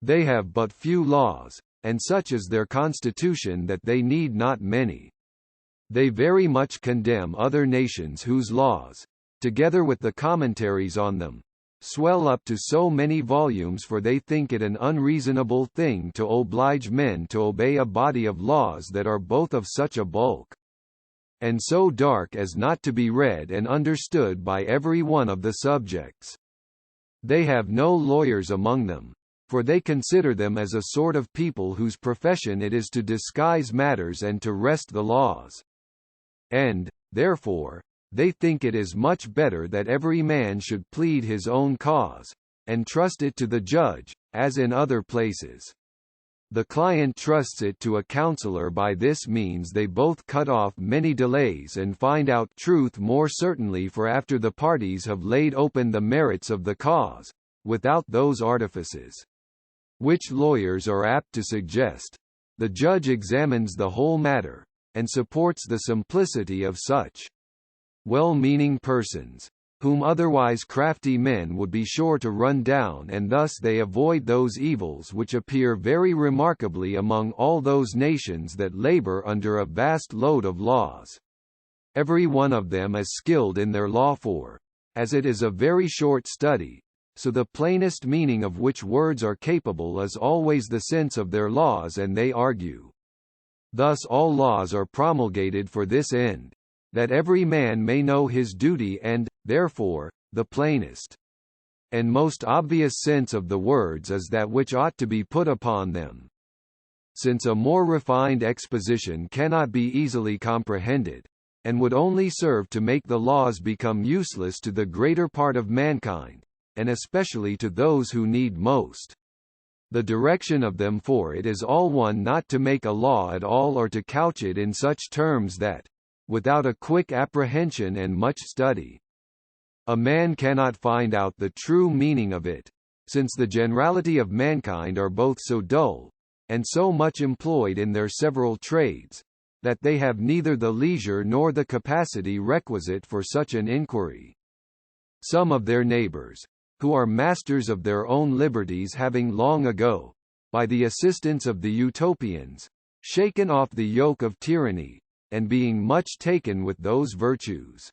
S1: They have but few laws, and such is their constitution that they need not many. They very much condemn other nations whose laws, together with the commentaries on them, swell up to so many volumes, for they think it an unreasonable thing to oblige men to obey a body of laws that are both of such a bulk, and so dark as not to be read and understood by every one of the subjects. They have no lawyers among them, for they consider them as a sort of people whose profession it is to disguise matters and to wrest the laws. And, therefore, they think it is much better that every man should plead his own cause, and trust it to the judge, as in other places. The client trusts it to a counselor. By this means they both cut off many delays and find out truth more certainly, for after the parties have laid open the merits of the cause, without those artifices which lawyers are apt to suggest, the judge examines the whole matter, and supports the simplicity of such well-meaning persons, whom otherwise crafty men would be sure to run down, and thus they avoid those evils which appear very remarkably among all those nations that labour under a vast load of laws. Every one of them is skilled in their law, for, as it is a very short study, so the plainest meaning of which words are capable is always the sense of their laws, and they argue. Thus all laws are promulgated for this end, that every man may know his duty, and, therefore, the plainest and most obvious sense of the words is that which ought to be put upon them. Since a more refined exposition cannot be easily comprehended, and would only serve to make the laws become useless to the greater part of mankind, and especially to those who need most the direction of them, for it is all one not to make a law at all or to couch it in such terms that, without a quick apprehension and much study, a man cannot find out the true meaning of it, since the generality of mankind are both so dull, and so much employed in their several trades, that they have neither the leisure nor the capacity requisite for such an inquiry. Some of their neighbours, who are masters of their own liberties, having long ago, by the assistance of the Utopians, shaken off the yoke of tyranny, and being much taken with those virtues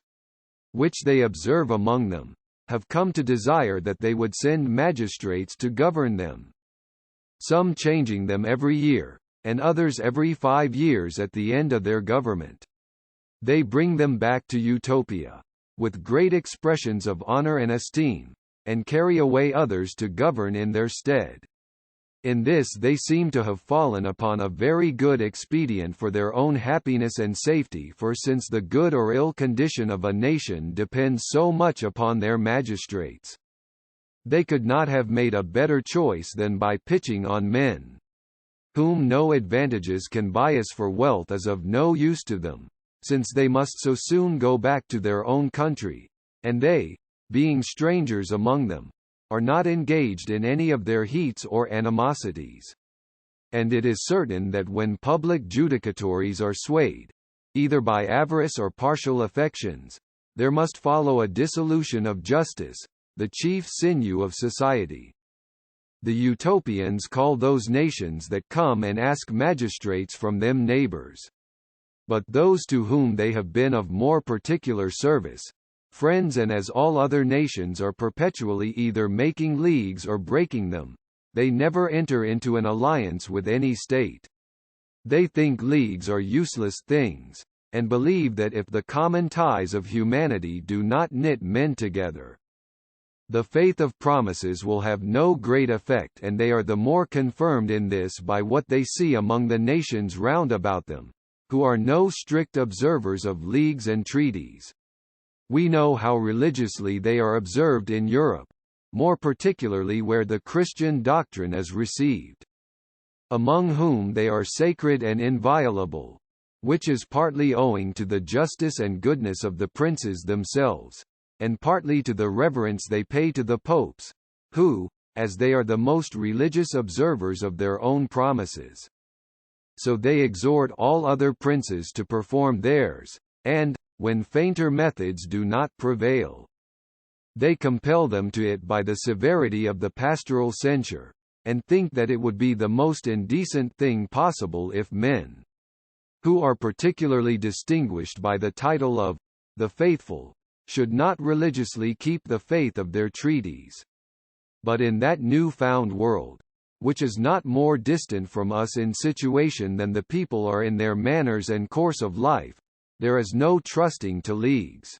S1: which they observe among them, have come to desire that they would send magistrates to govern them, some changing them every year, and others every 5 years at the end of their government. They bring them back to Utopia, with great expressions of honour and esteem, and carry away others to govern in their stead. In this they seem to have fallen upon a very good expedient for their own happiness and safety, for since the good or ill condition of a nation depends so much upon their magistrates, they could not have made a better choice than by pitching on men whom no advantages can bias, for wealth is of no use to them, since they must so soon go back to their own country, and they, being strangers among them, are not engaged in any of their heats or animosities. And it is certain that when public judicatories are swayed, either by avarice or partial affections, there must follow a dissolution of justice, the chief sinew of society. The Utopians call those nations that come and ask magistrates from them neighbours. But those to whom they have been of more particular service, friends, and as all other nations are perpetually either making leagues or breaking them, they never enter into an alliance with any state. They think leagues are useless things, and believe that if the common ties of humanity do not knit men together, the faith of promises will have no great effect, and they are the more confirmed in this by what they see among the nations round about them, who are no strict observers of leagues and treaties. We know how religiously they are observed in Europe, more particularly where the Christian doctrine is received, among whom they are sacred and inviolable, which is partly owing to the justice and goodness of the princes themselves, and partly to the reverence they pay to the popes, who, as they are the most religious observers of their own promises, so they exhort all other princes to perform theirs, and, when fainter methods do not prevail, they compel them to it by the severity of the pastoral censure, and think that it would be the most indecent thing possible if men, who are particularly distinguished by the title of the faithful, should not religiously keep the faith of their treaties. But in that new-found world, which is not more distant from us in situation than the people are in their manners and course of life, there is no trusting to leagues.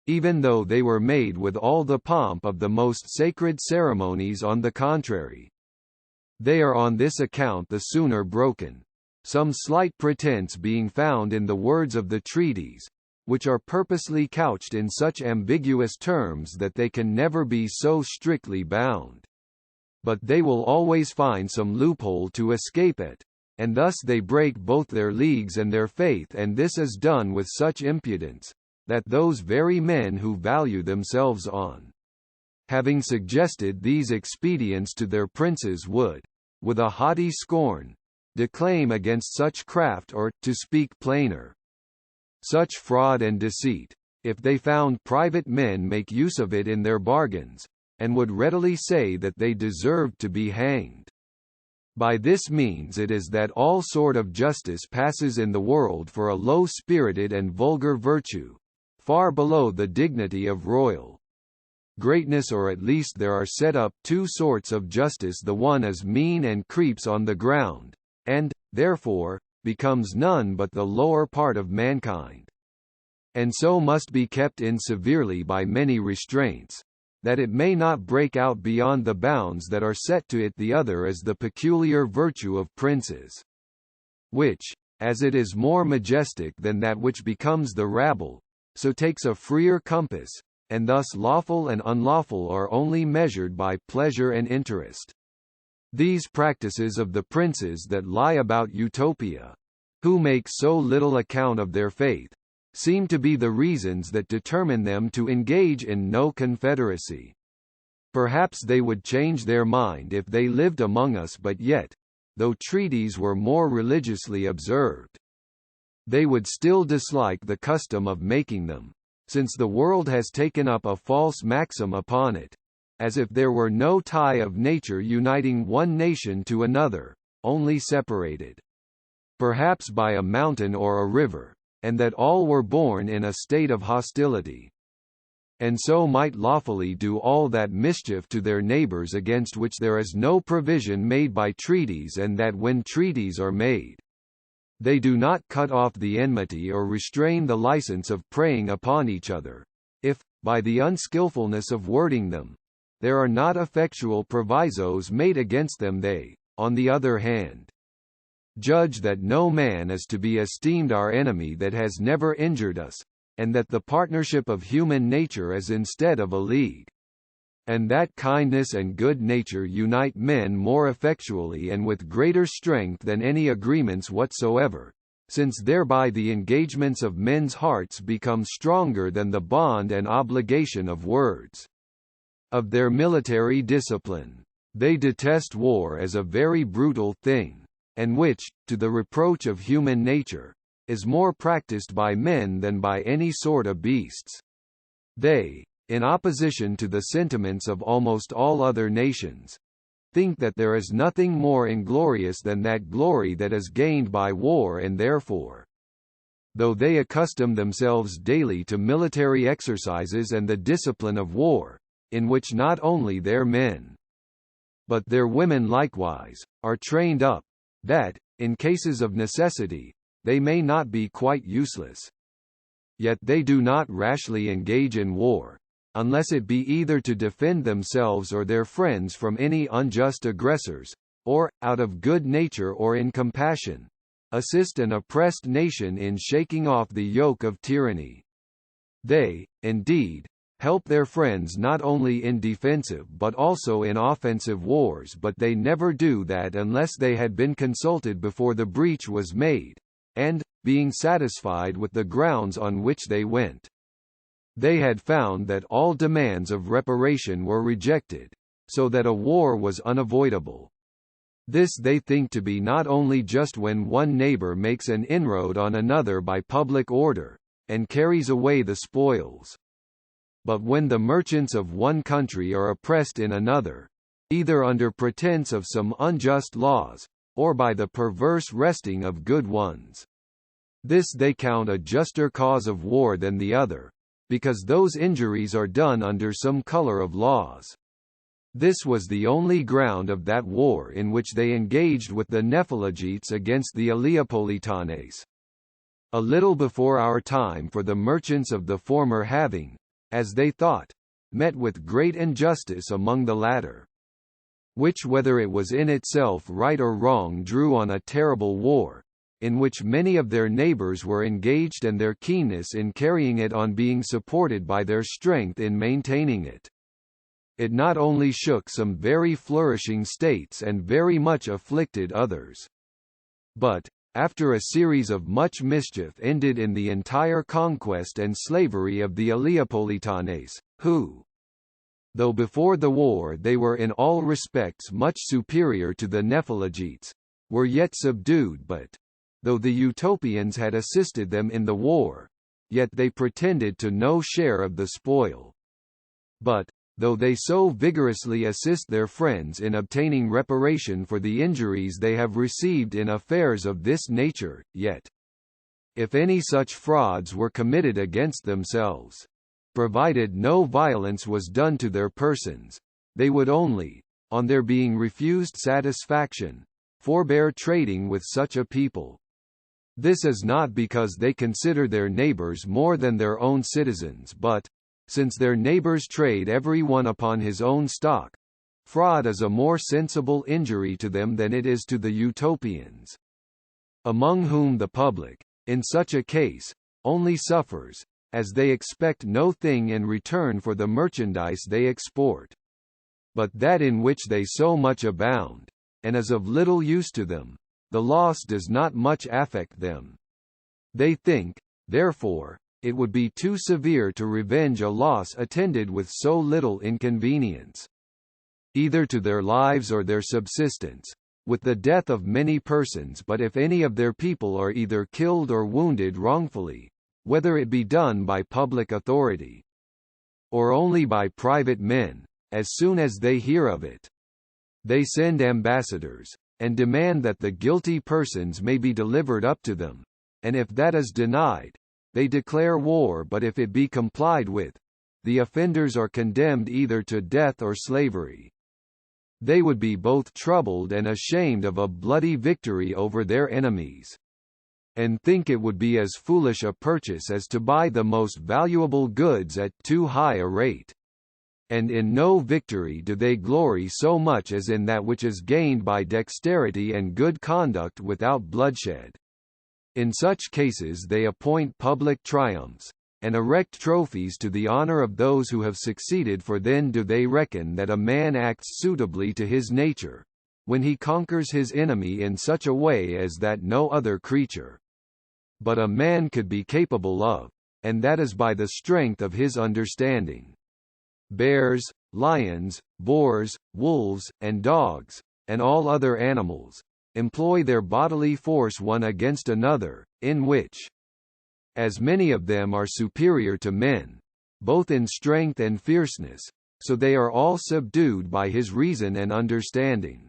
S1: Even though they were made with all the pomp of the most sacred ceremonies, on the contrary, they are on this account the sooner broken, some slight pretence being found in the words of the treaties, which are purposely couched in such ambiguous terms that they can never be so strictly bound. But they will always find some loophole to escape it, and thus they break both their leagues and their faith, and this is done with such impudence, that those very men who value themselves on having suggested these expedients to their princes would, with a haughty scorn, declaim against such craft, or, to speak plainer, such fraud and deceit, if they found private men make use of it in their bargains, and would readily say that they deserved to be hanged. By this means it is that all sort of justice passes in the world for a low-spirited and vulgar virtue, far below the dignity of royal greatness, or at least there are set up two sorts of justice: the one is mean and creeps on the ground, and, therefore, becomes none but the lower part of mankind, and so must be kept in severely by many restraints, that it may not break out beyond the bounds that are set to it. The other is the peculiar virtue of princes, which, as it is more majestic than that which becomes the rabble, so takes a freer compass, and thus lawful and unlawful are only measured by pleasure and interest. These practices of the princes that lie about Utopia, who make so little account of their faith, seem to be the reasons that determine them to engage in no confederacy. Perhaps they would change their mind if they lived among us, but yet, though treaties were more religiously observed, they would still dislike the custom of making them, since the world has taken up a false maxim upon it, as if there were no tie of nature uniting one nation to another, only separated, perhaps by a mountain or a river, and that all were born in a state of hostility, and so might lawfully do all that mischief to their neighbors against which there is no provision made by treaties, and that when treaties are made, they do not cut off the enmity or restrain the license of preying upon each other, if, by the unskilfulness of wording them, there are not effectual provisos made against them. They, on the other hand, judge that no man is to be esteemed our enemy that has never injured us, and that the partnership of human nature is instead of a league, and that kindness and good nature unite men more effectually and with greater strength than any agreements whatsoever, since thereby the engagements of men's hearts become stronger than the bond and obligation of words. Of their military discipline, they detest war as a very brutal thing, and which, to the reproach of human nature, is more practiced by men than by any sort of beasts. They, in opposition to the sentiments of almost all other nations, think that there is nothing more inglorious than that glory that is gained by war, and therefore, though they accustom themselves daily to military exercises and the discipline of war, in which not only their men, but their women likewise, are trained up, that, in cases of necessity, they may not be quite useless, yet they do not rashly engage in war, unless it be either to defend themselves or their friends from any unjust aggressors, or, out of good nature or in compassion, assist an oppressed nation in shaking off the yoke of tyranny. They, indeed, help their friends not only in defensive but also in offensive wars, but they never do that unless they had been consulted before the breach was made, and, being satisfied with the grounds on which they went, they had found that all demands of reparation were rejected, so that a war was unavoidable. This they think to be not only just when one neighbor makes an inroad on another by public order, and carries away the spoils, but when the merchants of one country are oppressed in another, either under pretense of some unjust laws, or by the perverse wresting of good ones. This they count a juster cause of war than the other, because those injuries are done under some colour of laws. This was the only ground of that war in which they engaged with the Nephologites against the Aleopolitanes. A little before our time, for the merchants of the former having, as they thought, met with great injustice among the latter, which whether it was in itself right or wrong drew on a terrible war, in which many of their neighbours were engaged and their keenness in carrying it on being supported by their strength in maintaining it. It not only shook some very flourishing states and very much afflicted others, but, after a series of much mischief, ended in the entire conquest and slavery of the Aleopolitanes, who, though before the war they were in all respects much superior to the Nephologites, were yet subdued, but, though the Utopians had assisted them in the war, yet they pretended to no share of the spoil. But, though they so vigorously assist their friends in obtaining reparation for the injuries they have received in affairs of this nature, yet, if any such frauds were committed against themselves, provided no violence was done to their persons, they would only, on their being refused satisfaction, forbear trading with such a people. This is not because they consider their neighbours more than their own citizens, but, since their neighbours trade every one upon his own stock, fraud is a more sensible injury to them than it is to the Utopians, among whom the public, in such a case, only suffers, as they expect no thing in return for the merchandise they export, but that in which they so much abound, and is of little use to them, the loss does not much affect them. They think, therefore, it would be too severe to revenge a loss attended with so little inconvenience, either to their lives or their subsistence, with the death of many persons. But if any of their people are either killed or wounded wrongfully, whether it be done by public authority, or only by private men, as soon as they hear of it, they send ambassadors, and demand that the guilty persons may be delivered up to them, and if that is denied, they declare war. But if it be complied with, the offenders are condemned either to death or slavery. They would be both troubled and ashamed of a bloody victory over their enemies, and think it would be as foolish a purchase as to buy the most valuable goods at too high a rate. And in no victory do they glory so much as in that which is gained by dexterity and good conduct without bloodshed. In such cases they appoint public triumphs, and erect trophies to the honor of those who have succeeded, for then do they reckon that a man acts suitably to his nature, when he conquers his enemy in such a way as that no other creature but a man could be capable of, and that is by the strength of his understanding. Bears, lions, boars, wolves, and dogs, and all other animals, employ their bodily force one against another, in which, as many of them are superior to men, both in strength and fierceness, so they are all subdued by his reason and understanding.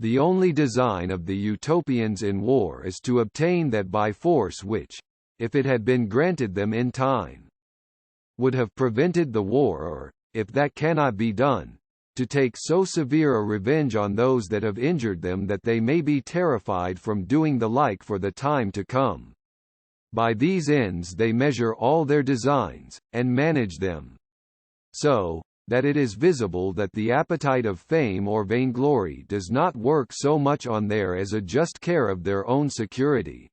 S1: The only design of the Utopians in war is to obtain that by force which, if it had been granted them in time, would have prevented the war, or, if that cannot be done, to take so severe a revenge on those that have injured them that they may be terrified from doing the like for the time to come. By these ends they measure all their designs, and manage them so, that it is visible that the appetite of fame or vainglory does not work so much on their as a just care of their own security.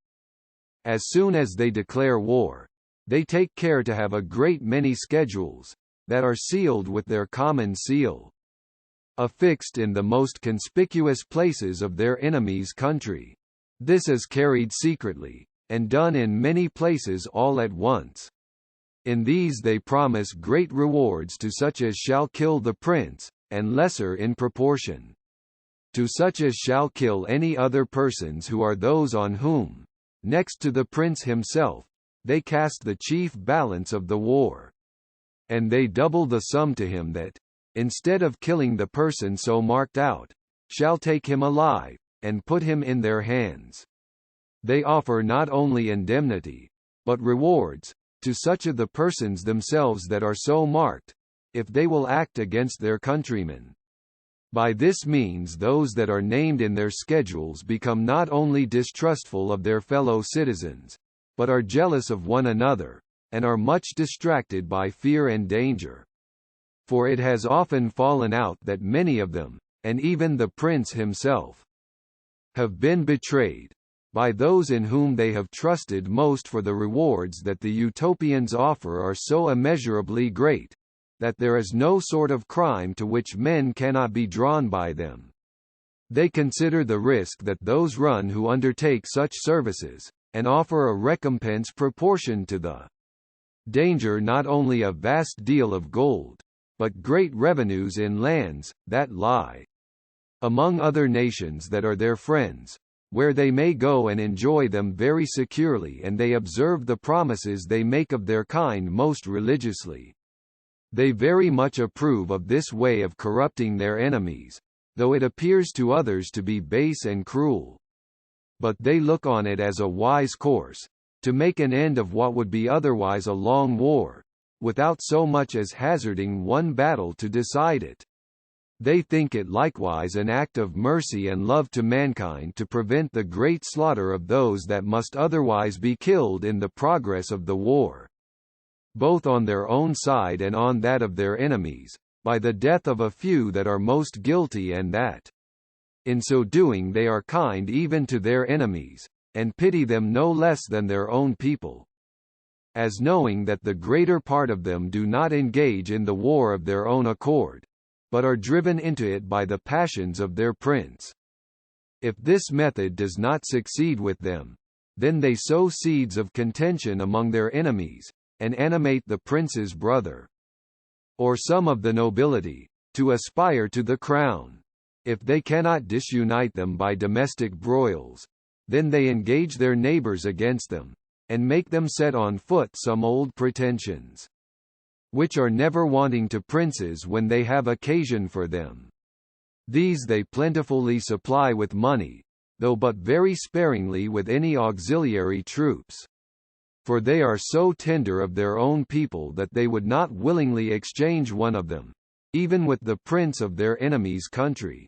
S1: As soon as they declare war, They take care to have a great many schedules, that are sealed with their common seal, affixed in the most conspicuous places of their enemies' country. This is carried secretly, and done in many places all at once. In these they promise great rewards to such as shall kill the prince, and lesser in proportion to such as shall kill any other persons who are those on whom, next to the prince himself, they cast the chief balance of the war. And they double the sum to him that, instead of killing the person so marked out, shall take him alive, and put him in their hands. They offer not only indemnity, but rewards, to such of the persons themselves that are so marked, if they will act against their countrymen. By this means those that are named in their schedules become not only distrustful of their fellow citizens, but are jealous of one another, and are much distracted by fear and danger. For it has often fallen out that many of them, and even the prince himself, have been betrayed by those in whom they have trusted most, for the rewards that the Utopians offer are so immeasurably great, that there is no sort of crime to which men cannot be drawn by them. They consider the risk that those run who undertake such services, and offer a recompense proportioned to the danger, not only a vast deal of gold, but great revenues in lands, that lie among other nations that are their friends, where they may go and enjoy them very securely, and they observe the promises they make of their kind most religiously. They very much approve of this way of corrupting their enemies, though it appears to others to be base and cruel. But they look on it as a wise course, to make an end of what would be otherwise a long war, without so much as hazarding one battle to decide it. They think it likewise an act of mercy and love to mankind to prevent the great slaughter of those that must otherwise be killed in the progress of the war, both on their own side and on that of their enemies, by the death of a few that are most guilty, and that, in so doing, they are kind even to their enemies, and pity them no less than their own people, as knowing that the greater part of them do not engage in the war of their own accord, but are driven into it by the passions of their prince. If this method does not succeed with them, then they sow seeds of contention among their enemies, and animate the prince's brother, or some of the nobility, to aspire to the crown. If they cannot disunite them by domestic broils, then they engage their neighbors against them, and make them set on foot some old pretensions, which are never wanting to princes when they have occasion for them. These they plentifully supply with money, though but very sparingly with any auxiliary troops. For they are so tender of their own people that they would not willingly exchange one of them, even with the prince of their enemy's country.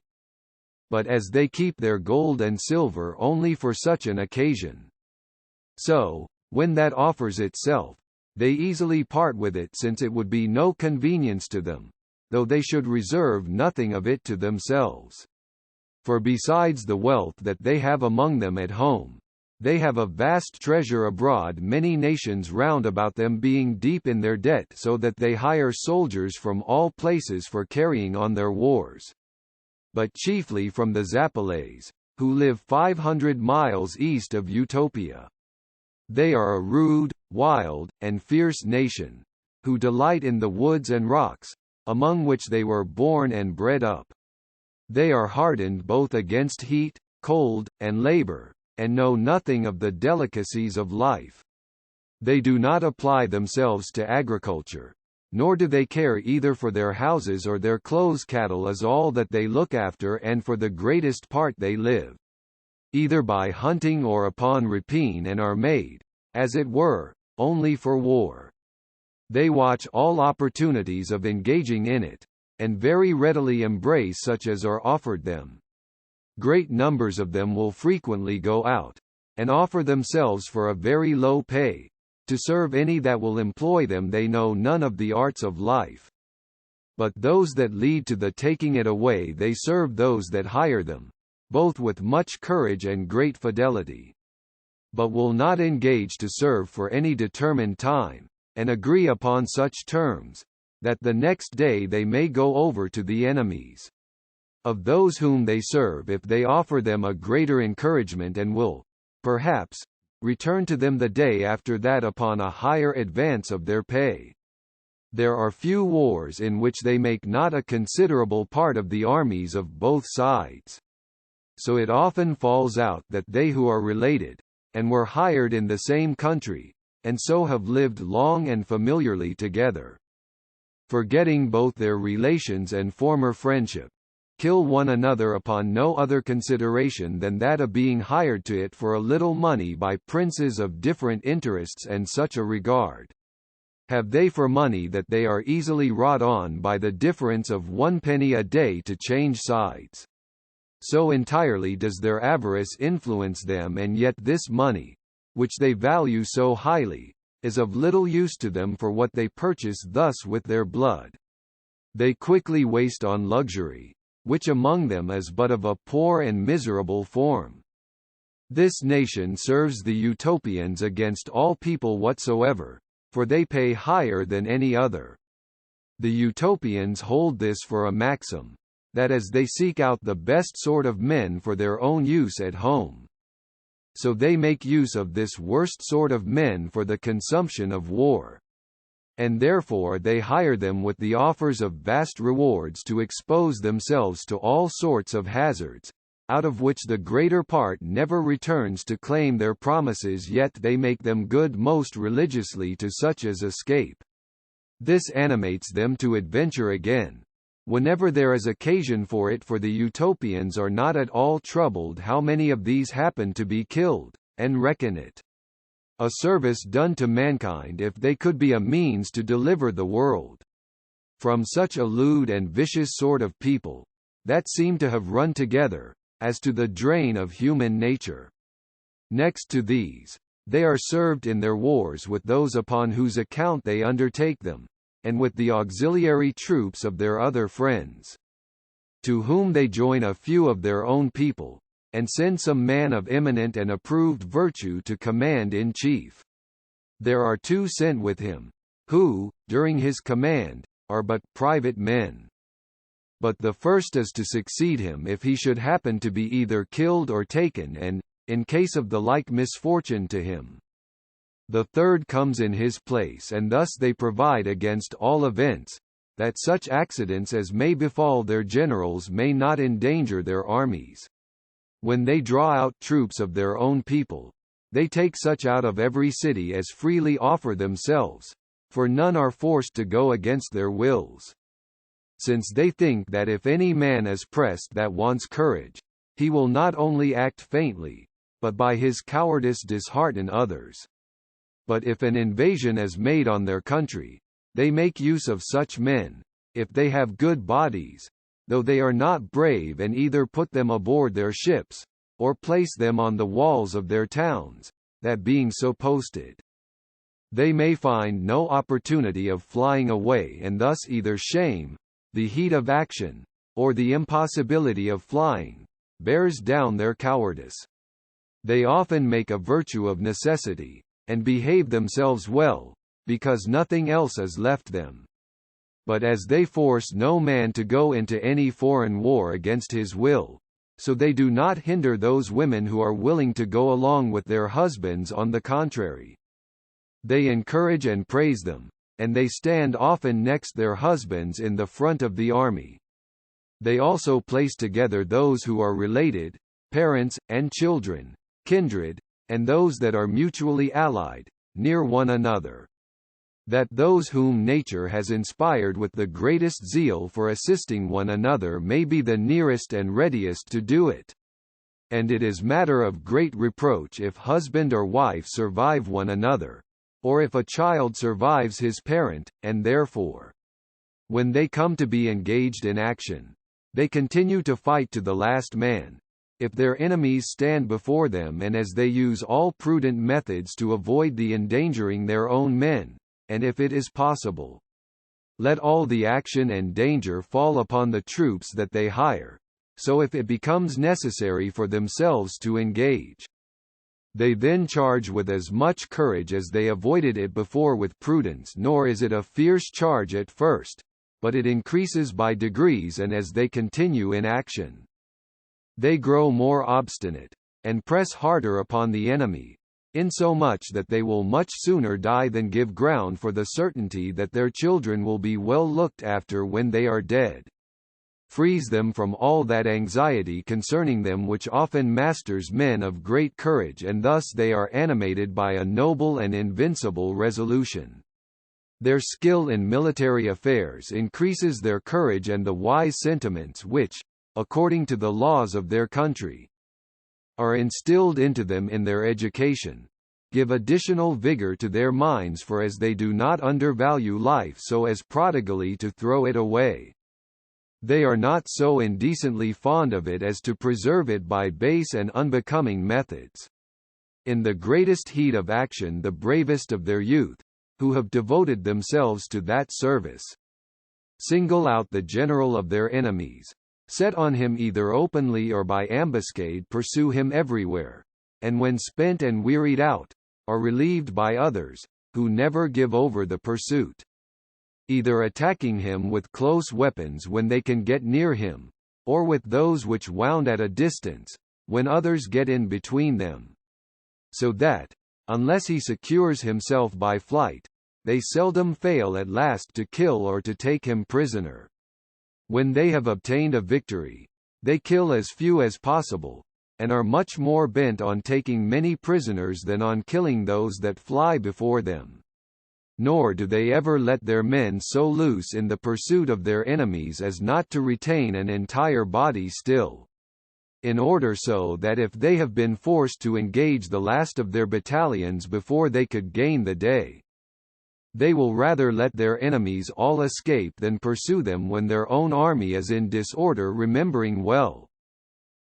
S1: But as they keep their gold and silver only for such an occasion, so, when that offers itself, they easily part with it, since it would be no convenience to them, though they should reserve nothing of it to themselves. For besides the wealth that they have among them at home, they have a vast treasure abroad, many nations round about them being deep in their debt, so that they hire soldiers from all places for carrying on their wars. But chiefly from the Zapiles, who live 500 miles east of Utopia. They are a rude, wild, and fierce nation, who delight in the woods and rocks, among which they were born and bred up. They are hardened both against heat, cold, and labor, and know nothing of the delicacies of life. They do not apply themselves to agriculture, nor do they care either for their houses or their clothes. Cattle is all that they look after, and for the greatest part they live either by hunting or upon rapine, and are made, as it were, only for war. They watch all opportunities of engaging in it, and very readily embrace such as are offered them. Great numbers of them will frequently go out, and offer themselves for a very low pay, to serve any that will employ them. They know none of the arts of life. But those that lead to the taking it away, they serve those that hire them, both with much courage and great fidelity. but will not engage to serve for any determined time, and agree upon such terms, that the next day they may go over to the enemies of those whom they serve if they offer them a greater encouragement, and will, perhaps, return to them the day after that upon a higher advance of their pay. There are few wars in which they make not a considerable part of the armies of both sides. So it often falls out that they who are related, and were hired in the same country, and so have lived long and familiarly together, forgetting both their relations and former friendship, kill one another upon no other consideration than that of being hired to it for a little money by princes of different interests and such a regard have they for money that they are easily wrought on by the difference of 1 penny a day to change sides. So entirely does their avarice influence them, and yet this money, which they value so highly, is of little use to them for what they purchase thus with their blood. They quickly waste on luxury, which among them is but of a poor and miserable form. This nation serves the Utopians against all people whatsoever, for they pay higher than any other. The Utopians hold this for a maxim, that as they seek out the best sort of men for their own use at home, so they make use of this worst sort of men for the consumption of war. And therefore they hire them with the offers of vast rewards to expose themselves to all sorts of hazards, out of which the greater part never returns to claim their promises, yet they make them good most religiously to such as escape. This animates them to adventure again, whenever there is occasion for it, for the Utopians are not at all troubled how many of these happen to be killed, and reckon it a service done to mankind if they could be a means to deliver the world from such a lewd and vicious sort of people, that seem to have run together, as to the drain of human nature. Next to these, they are served in their wars with those upon whose account they undertake them, and with the auxiliary troops of their other friends, to whom they join a few of their own people, and send some man of eminent and approved virtue to command in chief. There are 2 sent with him, who, during his command, are but private men. But the first is to succeed him if he should happen to be either killed or taken, and, in case of the like misfortune to him, the third comes in his place, and thus they provide against all events, that such accidents as may befall their generals may not endanger their armies. When they draw out troops of their own people, they take such out of every city as freely offer themselves, for none are forced to go against their wills. Since they think that if any man is pressed that wants courage, he will not only act faintly, but by his cowardice dishearten others. But if an invasion is made on their country, they make use of such men, if they have good bodies, though they are not brave, and either put them aboard their ships, or place them on the walls of their towns, that being so posted, they may find no opportunity of flying away, and thus either shame, the heat of action, or the impossibility of flying, bears down their cowardice. They often make a virtue of necessity, and behave themselves well, because nothing else is left them. But as they force no man to go into any foreign war against his will, so they do not hinder those women who are willing to go along with their husbands. On the contrary, they encourage and praise them, and they stand often next their husbands in the front of the army. They also place together those who are related, parents, and children, kindred, and those that are mutually allied, near one another, that those whom nature has inspired with the greatest zeal for assisting one another may be the nearest and readiest to do it. And it is matter of great reproach if husband or wife survive one another, or if a child survives his parent, and therefore, when they come to be engaged in action, they continue to fight to the last man, if their enemies stand before them, and as they use all prudent methods to avoid the endangering their own men, and if it is possible, let all the action and danger fall upon the troops that they hire, so if it becomes necessary for themselves to engage, They then charge with as much courage as they avoided it before with prudence, nor is it a fierce charge at first, but it increases by degrees and as they continue in action. They grow more obstinate, and press harder upon the enemy, insomuch that they will much sooner die than give ground for the certainty that their children will be well looked after when they are dead. Frees them from all that anxiety concerning them which often masters men of great courage, and thus they are animated by a noble and invincible resolution. Their skill in military affairs increases their courage, and the wise sentiments which, according to the laws of their country, are instilled into them in their education, give additional vigor to their minds, for as they do not undervalue life so as prodigally to throw it away, they are not so indecently fond of it as to preserve it by base and unbecoming methods. In the greatest heat of action the bravest of their youth, who have devoted themselves to that service, single out the general of their enemies, set on him either openly or by ambuscade, pursue him everywhere, and when spent and wearied out, are relieved by others, who never give over the pursuit, either attacking him with close weapons when they can get near him, or with those which wound at a distance, when others get in between them. So that, unless he secures himself by flight, they seldom fail at last to kill or to take him prisoner. When they have obtained a victory, they kill as few as possible, and are much more bent on taking many prisoners than on killing those that fly before them. Nor do they ever let their men so loose in the pursuit of their enemies as not to retain an entire body still, in order so that if they have been forced to engage the last of their battalions before they could gain the day, they will rather let their enemies all escape than pursue them when their own army is in disorder, remembering well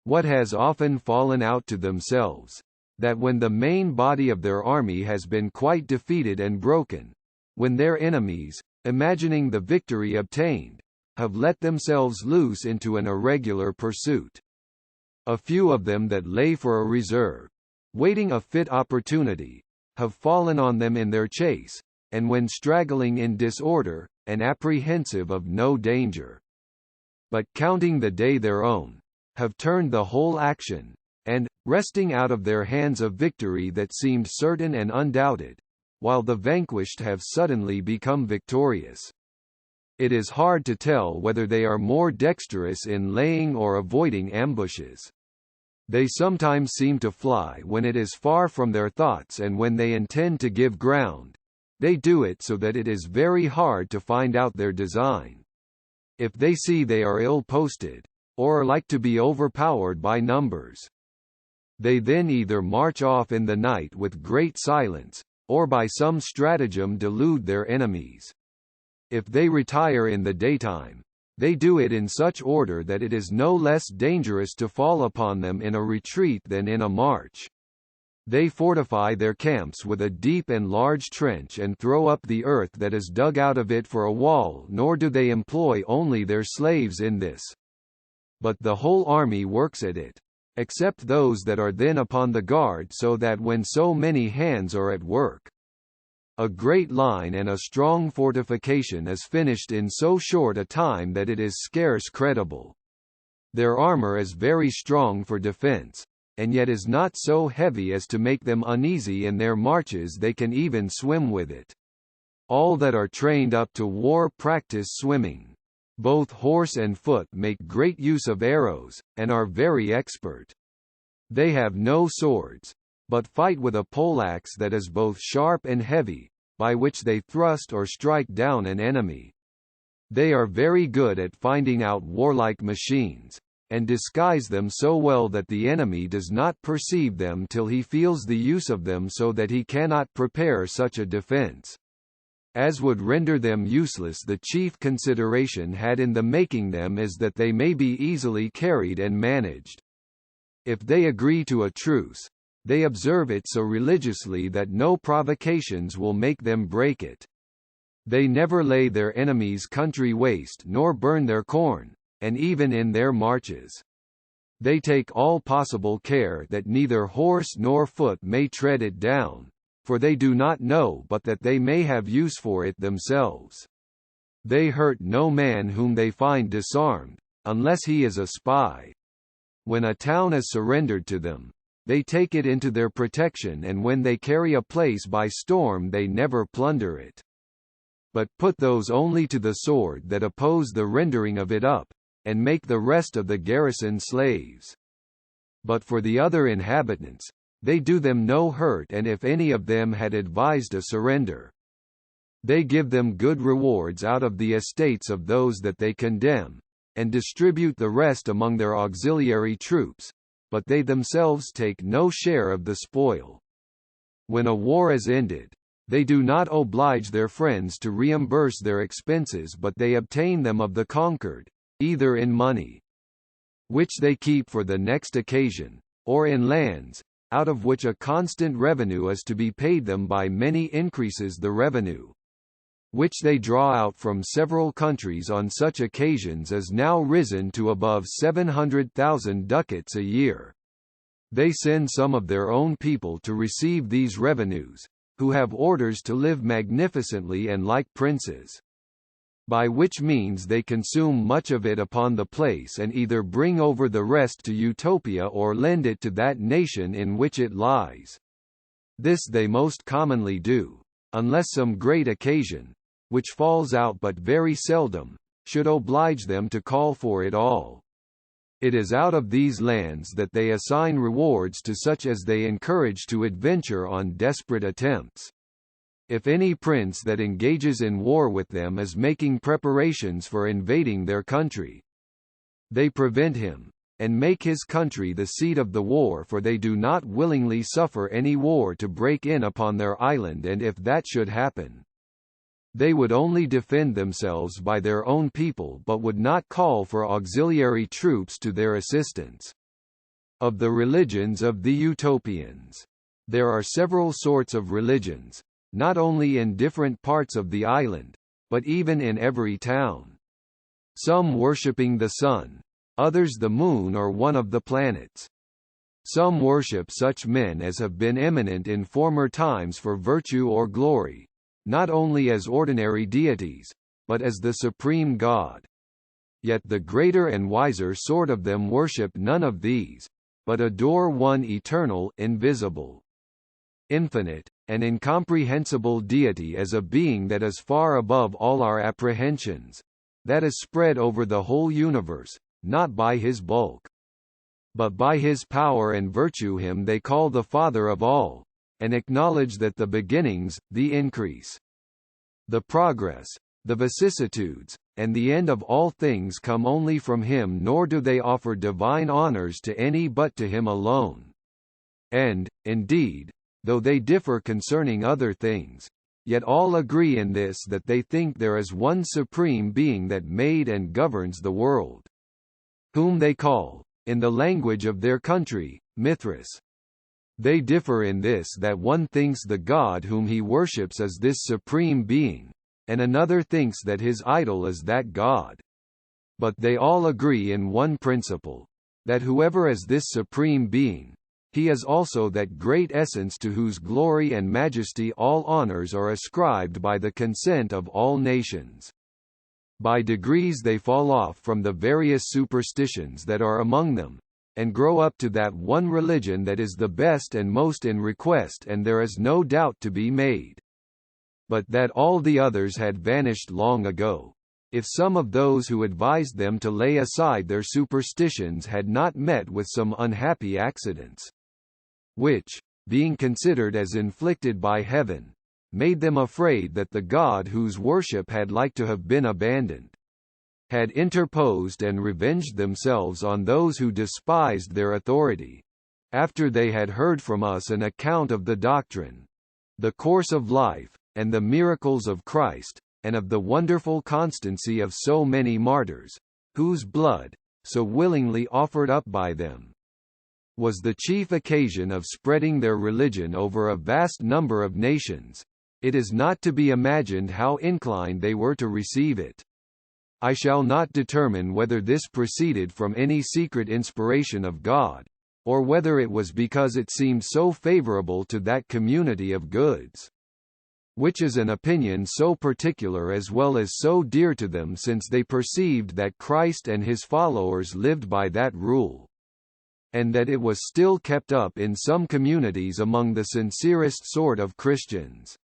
S1: what has often fallen out to themselves, that when the main body of their army has been quite defeated and broken, when their enemies, imagining the victory obtained, have let themselves loose into an irregular pursuit, a few of them that lay for a reserve, waiting a fit opportunity, have fallen on them in their chase, and when straggling in disorder, and apprehensive of no danger, but counting the day their own, have turned the whole action, and, wresting out of their hands a victory that seemed certain and undoubted, while the vanquished have suddenly become victorious. It is hard to tell whether they are more dexterous in laying or avoiding ambushes. They sometimes seem to fly when it is far from their thoughts, and when they intend to give ground, they do it so that it is very hard to find out their design. If they see they are ill-posted, or are like to be overpowered by numbers, they then either march off in the night with great silence, or by some stratagem delude their enemies. If they retire in the daytime, they do it in such order that it is no less dangerous to fall upon them in a retreat than in a march. They fortify their camps with a deep and large trench and throw up the earth that is dug out of it for a wall, nor do they employ only their slaves in this, but the whole army works at it, except those that are then upon the guard, so that when so many hands are at work, a great line and a strong fortification is finished in so short a time that it is scarce credible. Their armor is very strong for defense, and yet is not so heavy as to make them uneasy in their marches. They can even swim with it. All that are trained up to war practice swimming. Both horse and foot make great use of arrows, and are very expert. They have no swords, but fight with a poleaxe that is both sharp and heavy, by which they thrust or strike down an enemy. They are very good at finding out warlike machines, and disguise them so well that the enemy does not perceive them till he feels the use of them, so that he cannot prepare such a defense as would render them useless. The chief consideration had in the making them is that they may be easily carried and managed. If they agree to a truce, they observe it so religiously that no provocations will make them break it. They never lay their enemies' country waste nor burn their corn, and even in their marches, They take all possible care that neither horse nor foot may tread it down, for they do not know but that they may have use for it themselves. They hurt no man whom they find disarmed, unless he is a spy. When a town is surrendered to them, they take it into their protection, and when they carry a place by storm they never plunder it. But put those only to the sword that oppose the rendering of it up, and make the rest of the garrison slaves. But for the other inhabitants, they do them no hurt, and if any of them had advised a surrender, they give them good rewards out of the estates of those that they condemn, and distribute the rest among their auxiliary troops, but they themselves take no share of the spoil. When a war is ended, they do not oblige their friends to reimburse their expenses, but they obtain them of the conquered, either in money, which they keep for the next occasion, or in lands, out of which a constant revenue is to be paid them by many increases the revenue, which they draw out from several countries on such occasions is now risen to above 700,000 ducats a year. They send some of their own people to receive these revenues, who have orders to live magnificently and like princes, by which means they consume much of it upon the place, and either bring over the rest to Utopia or lend it to that nation in which it lies. This they most commonly do, unless some great occasion, which falls out but very seldom, should oblige them to call for it all. It is out of these lands that they assign rewards to such as they encourage to adventure on desperate attempts. If any prince that engages in war with them is making preparations for invading their country, they prevent him, and make his country the seat of the war, for they do not willingly suffer any war to break in upon their island, and if that should happen, they would only defend themselves by their own people, but would not call for auxiliary troops to their assistance. Of the religions of the Utopians. There are several sorts of religions, not only in different parts of the island, but even in every town. Some worshipping the sun, others the moon or one of the planets. Some worship such men as have been eminent in former times for virtue or glory, not only as ordinary deities, but as the supreme God. Yet the greater and wiser sort of them worship none of these, but adore one eternal, invisible, infinite, and incomprehensible deity as a being that is far above all our apprehensions, that is spread over the whole universe, not by his bulk, but by his power and virtue. Him they call the Father of all, and acknowledge that the beginnings, the increase, the progress, the vicissitudes, and the end of all things come only from him, nor do they offer divine honors to any but to him alone. And, indeed, though they differ concerning other things, yet all agree in this, that they think there is one supreme being that made and governs the world, whom they call, in the language of their country, Mithras. They differ in this, that one thinks the God whom he worships is this supreme being, and another thinks that his idol is that God. But they all agree in one principle, that whoever is this supreme being, he is also that great essence to whose glory and majesty all honors are ascribed by the consent of all nations. By degrees they fall off from the various superstitions that are among them, and grow up to that one religion that is the best and most in request, and there is no doubt to be made, but that all the others had vanished long ago, if some of those who advised them to lay aside their superstitions had not met with some unhappy accidents, which, being considered as inflicted by heaven, made them afraid that the God whose worship had like to have been abandoned, had interposed and revenged themselves on those who despised their authority, after they had heard from us an account of the doctrine, the course of life, and the miracles of Christ, and of the wonderful constancy of so many martyrs, whose blood, so willingly offered up by them, was the chief occasion of spreading their religion over a vast number of nations. It is not to be imagined how inclined they were to receive it. I shall not determine whether this proceeded from any secret inspiration of God, or whether it was because it seemed so favorable to that community of goods. Which is an opinion so particular as well as so dear to them, since they perceived that Christ and his followers lived by that rule, and that it was still kept up in some communities among the sincerest sort of Christians.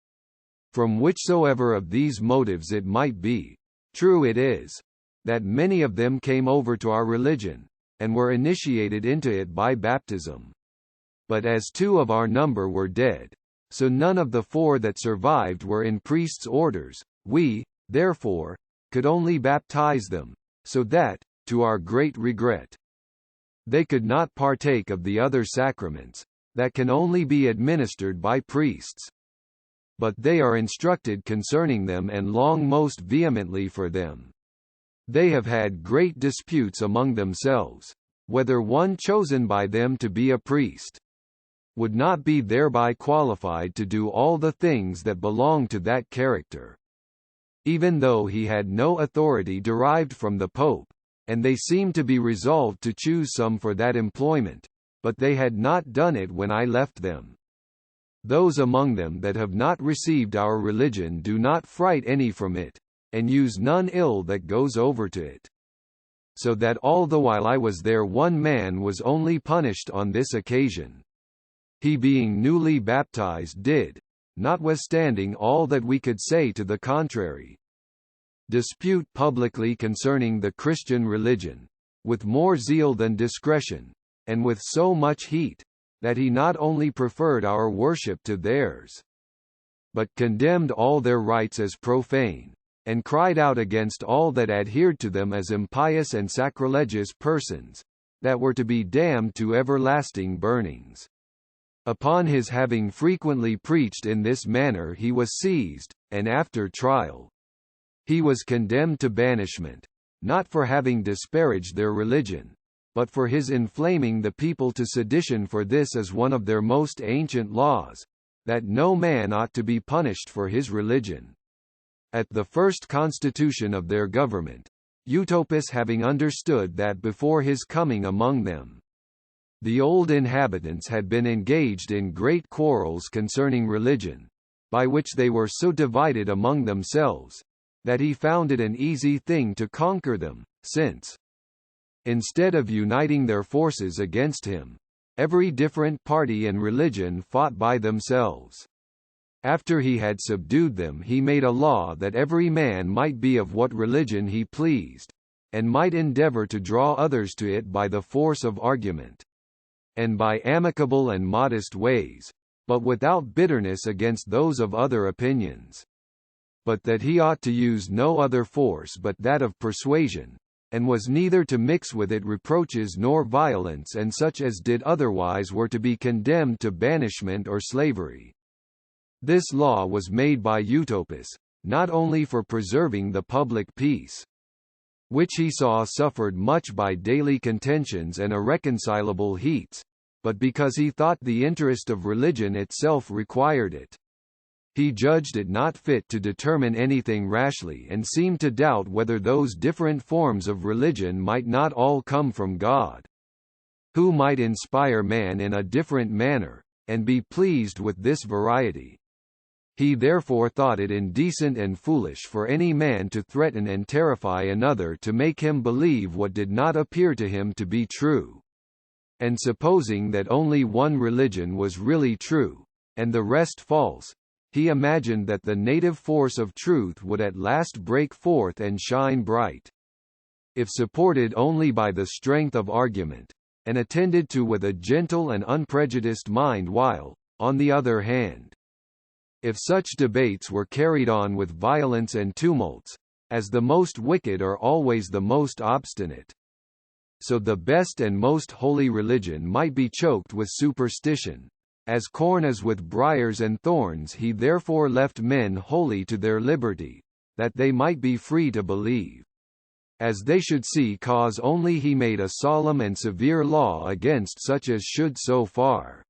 S1: From whichsoever of these motives it might be, true it is, that many of them came over to our religion, and were initiated into it by baptism. But as 2 of our number were dead, so none of the 4 that survived were in priests' orders, we, therefore, could only baptize them, so that, to our great regret, they could not partake of the other sacraments, that can only be administered by priests. But they are instructed concerning them and long most vehemently for them. They have had great disputes among themselves, whether one chosen by them to be a priest would not be thereby qualified to do all the things that belong to that character, even though he had no authority derived from the Pope, and they seem to be resolved to choose some for that employment, but they had not done it when I left them. Those among them that have not received our religion do not fright any from it, and use none ill that goes over to it. So that all the while I was there one man was only punished on this occasion. He being newly baptized did, notwithstanding all that we could say to the contrary, dispute publicly concerning the Christian religion, with more zeal than discretion, and with so much heat, that he not only preferred our worship to theirs, but condemned all their rites as profane, and cried out against all that adhered to them as impious and sacrilegious persons, that were to be damned to everlasting burnings. Upon his having frequently preached in this manner he was seized, and after trial, he was condemned to banishment, not for having disparaged their religion, but for his inflaming the people to sedition. For this is one of their most ancient laws, that no man ought to be punished for his religion. At the first constitution of their government, Utopia having understood that before his coming among them, the old inhabitants had been engaged in great quarrels concerning religion, by which they were so divided among themselves, that he found it an easy thing to conquer them, since, instead of uniting their forces against him, every different party and religion fought by themselves. After he had subdued them, he made a law that every man might be of what religion he pleased, and might endeavor to draw others to it by the force of argument, and by amicable and modest ways, but without bitterness against those of other opinions. But that he ought to use no other force but that of persuasion, and was neither to mix with it reproaches nor violence, and such as did otherwise were to be condemned to banishment or slavery. This law was made by Utopia, not only for preserving the public peace, which he saw suffered much by daily contentions and irreconcilable heats, but because he thought the interest of religion itself required it. He judged it not fit to determine anything rashly, and seemed to doubt whether those different forms of religion might not all come from God, who might inspire man in a different manner, and be pleased with this variety. He therefore thought it indecent and foolish for any man to threaten and terrify another to make him believe what did not appear to him to be true. And supposing that only one religion was really true, and the rest false, he imagined that the native force of truth would at last break forth and shine bright. If supported only by the strength of argument, and attended to with a gentle and unprejudiced mind, while, on the other hand, if such debates were carried on with violence and tumults, as the most wicked are always the most obstinate, so the best and most holy religion might be choked with superstition, as corn is with briars and thorns. He therefore left men wholly to their liberty, that they might be free to believe as they should see cause. Only he made a solemn and severe law against such as should so far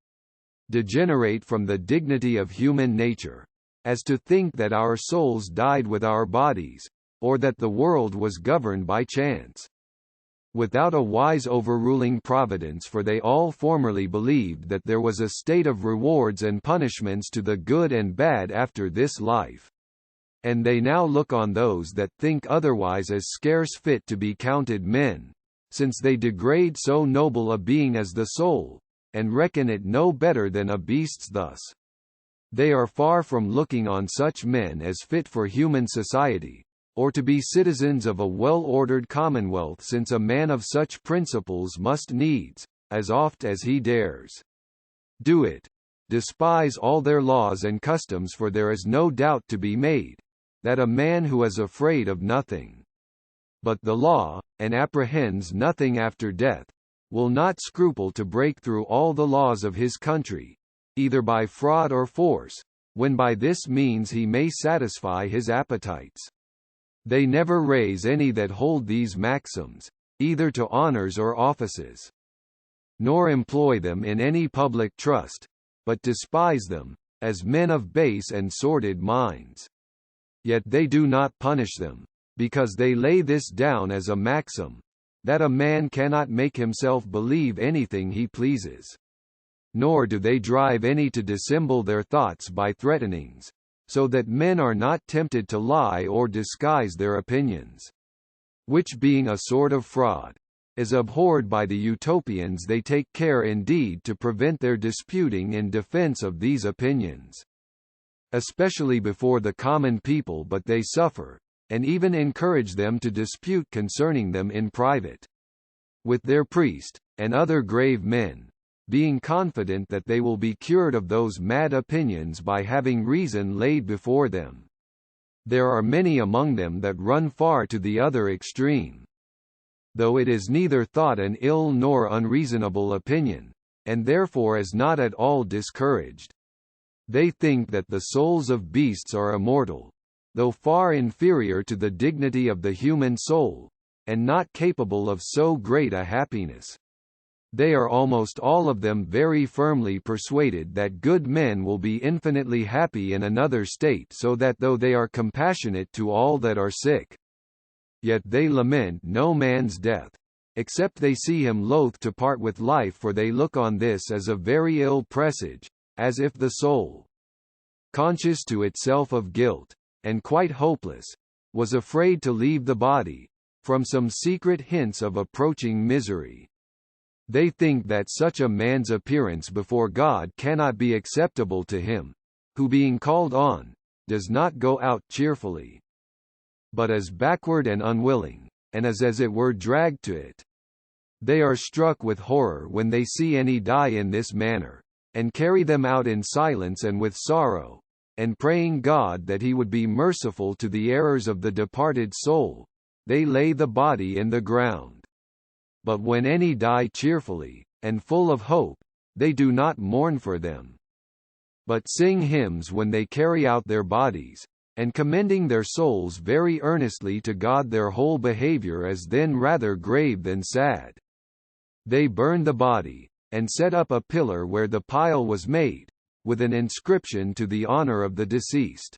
S1: degenerate from the dignity of human nature, as to think that our souls died with our bodies, or that the world was governed by chance. Without a wise overruling providence, for they all formerly believed that there was a state of rewards and punishments to the good and bad after this life. And they now look on those that think otherwise as scarce fit to be counted men, since they degrade so noble a being as the soul, and reckon it no better than a beast's. Thus, they are far from looking on such men as fit for human society, or to be citizens of a well-ordered commonwealth, since a man of such principles must needs, as oft as he dares do it, despise all their laws and customs, for there is no doubt to be made, that a man who is afraid of nothing but the law, and apprehends nothing after death, will not scruple to break through all the laws of his country, either by fraud or force, when by this means he may satisfy his appetites. They never raise any that hold these maxims, either to honours or offices, nor employ them in any public trust, but despise them, as men of base and sordid minds. Yet they do not punish them, because they lay this down as a maxim, that a man cannot make himself believe anything he pleases. Nor do they drive any to dissemble their thoughts by threatenings, so that men are not tempted to lie or disguise their opinions. Which being a sort of fraud, is abhorred by the Utopians, they take care indeed to prevent their disputing in defense of these opinions, especially before the common people, but they suffer, and even encourage them to dispute concerning them in private, with their priest, and other grave men, being confident that they will be cured of those mad opinions by having reason laid before them. There are many among them that run far to the other extreme, though it is neither thought an ill nor unreasonable opinion, and therefore is not at all discouraged. They think that the souls of beasts are immortal, though far inferior to the dignity of the human soul, and not capable of so great a happiness. They are almost all of them very firmly persuaded that good men will be infinitely happy in another state, so that though they are compassionate to all that are sick, yet they lament no man's death, except they see him loath to part with life, for they look on this as a very ill presage, as if the soul, conscious to itself of guilt, and quite hopeless, was afraid to leave the body, from some secret hints of approaching misery. They think that such a man's appearance before God cannot be acceptable to him, who being called on, does not go out cheerfully, but is backward and unwilling, and is as it were dragged to it. They are struck with horror when they see any die in this manner, and carry them out in silence and with sorrow, and praying God that he would be merciful to the errors of the departed soul, they lay the body in the ground. But when any die cheerfully, and full of hope, they do not mourn for them, but sing hymns when they carry out their bodies, and commending their souls very earnestly to God. Their whole behavior is then rather grave than sad. They burn the body, and set up a pillar where the pile was made, with an inscription to the honor of the deceased.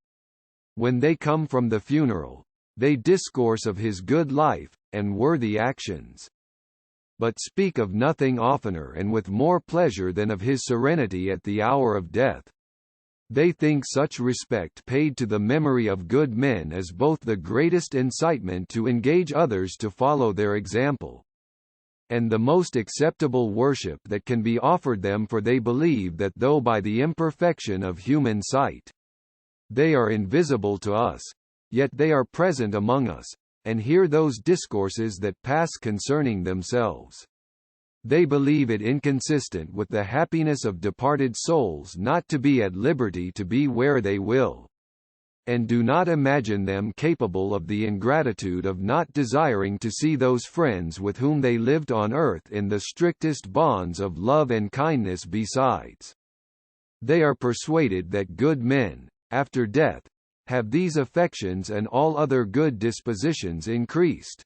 S1: When they come from the funeral, they discourse of his good life, and worthy actions, but speak of nothing oftener and with more pleasure than of his serenity at the hour of death. They think such respect paid to the memory of good men as both the greatest incitement to engage others to follow their example, and the most acceptable worship that can be offered them, for they believe that though by the imperfection of human sight they are invisible to us, yet they are present among us, and hear those discourses that pass concerning themselves. They believe it inconsistent with the happiness of departed souls not to be at liberty to be where they will, and do not imagine them capable of the ingratitude of not desiring to see those friends with whom they lived on earth in the strictest bonds of love and kindness. Besides, they are persuaded that good men, after death, have these affections and all other good dispositions increased,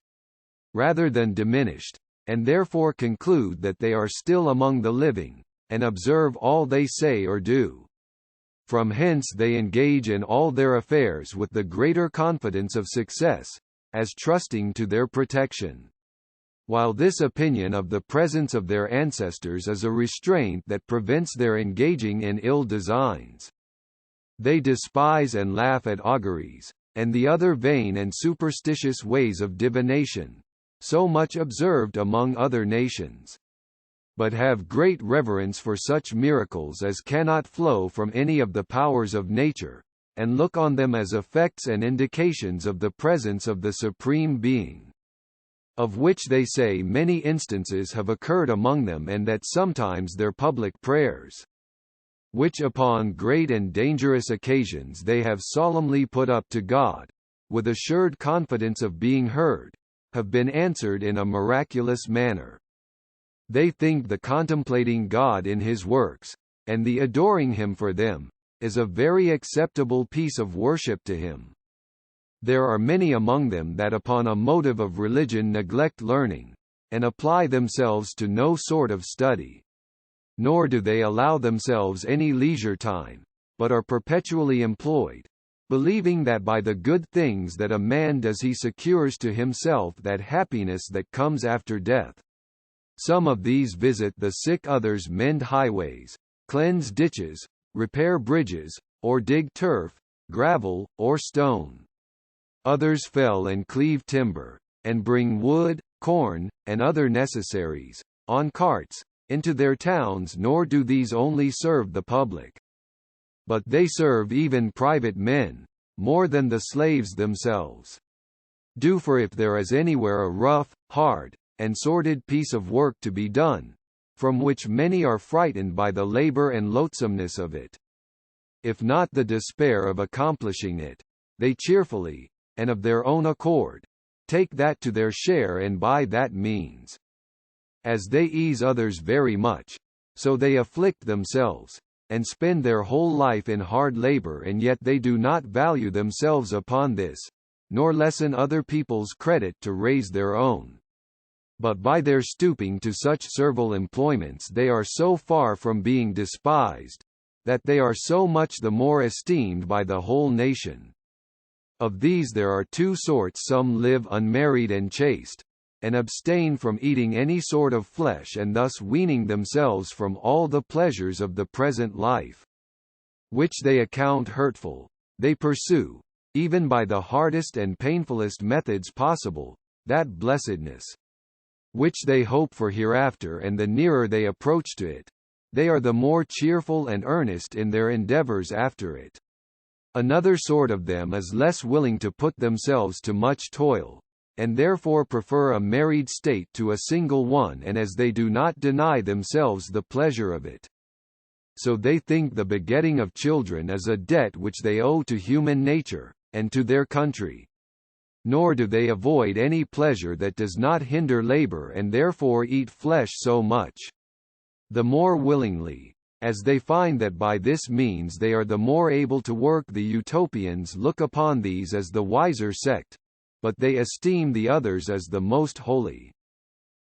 S1: rather than diminished, and therefore conclude that they are still among the living, and observe all they say or do. From hence they engage in all their affairs with the greater confidence of success, as trusting to their protection. While this opinion of the presence of their ancestors is a restraint that prevents their engaging in ill designs. They despise and laugh at auguries, and the other vain and superstitious ways of divination, so much observed among other nations. But have great reverence for such miracles as cannot flow from any of the powers of nature, and look on them as effects and indications of the presence of the Supreme Being. Of which they say many instances have occurred among them, and that sometimes their public prayers, which upon great and dangerous occasions they have solemnly put up to God, with assured confidence of being heard, have been answered in a miraculous manner. They think the contemplating God in his works, and the adoring him for them, is a very acceptable piece of worship to him. There are many among them that upon a motive of religion neglect learning, and apply themselves to no sort of study. Nor do they allow themselves any leisure time, but are perpetually employed, believing that by the good things that a man does he secures to himself that happiness that comes after death. Some of these visit the sick, others mend highways, cleanse ditches, repair bridges, or dig turf, gravel, or stone. Others fell and cleave timber, and bring wood, corn, and other necessaries, on carts, into their towns. Nor do these only serve the public, but they serve even private men, more than the slaves themselves do. For if there is anywhere a rough, hard, and sordid piece of work to be done, from which many are frightened by the labor and loathsomeness of it, if not the despair of accomplishing it, they cheerfully, and of their own accord, take that to their share, and by that means, as they ease others very much, so they afflict themselves, and spend their whole life in hard labor, and yet they do not value themselves upon this, nor lessen other people's credit to raise their own. But by their stooping to such servile employments they are so far from being despised, that they are so much the more esteemed by the whole nation. Of these there are two sorts: some live unmarried and chaste, and abstain from eating any sort of flesh, and thus weaning themselves from all the pleasures of the present life, which they account hurtful, they pursue, even by the hardest and painfulest methods possible, that blessedness which they hope for hereafter, and the nearer they approach to it, they are the more cheerful and earnest in their endeavors after it. Another sort of them is less willing to put themselves to much toil, and therefore prefer a married state to a single one, and as they do not deny themselves the pleasure of it, so they think the begetting of children is a debt which they owe to human nature, and to their country. Nor do they avoid any pleasure that does not hinder labor, and therefore eat flesh so much the more willingly, as they find that by this means they are the more able to work. The Utopians look upon these as the wiser sect, but they esteem the others as the most holy.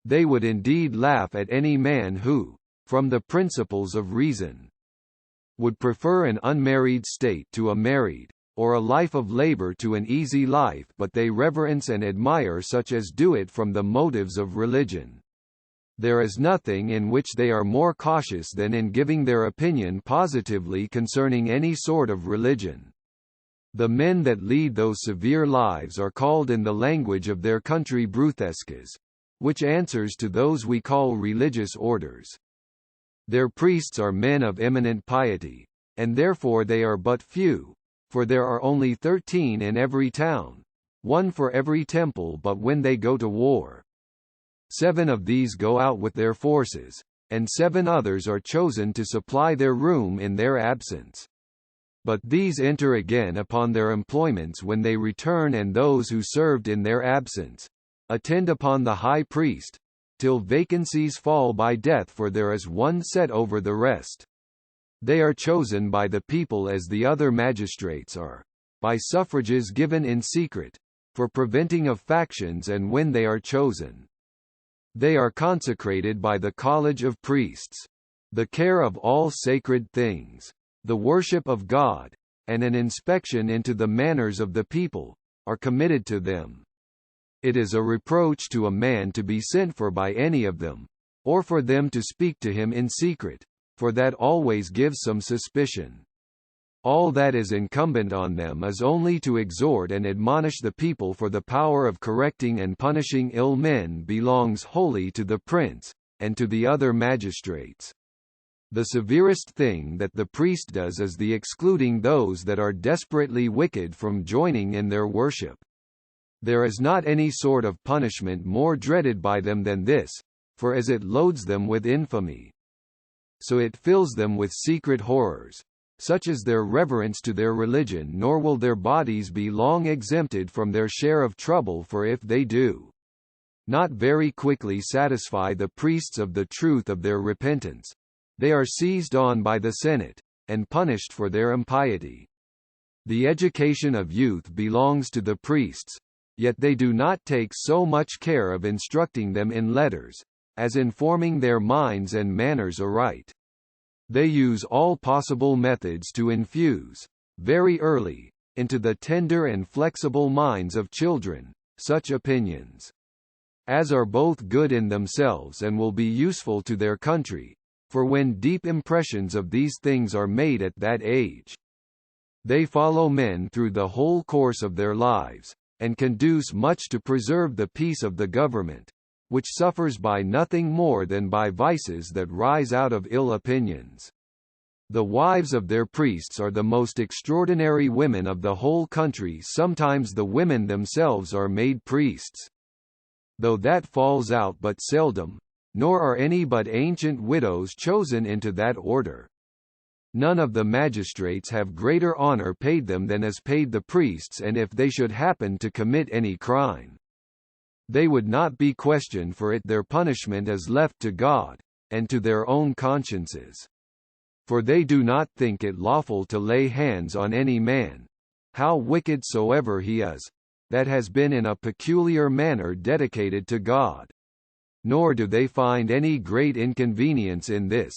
S1: They would indeed laugh at any man who, from the principles of reason, would prefer an unmarried state to a married, or a life of labor to an easy life, but they reverence and admire such as do it from the motives of religion. There is nothing in which they are more cautious than in giving their opinion positively concerning any sort of religion. The men that lead those severe lives are called in the language of their country brutesques, which answers to those we call religious orders. Their priests are men of eminent piety, and therefore they are but few, for there are only 13 in every town, one for every temple. But when they go to war, 7 of these go out with their forces, and 7 others are chosen to supply their room in their absence. But these enter again upon their employments when they return, and those who served in their absence attend upon the high priest, till vacancies fall by death, for there is one set over the rest. They are chosen by the people as the other magistrates are, by suffrages given in secret, for preventing of factions, and when they are chosen, they are consecrated by the college of priests. The care of all sacred things, the worship of God, and an inspection into the manners of the people, are committed to them. It is a reproach to a man to be sent for by any of them, or for them to speak to him in secret, for that always gives some suspicion. All that is incumbent on them is only to exhort and admonish the people, for the power of correcting and punishing ill men belongs wholly to the prince, and to the other magistrates. The severest thing that the priest does is the excluding those that are desperately wicked from joining in their worship. There is not any sort of punishment more dreaded by them than this, for as it loads them with infamy, so it fills them with secret horrors. Such is their reverence to their religion, nor will their bodies be long exempted from their share of trouble, for if they do not very quickly satisfy the priests of the truth of their repentance, they are seized on by the Senate, and punished for their impiety. The education of youth belongs to the priests, yet they do not take so much care of instructing them in letters, as in forming their minds and manners aright. They use all possible methods to infuse, very early, into the tender and flexible minds of children, such opinions as are both good in themselves and will be useful to their country, for when deep impressions of these things are made at that age, they follow men through the whole course of their lives, and conduce much to preserve the peace of the government, which suffers by nothing more than by vices that rise out of ill opinions. The wives of their priests are the most extraordinary women of the whole country. Sometimes the women themselves are made priests, though that falls out but seldom, nor are any but ancient widows chosen into that order. None of the magistrates have greater honor paid them than is paid the priests, and if they should happen to commit any crime, they would not be questioned for it. Their punishment is left to God, and to their own consciences. For they do not think it lawful to lay hands on any man, how wicked soever he is, that has been in a peculiar manner dedicated to God. Nor do they find any great inconvenience in this,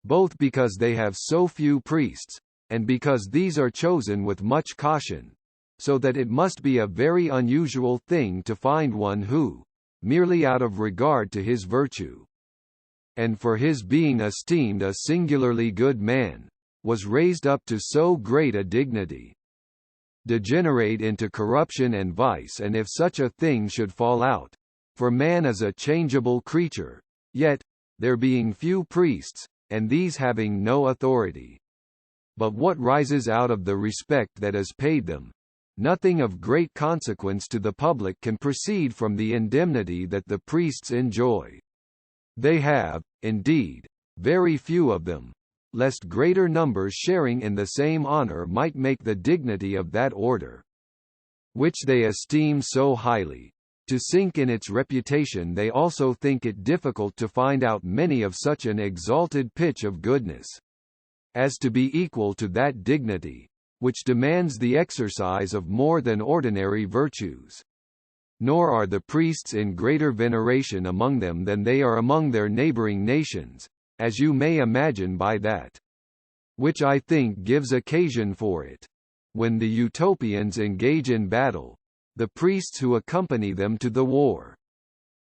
S1: both because they have so few priests, and because these are chosen with much caution, so that it must be a very unusual thing to find one who, merely out of regard to his virtue, and for his being esteemed a singularly good man, was raised up to so great a dignity, degenerate into corruption and vice. And if such a thing should fall out, for man is a changeable creature, yet, there being few priests, and these having no authority, but what rises out of the respect that is paid them, nothing of great consequence to the public can proceed from the indemnity that the priests enjoy. They have, indeed, very few of them, lest greater numbers sharing in the same honor might make the dignity of that order, which they esteem so highly, to sink in its reputation. They also think it difficult to find out many of such an exalted pitch of goodness, as to be equal to that dignity, which demands the exercise of more than ordinary virtues. Nor are the priests in greater veneration among them than they are among their neighboring nations, as you may imagine by that which I think gives occasion for it. When the Utopians engage in battle, the priests who accompany them to the war,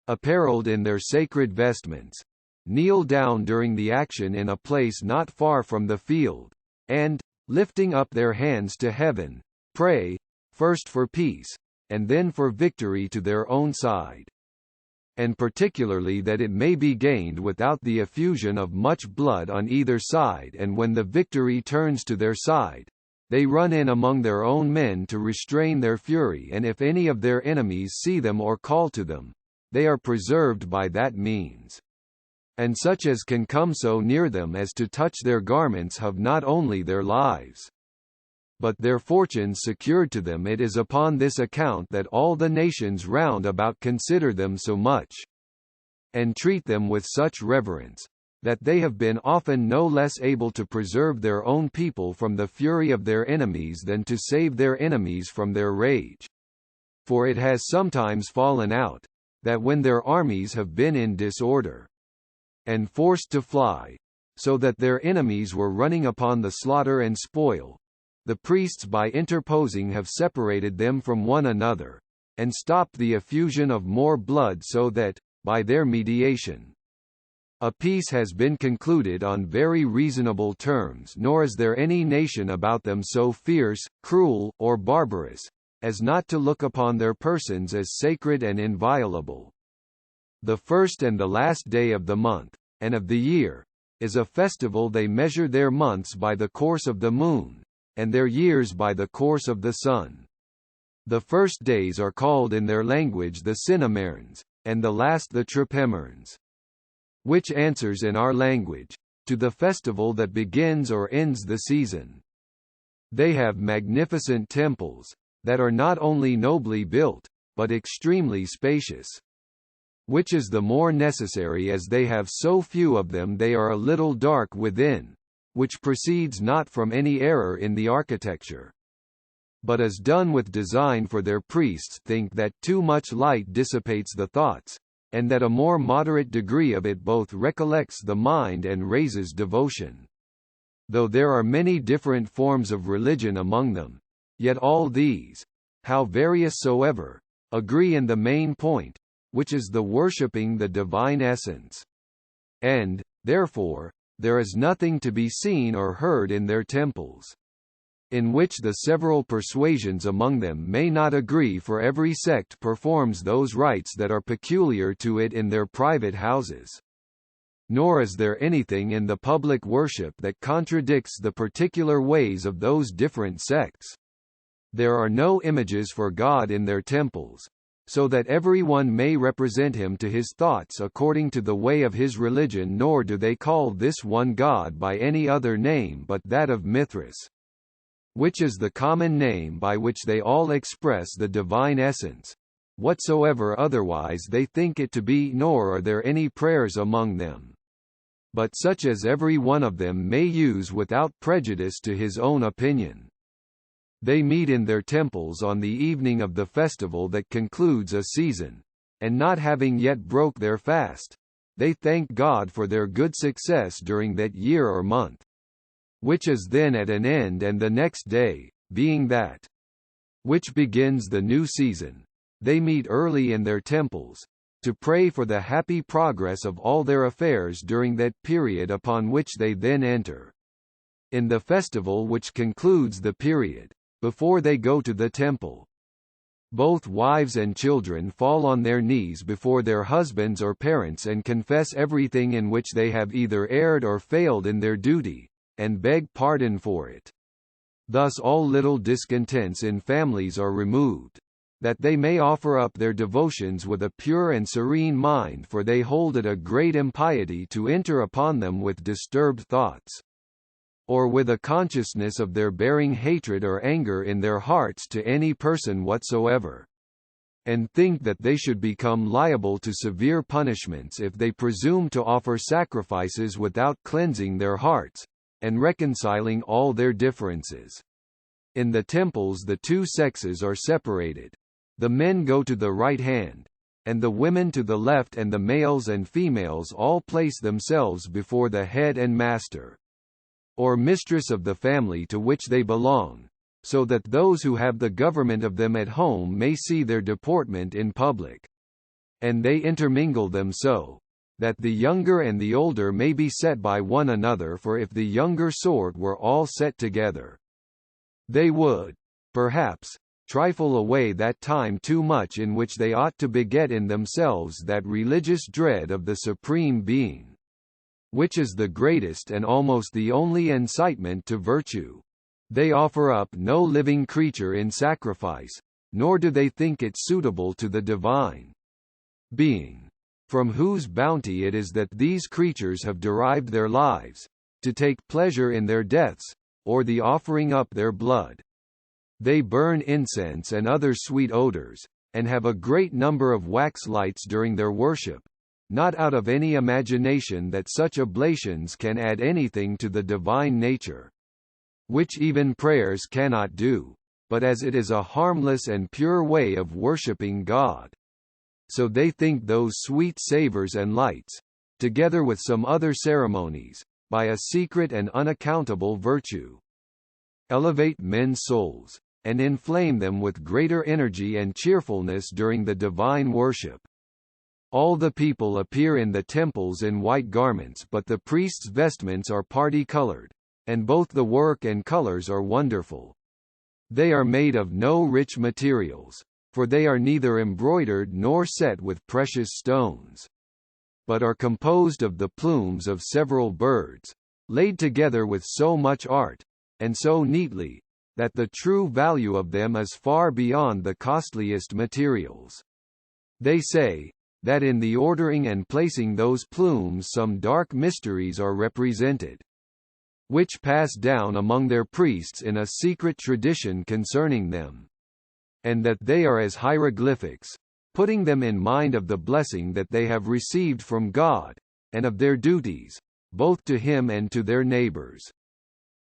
S1: apparelled in their sacred vestments, kneel down during the action in a place not far from the field, and, lifting up their hands to heaven, pray, first for peace, and then for victory to their own side, and particularly that it may be gained without the effusion of much blood on either side. And when the victory turns to their side, they run in among their own men to restrain their fury, and if any of their enemies see them or call to them, they are preserved by that means. And such as can come so near them as to touch their garments have not only their lives, but their fortunes secured to them. It is upon this account that all the nations round about consider them so much, and treat them with such reverence, that they have been often no less able to preserve their own people from the fury of their enemies than to save their enemies from their rage. For it has sometimes fallen out, that when their armies have been in disorder, and forced to fly, so that their enemies were running upon the slaughter and spoil. The priests by interposing have separated them from one another, and stopped the effusion of more blood so that, by their mediation, a peace has been concluded on very reasonable terms, nor is there any nation about them so fierce, cruel, or barbarous, as not to look upon their persons as sacred and inviolable. The first and the last day of the month, and of the year, is a festival. They measure their months by the course of the moon, and their years by the course of the sun. The first days are called in their language the Cinemerns, and the last the Tripemerns, which answers in our language, to the festival that begins or ends the season. They have magnificent temples, that are not only nobly built, but extremely spacious. Which is the more necessary as they have so few of them. They are a little dark within, which proceeds not from any error in the architecture, but is done with design, for their priests think that too much light dissipates the thoughts, and that a more moderate degree of it both recollects the mind and raises devotion. Though there are many different forms of religion among them, yet all these, how various soever, agree in the main point, which is the worshipping the divine essence. And, therefore, there is nothing to be seen or heard in their temples, in which the several persuasions among them may not agree, for every sect performs those rites that are peculiar to it in their private houses. Nor is there anything in the public worship that contradicts the particular ways of those different sects. There are no images for God in their temples, so that every one may represent him to his thoughts according to the way of his religion, nor do they call this one God by any other name but that of Mithras, which is the common name by which they all express the divine essence, whatsoever otherwise they think it to be. Nor are there any prayers among them, but such as every one of them may use without prejudice to his own opinion. They meet in their temples on the evening of the festival that concludes a season, and not having yet broke their fast, they thank God for their good success during that year or month, which is then at an end, and the next day, being that which begins the new season, they meet early in their temples, to pray for the happy progress of all their affairs during that period upon which they then enter. In the festival which concludes the period, before they go to the temple, both wives and children fall on their knees before their husbands or parents and confess everything in which they have either erred or failed in their duty, and beg pardon for it. Thus all little discontents in families are removed, that they may offer up their devotions with a pure and serene mind, for they hold it a great impiety to enter upon them with disturbed thoughts, or with a consciousness of their bearing hatred or anger in their hearts to any person whatsoever, and think that they should become liable to severe punishments if they presume to offer sacrifices without cleansing their hearts, and reconciling all their differences. In the temples the two sexes are separated. The men go to the right hand, and the women to the left, and the males and females all place themselves before the head and master, or mistress of the family to which they belong, so that those who have the government of them at home may see their deportment in public. And they intermingle them so, that the younger and the older may be set by one another, for if the younger sort were all set together, they would, perhaps, trifle away that time too much in which they ought to beget in themselves that religious dread of the Supreme Being, which is the greatest and almost the only incitement to virtue. They offer up no living creature in sacrifice, nor do they think it suitable to the divine Being, from whose bounty it is that these creatures have derived their lives, to take pleasure in their deaths, or the offering up their blood. They burn incense and other sweet odors, and have a great number of wax lights during their worship, not out of any imagination that such oblations can add anything to the divine nature, which even prayers cannot do, but as it is a harmless and pure way of worshipping God. So they think those sweet savours and lights, together with some other ceremonies, by a secret and unaccountable virtue, elevate men's souls, and inflame them with greater energy and cheerfulness during the divine worship. All the people appear in the temples in white garments, but the priests' vestments are party-colored, and both the work and colors are wonderful. They are made of no rich materials, for they are neither embroidered nor set with precious stones, but are composed of the plumes of several birds, laid together with so much art, and so neatly, that the true value of them is far beyond the costliest materials. They say, that in the ordering and placing those plumes some dark mysteries are represented, which pass down among their priests in a secret tradition concerning them, and that they are as hieroglyphics, putting them in mind of the blessing that they have received from God, and of their duties, both to him and to their neighbors.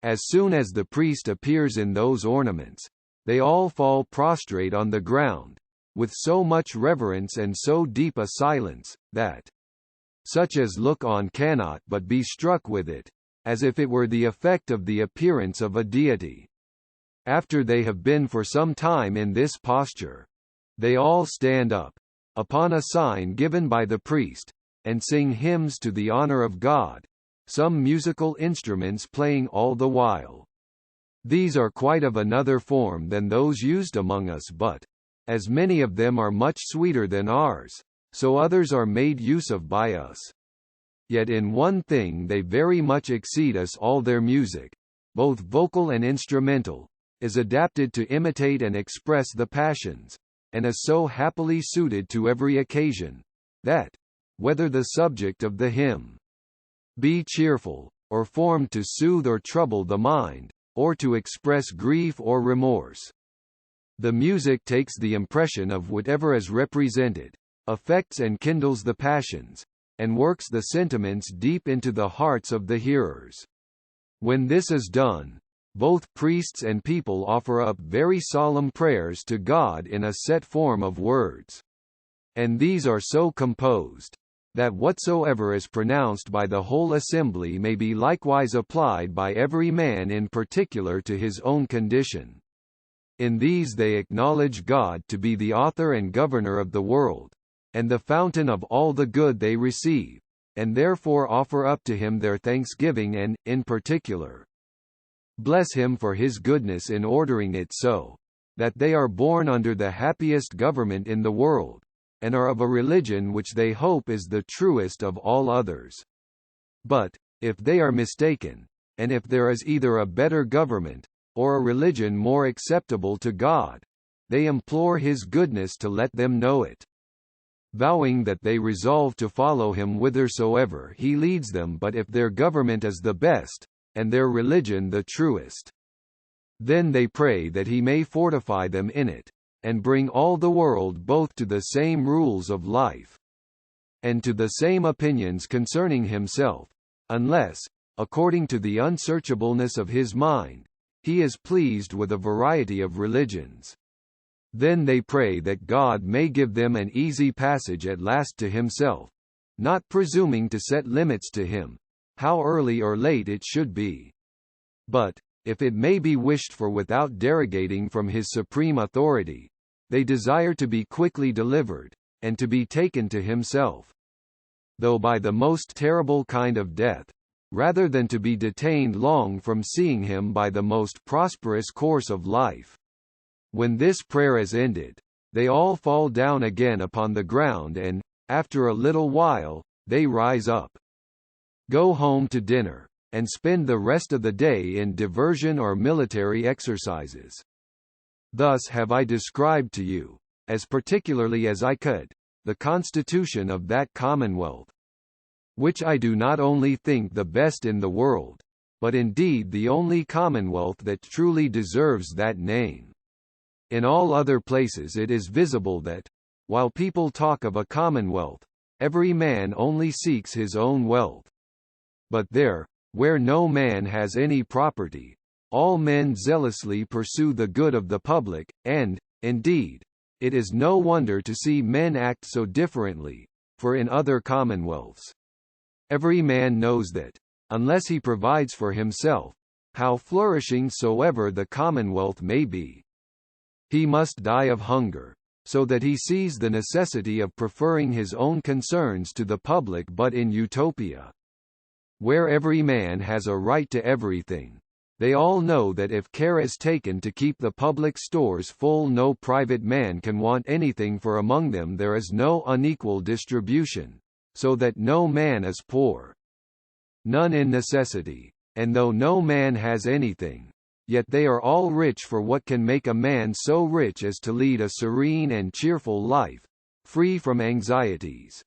S1: As soon as the priest appears in those ornaments, they all fall prostrate on the ground, with so much reverence and so deep a silence, that such as look on cannot but be struck with it, as if it were the effect of the appearance of a deity. After they have been for some time in this posture, they all stand up, upon a sign given by the priest, and sing hymns to the honor of God, some musical instruments playing all the while. These are quite of another form than those used among us, but, as many of them are much sweeter than ours, so others are made use of by us. Yet in one thing they very much exceed us all: their music, both vocal and instrumental, is adapted to imitate and express the passions, and is so happily suited to every occasion, that, whether the subject of the hymn be cheerful, or formed to soothe or trouble the mind, or to express grief or remorse, the music takes the impression of whatever is represented, affects and kindles the passions, and works the sentiments deep into the hearts of the hearers. When this is done, both priests and people offer up very solemn prayers to God in a set form of words. And these are so composed, that whatsoever is pronounced by the whole assembly may be likewise applied by every man in particular to his own condition. In these they acknowledge God to be the author and governor of the world, and the fountain of all the good they receive, and therefore offer up to him their thanksgiving and, in particular, bless him for his goodness in ordering it so, that they are born under the happiest government in the world, and are of a religion which they hope is the truest of all others. But, if they are mistaken, and if there is either a better government, or a religion more acceptable to God, they implore his goodness to let them know it, vowing that they resolve to follow him whithersoever he leads them. But if their government is the best, and their religion the truest, then they pray that he may fortify them in it, and bring all the world both to the same rules of life, and to the same opinions concerning himself, unless, according to the unsearchableness of his mind, he is pleased with a variety of religions. Then they pray that God may give them an easy passage at last to himself, not presuming to set limits to him, how early or late it should be. But, if it may be wished for without derogating from his supreme authority, they desire to be quickly delivered, and to be taken to himself, though by the most terrible kind of death, rather than to be detained long from seeing him by the most prosperous course of life. When this prayer is ended, they all fall down again upon the ground and, after a little while, they rise up, go home to dinner, and spend the rest of the day in diversion or military exercises. Thus have I described to you, as particularly as I could, the constitution of that commonwealth, which I do not only think the best in the world, but indeed the only commonwealth that truly deserves that name. In all other places it is visible that, while people talk of a commonwealth, every man only seeks his own wealth. But there, where no man has any property, all men zealously pursue the good of the public, and, indeed, it is no wonder to see men act so differently, for in other commonwealths, every man knows that, unless he provides for himself, how flourishing soever the commonwealth may be. He must die of hunger, so that he sees the necessity of preferring his own concerns to the public. But in Utopia, where every man has a right to everything, they all know that if care is taken to keep the public stores full, no private man can want anything, for among them there is no unequal distribution, so that no man is poor, none in necessity, and though no man has anything, yet they are all rich. For what can make a man so rich as to lead a serene and cheerful life, free from anxieties,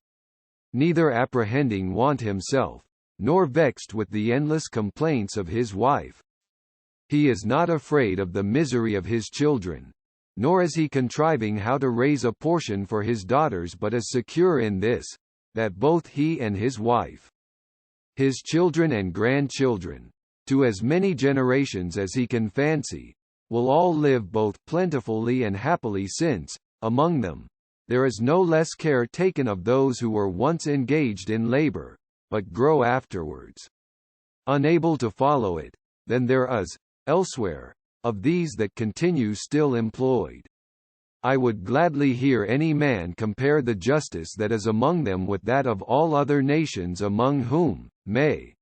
S1: neither apprehending want himself, nor vexed with the endless complaints of his wife? He is not afraid of the misery of his children, nor is he contriving how to raise a portion for his daughters, but is secure in this, that both he and his wife, his children and grandchildren, to as many generations as he can fancy, will all live both plentifully and happily, since, among them, there is no less care taken of those who were once engaged in labor, but grow afterwards unable to follow it, than there is, elsewhere, of these that continue still employed. I would gladly hear any man compare the justice that is among them with that of all other nations, among whom, may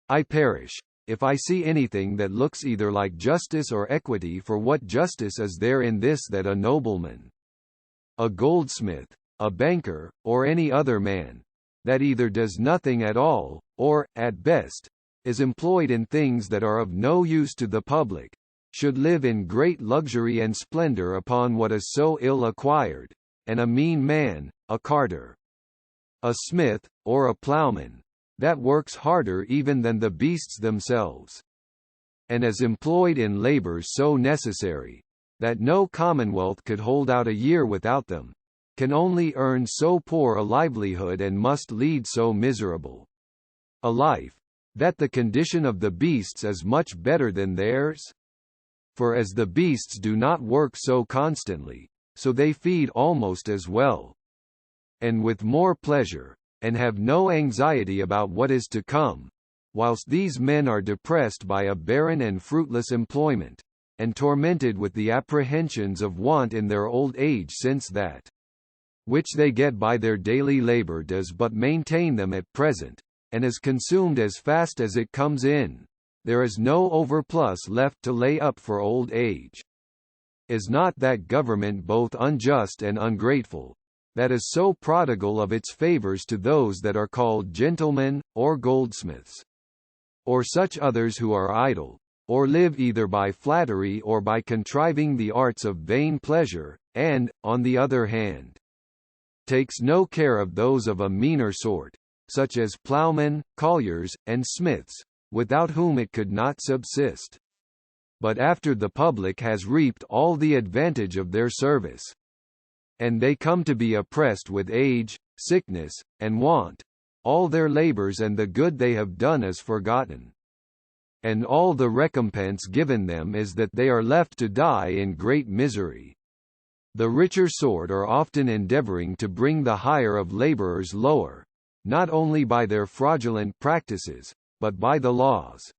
S1: I perish, if I see anything that looks either like justice or equity. For what justice is there in this, that a nobleman, a goldsmith, a banker, or any other man, that either does nothing at all, or, at best, is employed in things that are of no use to the public, should live in great luxury and splendor upon what is so ill acquired, and a mean man, a carter, a smith, or a ploughman, that works harder even than the beasts themselves, and is employed in labors so necessary, that no commonwealth could hold out a year without them, can only earn so poor a livelihood, and must lead so miserable a life, that the condition of the beasts is much better than theirs? For as the beasts do not work so constantly, so they feed almost as well, and with more pleasure, and have no anxiety about what is to come, whilst these men are depressed by a barren and fruitless employment, and tormented with the apprehensions of want in their old age, since that which they get by their daily labor does but maintain them at present, and is consumed as fast as it comes in. There is no overplus left to lay up for old age. Is not that government both unjust and ungrateful, that is so prodigal of its favors to those that are called gentlemen, or goldsmiths, or such others who are idle, or live either by flattery or by contriving the arts of vain pleasure, and, on the other hand, takes no care of those of a meaner sort, such as ploughmen, colliers, and smiths, without whom it could not subsist. But after the public has reaped all the advantage of their service, and they come to be oppressed with age, sickness, and want, all their labors and the good they have done is forgotten, and all the recompense given them is that they are left to die in great misery. The richer sort are often endeavoring to bring the hire of laborers lower, not only by their fraudulent practices, but by the laws,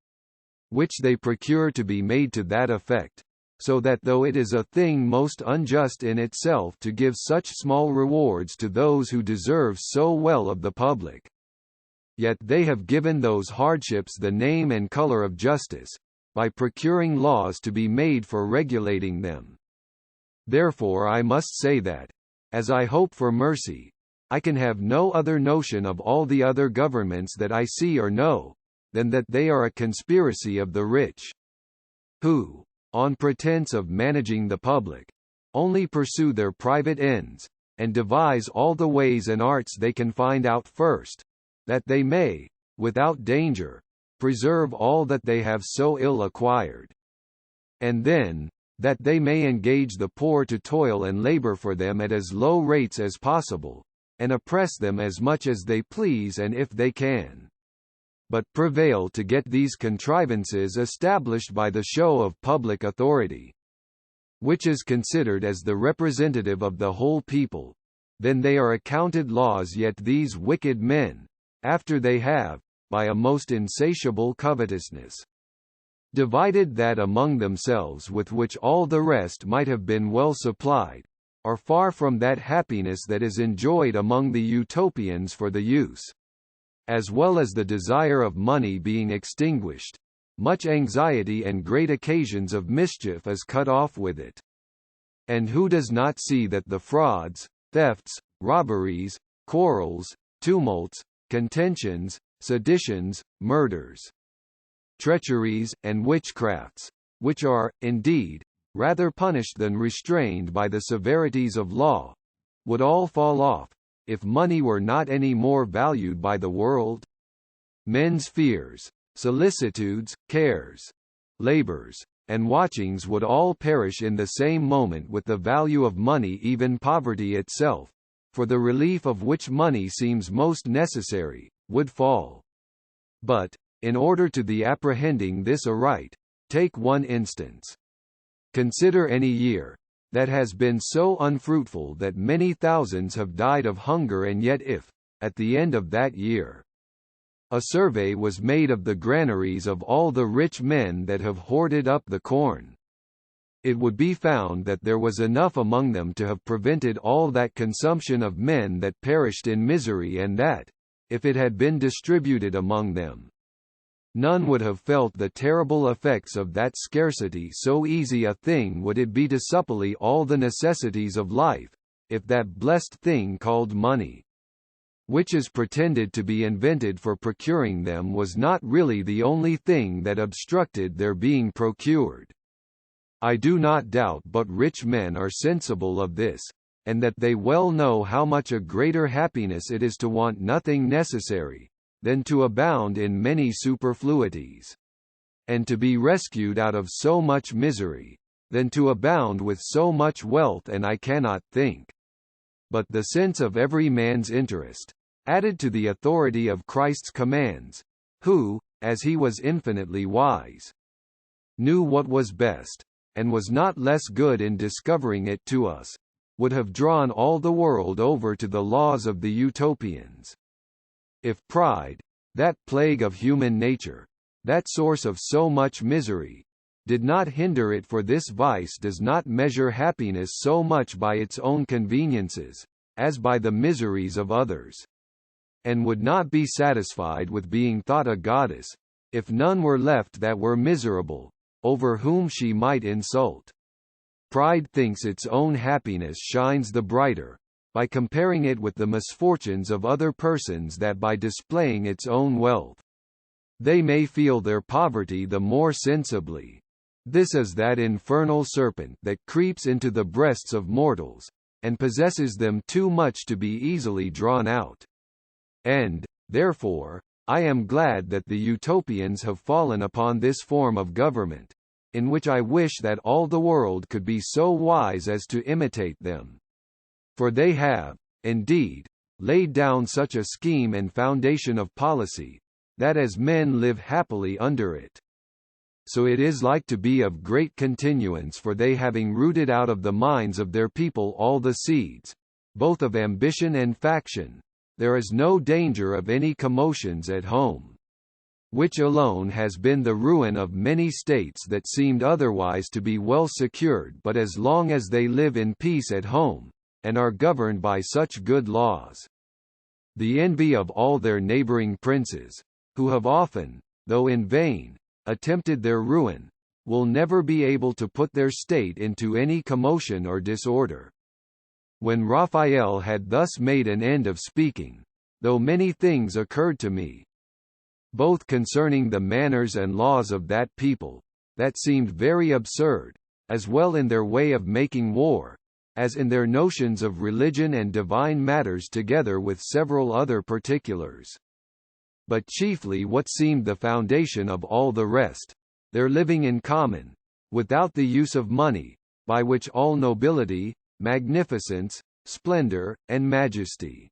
S1: which they procure to be made to that effect, so that though it is a thing most unjust in itself to give such small rewards to those who deserve so well of the public, yet they have given those hardships the name and color of justice, by procuring laws to be made for regulating them. Therefore I must say that, as I hope for mercy, I can have no other notion of all the other governments that I see or know, than that they are a conspiracy of the rich, who, on pretense of managing the public, only pursue their private ends, and devise all the ways and arts they can find out first, that they may, without danger, preserve all that they have so ill acquired, and then, that they may engage the poor to toil and labor for them at as low rates as possible, and oppress them as much as they please, and if they can but prevail to get these contrivances established by the show of public authority, which is considered as the representative of the whole people, then they are accounted laws. Yet these wicked men, after they have, by a most insatiable covetousness. Divided that among themselves with which all the rest might have been well supplied, are far from that happiness that is enjoyed among the Utopians for the use, as well as the desire of money being extinguished. Much anxiety and great occasions of mischief is cut off with it. And who does not see that the frauds, thefts, robberies, quarrels, tumults, contentions, seditions, murders, treacheries, and witchcrafts, which are, indeed, rather punished than restrained by the severities of law, would all fall off, if money were not any more valued by the world? Men's fears, solicitudes, cares, labours, and watchings would all perish in the same moment with the value of money, even poverty itself, for the relief of which money seems most necessary, would fall. But, in order to the apprehending this aright, take one instance. Consider any year that has been so unfruitful that many thousands have died of hunger, and yet if, at the end of that year, a survey was made of the granaries of all the rich men that have hoarded up the corn, it would be found that there was enough among them to have prevented all that consumption of men that perished in misery, and that, if it had been distributed among them, none would have felt the terrible effects of that scarcity. So easy a thing would it be to supply all the necessities of life, if that blessed thing called money, which is pretended to be invented for procuring them, was not really the only thing that obstructed their being procured. I do not doubt but rich men are sensible of this, and that they well know how much a greater happiness it is to want nothing necessary, than to abound in many superfluities, and to be rescued out of so much misery, than to abound with so much wealth. And I cannot think but the sense of every man's interest, added to the authority of Christ's commands, who, as he was infinitely wise, knew what was best, and was not less good in discovering it to us, would have drawn all the world over to the laws of the Utopians. If pride, that plague of human nature, that source of so much misery, did not hinder it, for this vice does not measure happiness so much by its own conveniences, as by the miseries of others, and would not be satisfied with being thought a goddess, if none were left that were miserable, over whom she might insult. Pride thinks its own happiness shines the brighter, by comparing it with the misfortunes of other persons, that by displaying its own wealth, they may feel their poverty the more sensibly. This is that infernal serpent that creeps into the breasts of mortals, and possesses them too much to be easily drawn out. And, therefore, I am glad that the Utopians have fallen upon this form of government, in which I wish that all the world could be so wise as to imitate them. For they have, indeed, laid down such a scheme and foundation of policy, that as men live happily under it, so it is like to be of great continuance, for they having rooted out of the minds of their people all the seeds, both of ambition and faction, there is no danger of any commotions at home, which alone has been the ruin of many states that seemed otherwise to be well secured. But as long as they live in peace at home, and are governed by such good laws, the envy of all their neighbouring princes, who have often, though in vain, attempted their ruin, will never be able to put their state into any commotion or disorder. When Raphael had thus made an end of speaking, though many things occurred to me, both concerning the manners and laws of that people, that seemed very absurd, as well in their way of making war, as in their notions of religion and divine matters, together with several other particulars. But chiefly what seemed the foundation of all the rest, their living in common, without the use of money, by which all nobility, magnificence, splendor, and majesty,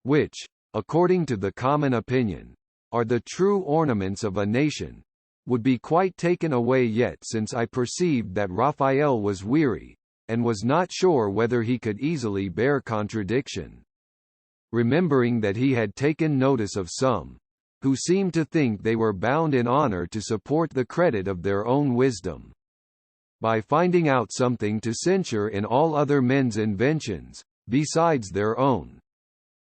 S1: which, according to the common opinion, are the true ornaments of a nation, would be quite taken away. Yet since I perceived that Raphael was weary, and was not sure whether he could easily bear contradiction, remembering that he had taken notice of some who seemed to think they were bound in honor to support the credit of their own wisdom. By finding out something to censure in all other men's inventions, besides their own,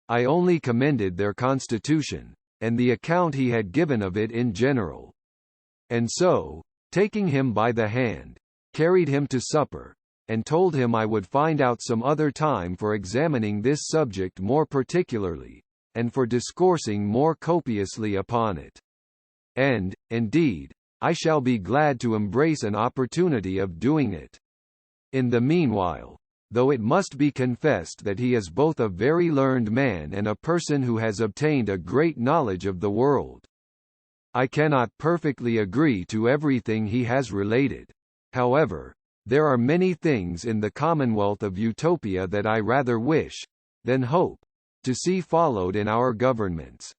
S1: I only commended their constitution, and the account he had given of it in general. And so, taking him by the hand, carried him to supper, and told him I would find out some other time for examining this subject more particularly, and for discoursing more copiously upon it. And, indeed, I shall be glad to embrace an opportunity of doing it. In the meanwhile, though it must be confessed that he is both a very learned man and a person who has obtained a great knowledge of the world, I cannot perfectly agree to everything he has related. However, there are many things in the Commonwealth of Utopia that I rather wish, than hope, to see followed in our governments.